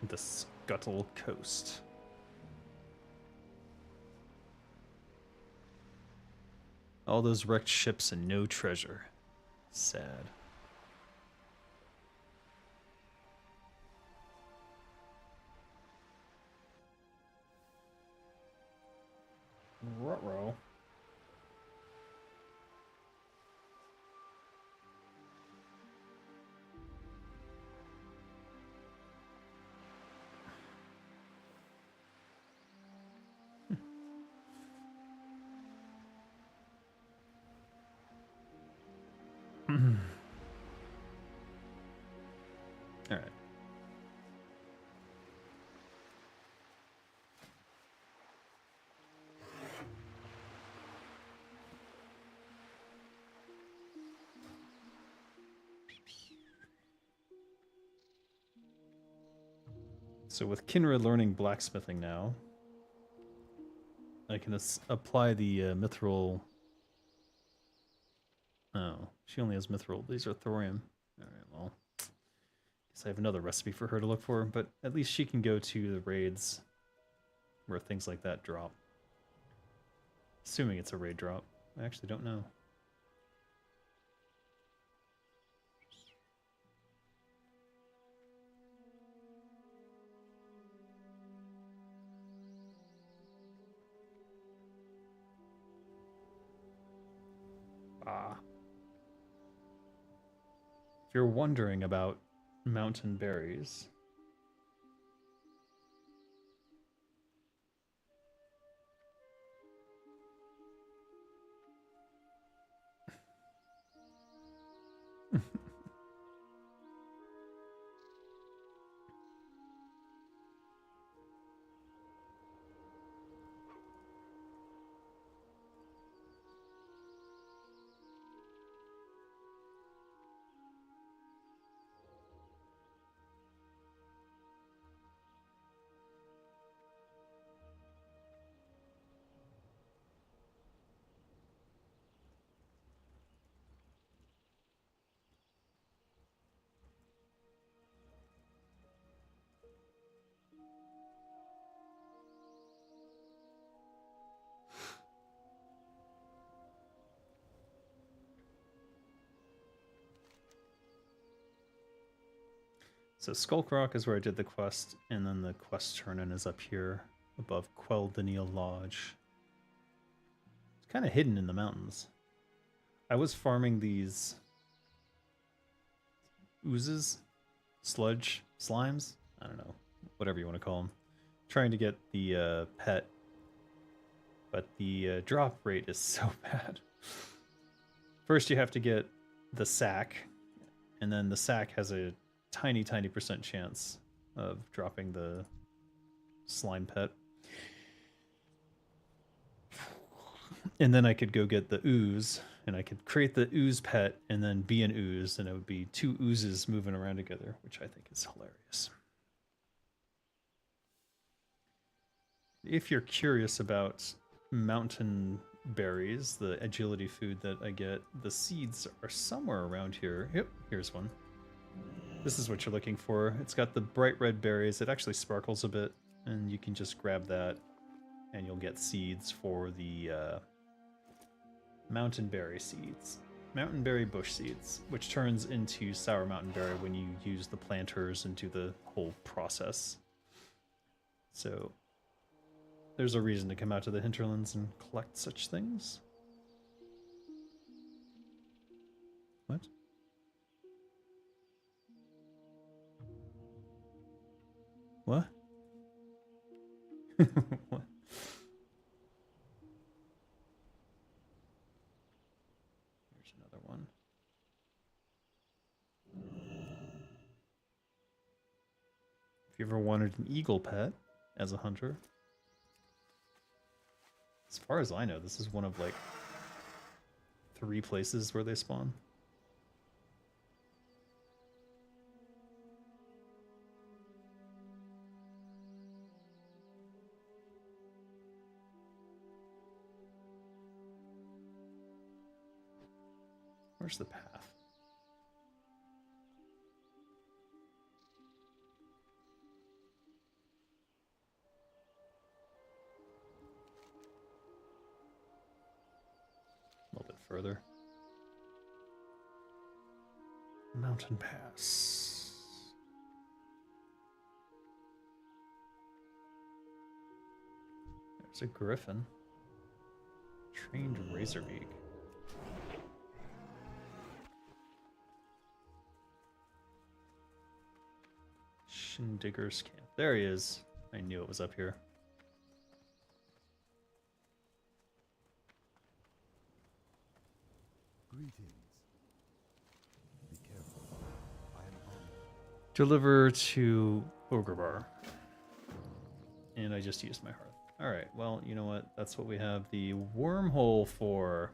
The Scuttle Coast. All those wrecked ships and no treasure. Sad. Ruh-roh. All right. So with Kinra learning blacksmithing now, I can apply the mithril. Oh, she only has mithril. These are thorium. All right, well, guess I have another recipe for her to look for, but at least she can go to the raids where things like that drop. Assuming it's a raid drop. I actually don't know. Ah. If you're wondering about mountain berries, so Skulk Rock is where I did the quest, and then the quest turn-in is up here above Quell Daniel Lodge. It's kind of hidden in the mountains. I was farming these oozes, sludge, slimes, I don't know, whatever you want to call them, trying to get the pet, but the drop rate is so bad. First you have to get the sack, and then the sack has a tiny percent chance of dropping the slime pet. And then I could go get the ooze, and I could create the ooze pet and then be an ooze, and it would be two oozes moving around together, which I think is hilarious. If you're curious about mountain berries, the agility food that I get, the seeds are somewhere around here. Yep, here's one. This is what you're looking for. It's got the bright red berries. It actually sparkles a bit, and you can just grab that, and you'll get seeds for the mountain berry seeds. Mountain berry bush seeds, which turns into sour mountain berry when you use the planters and do the whole process. So there's a reason to come out to the hinterlands and collect such things. What? What? What? Here's another one. If you ever wanted an eagle pet as a hunter, as far as I know, this is one of like 3 places where they spawn. Where's the path? A little bit further. Mountain Pass. There's a griffin. Trained Razorbeak. Shindigger's camp. There he is. I knew it was up here. Greetings. Be careful. I am honored. Deliver to Ogrebar. And I just used my hearth. Alright, well, you know what? That's what we have the wormhole for.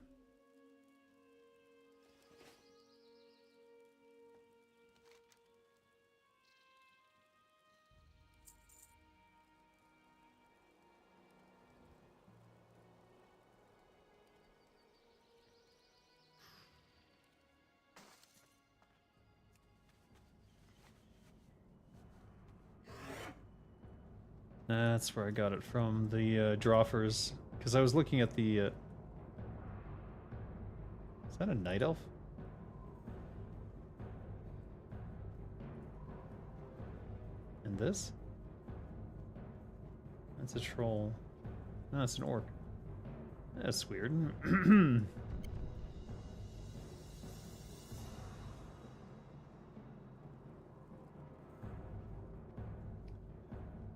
That's where I got it from, the Droffers. Because I was looking at the... Is that a night elf? And this? That's a troll. No, it's an orc. That's weird.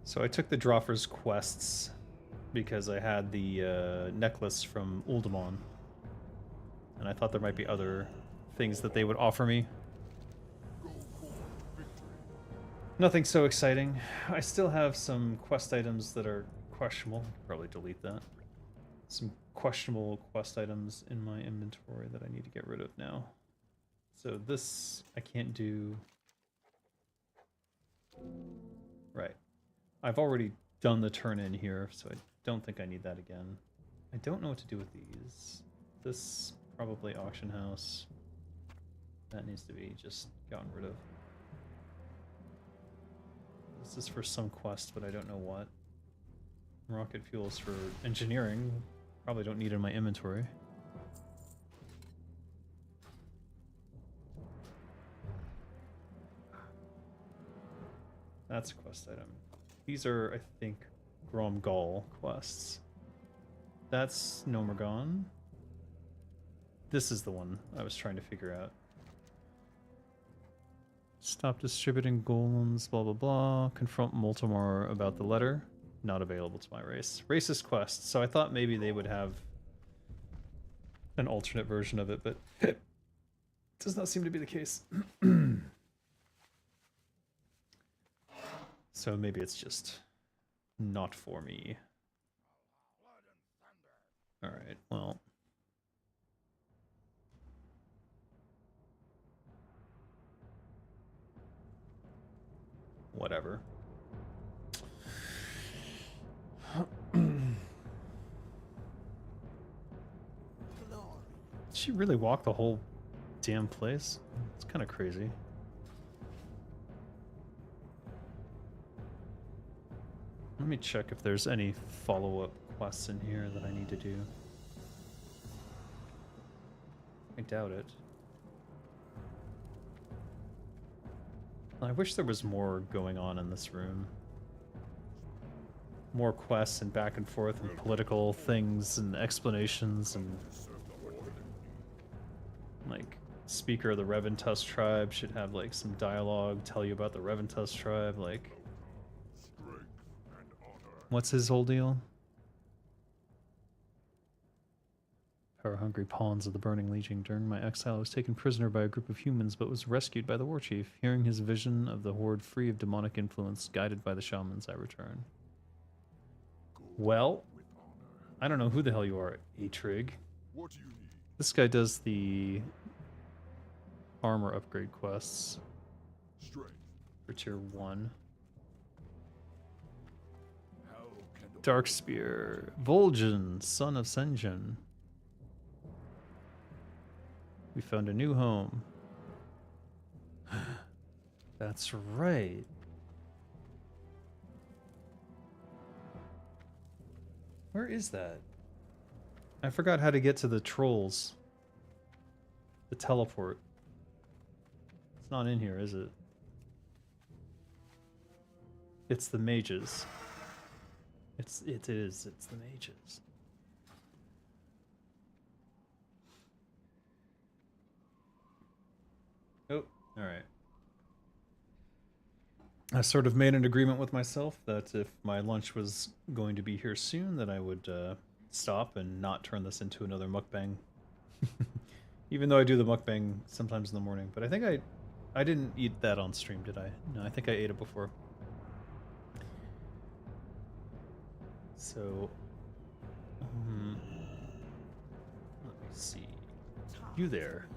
So I took the Droffer's quests because I had the necklace from Uldamon. And I thought there might be other things that they would offer me. Nothing so exciting. I still have some quest items that are questionable. Probably delete that. Some questionable quest items in my inventory that I need to get rid of now. So this I can't do. Right. I've already done the turn in here, so I don't think I need that again. I don't know what to do with these. This probably auction house. That needs to be just gotten rid of. This is for some quest, but I don't know what. Rocket fuels for engineering. Probably don't need it in my inventory. That's a quest item. These are, I think, Gromgal quests. That's Nomergon. This is the one I was trying to figure out. Stop distributing golems, blah blah blah. Confront Moltomar about the letter. Not available to my race. Racist quest. So I thought maybe they would have an alternate version of it, but it does not seem to be the case. So maybe it's just not for me. Alright, well. Whatever. Did she really walk the whole damn place? It's kind of crazy. Let me check if there's any follow-up quests in here that I need to do. I doubt it. I wish there was more going on in this room. More quests and back and forth and political things and explanations and... Like, Speaker of the Remanants tribe should have, like, some dialogue, tell you about the Remanants tribe, like... What's his whole deal? Power-hungry pawns of the Burning Legion. During my exile, I was taken prisoner by a group of humans, but was rescued by the war chief. Hearing his vision of the horde free of demonic influence, guided by the shamans, I return. Well, I don't know who the hell you are, Atrig. What do you need? This guy does the armor upgrade quests Strength. for tier 1. How can the Darkspear. Vol'jin, son of Sen'jin. We found a new home. That's right. Where is that? I forgot how to get to the trolls. The teleport. It's not in here, is it? It's the mages. It is. It's the mages. All right. I sort of made an agreement with myself that if my lunch was going to be here soon, that I would stop and not turn this into another mukbang. Even though I do the mukbang sometimes in the morning. But I think I didn't eat that on stream, did I? No, I think I ate it before. So, let me see. You there?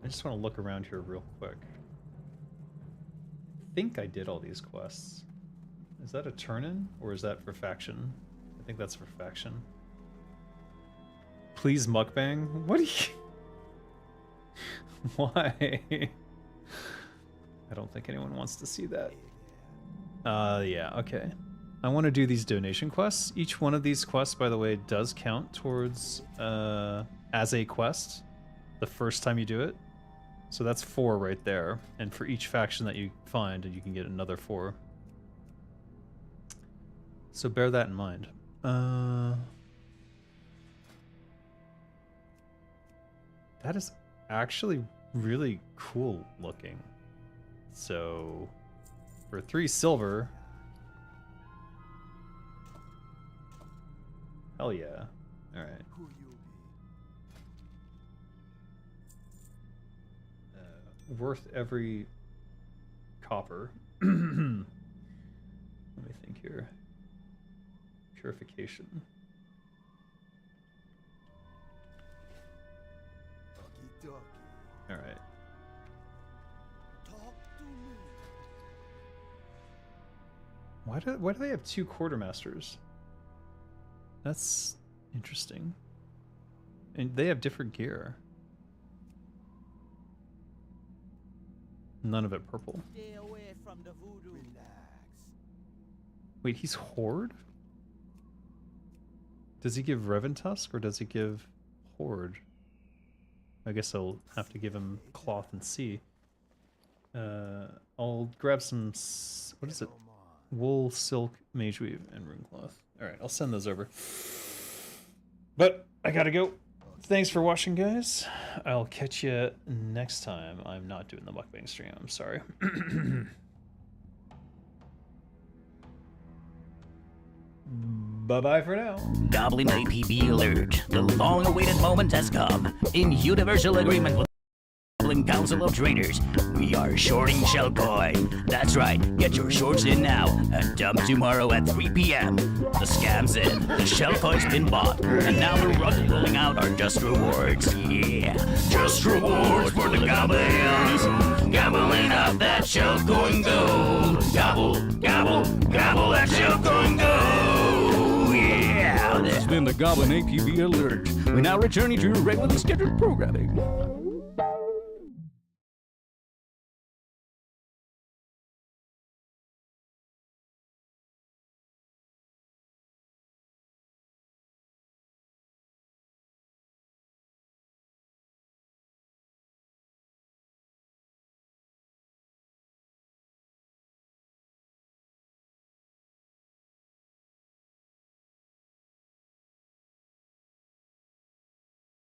I just want to look around here real quick. I think I did all these quests. Is that a turn-in, or is that for faction? I think that's for faction. Please mukbang? What do you... Why? I don't think anyone wants to see that. Yeah, okay. I want to do these donation quests. Each one of these quests, by the way, does count towards, as a quest the first time you do it. So that's 4 right there. And for each faction that you find, you can get another 4. So bear that in mind. That is actually really cool looking. So for 3 silver... Hell yeah. Alright. Worth every copper. Let me think here. Purification. All right. Why do they have 2 quartermasters? That's interesting. And they have different gear. None of it purple. Stay away from the voodoo. Wait, he's Horde? Does he give Reventusk or does he give Horde? I guess I'll have to give him Cloth and Sea. I'll grab some... What is it? Wool, Silk, Mage Weave, and Rune Cloth. Alright, I'll send those over. But I gotta go. Thanks for watching, guys. I'll catch you next time. I'm not doing the mukbang stream. I'm sorry. Bye-bye for now. Goblin APB alert. The long-awaited moment has come. In universal agreement with the Goblin Council of Traders, we are shorting shell coin. That's right. Get your shorts in now and dump tomorrow at 3 p.m. The scam's in. The shell coin's been bought. And now the rug rolling out are just rewards. Yeah. Just rewards for the goblins. Gobbling up that shell coin gold. Gobble, gobble, gobble that shell coin gold. Yeah. This has been the Goblin APB Alert. We're now returning to your regularly scheduled programming.